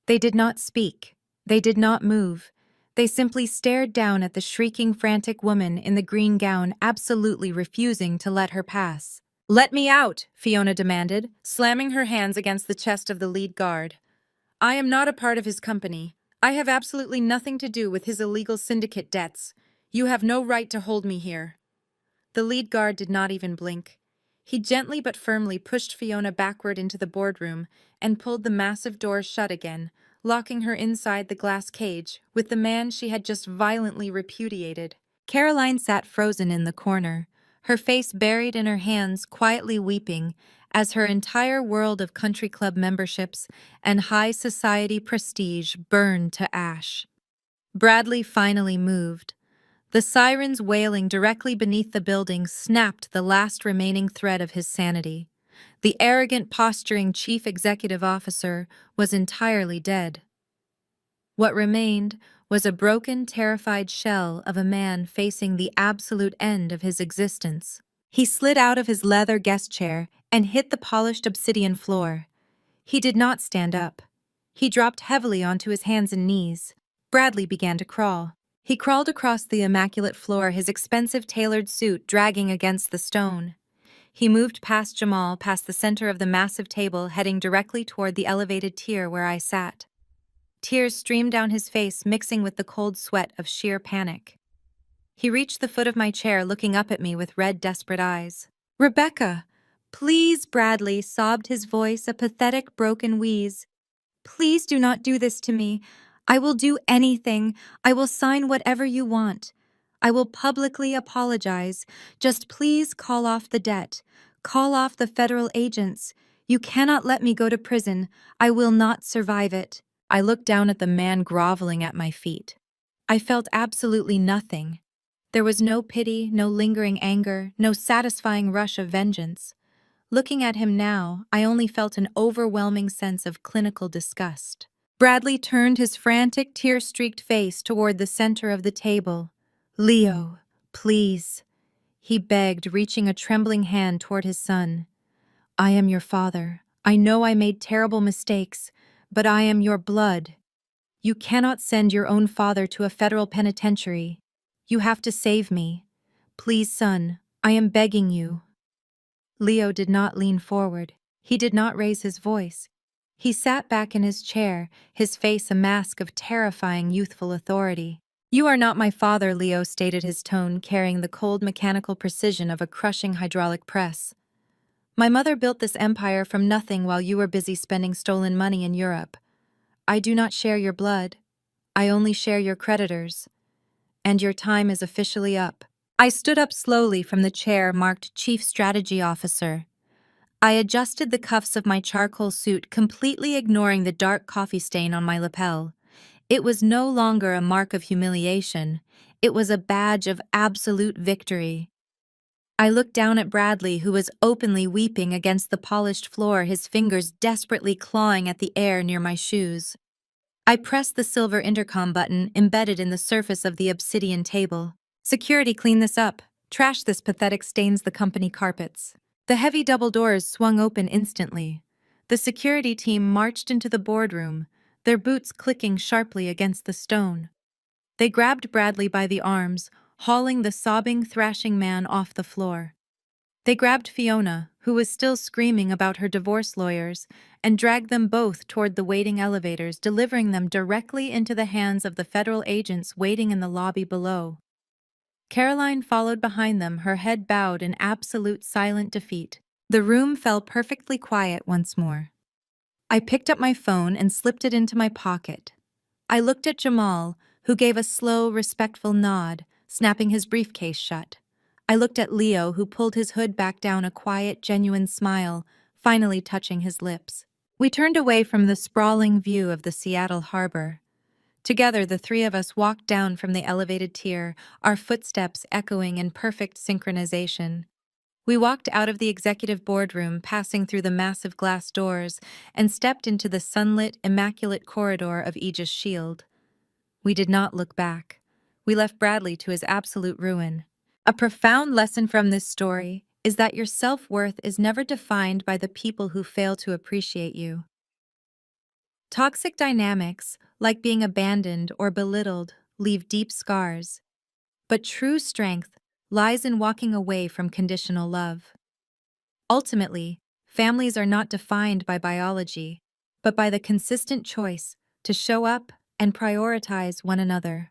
They did not speak. They did not move. They simply stared down at the shrieking, frantic woman in the green gown, absolutely refusing to let her pass. "Let me out," Fiona demanded, slamming her hands against the chest of the lead guard. "I am not a part of his company. I have absolutely nothing to do with his illegal syndicate debts. You have no right to hold me here." The lead guard did not even blink. He gently but firmly pushed Fiona backward into the boardroom and pulled the massive doors shut again, locking her inside the glass cage with the man she had just violently repudiated. Caroline sat frozen in the corner, her face buried in her hands, quietly weeping as her entire world of country club memberships and high society prestige burned to ash. Bradley finally moved. The sirens wailing directly beneath the building snapped the last remaining thread of his sanity. The arrogant, posturing chief executive officer was entirely dead. What remained was a broken, terrified shell of a man facing the absolute end of his existence. He slid out of his leather guest chair and hit the polished obsidian floor. He did not stand up. He dropped heavily onto his hands and knees. Bradley began to crawl. He crawled across the immaculate floor, his expensive tailored suit dragging against the stone. He moved past Jamal, past the center of the massive table, heading directly toward the elevated tier where I sat. Tears streamed down his face, mixing with the cold sweat of sheer panic. He reached the foot of my chair, looking up at me with red, desperate eyes. "Rebecca, please," Bradley sobbed, his voice a pathetic, broken wheeze. "Please do not do this to me. I will do anything. I will sign whatever you want. I will publicly apologize. Just please call off the debt. Call off the federal agents. You cannot let me go to prison. I will not survive it." I looked down at the man groveling at my feet. I felt absolutely nothing. There was no pity, no lingering anger, no satisfying rush of vengeance. Looking at him now, I only felt an overwhelming sense of clinical disgust. Bradley turned his frantic, tear-streaked face toward the center of the table. "Leo, please," he begged, reaching a trembling hand toward his son. "I am your father. I know I made terrible mistakes, but I am your blood. You cannot send your own father to a federal penitentiary. You have to save me. Please, son, I am begging you." Leo did not lean forward. He did not raise his voice. He sat back in his chair, his face a mask of terrifying youthful authority. "You are not my father," Leo stated, his tone carrying the cold mechanical precision of a crushing hydraulic press. "My mother built this empire from nothing while you were busy spending stolen money in Europe. I do not share your blood. I only share your creditors. And your time is officially up." I stood up slowly from the chair marked Chief Strategy Officer. I adjusted the cuffs of my charcoal suit, completely ignoring the dark coffee stain on my lapel. It was no longer a mark of humiliation. It was a badge of absolute victory. I looked down at Bradley, who was openly weeping against the polished floor, his fingers desperately clawing at the air near my shoes. I pressed the silver intercom button embedded in the surface of the obsidian table. "Security, clean this up. Trash this pathetic stains the company carpets." The heavy double doors swung open instantly. The security team marched into the boardroom, their boots clicking sharply against the stone. They grabbed Bradley by the arms, hauling the sobbing, thrashing man off the floor. They grabbed Fiona, who was still screaming about her divorce lawyers, and dragged them both toward the waiting elevators, delivering them directly into the hands of the federal agents waiting in the lobby below. Caroline followed behind them, her head bowed in absolute silent defeat. The room fell perfectly quiet once more. I picked up my phone and slipped it into my pocket. I looked at Jamal, who gave a slow, respectful nod, snapping his briefcase shut. I looked at Leo, who pulled his hood back down, a quiet, genuine smile, finally touching his lips. We turned away from the sprawling view of the Seattle harbor. Together, the three of us walked down from the elevated tier, our footsteps echoing in perfect synchronization. We walked out of the executive boardroom, passing through the massive glass doors, and stepped into the sunlit, immaculate corridor of Aegis Shield. We did not look back. We left Bradley to his absolute ruin. A profound lesson from this story is that your self-worth is never defined by the people who fail to appreciate you. Toxic dynamics, like being abandoned or belittled, leave deep scars. But true strength lies in walking away from conditional love. Ultimately, families are not defined by biology, but by the consistent choice to show up and prioritize one another.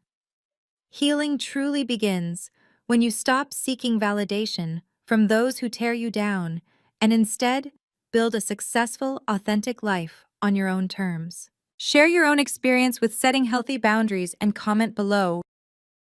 Healing truly begins when you stop seeking validation from those who tear you down and instead build a successful, authentic life on your own terms. Share your own experience with setting healthy boundaries and comment below.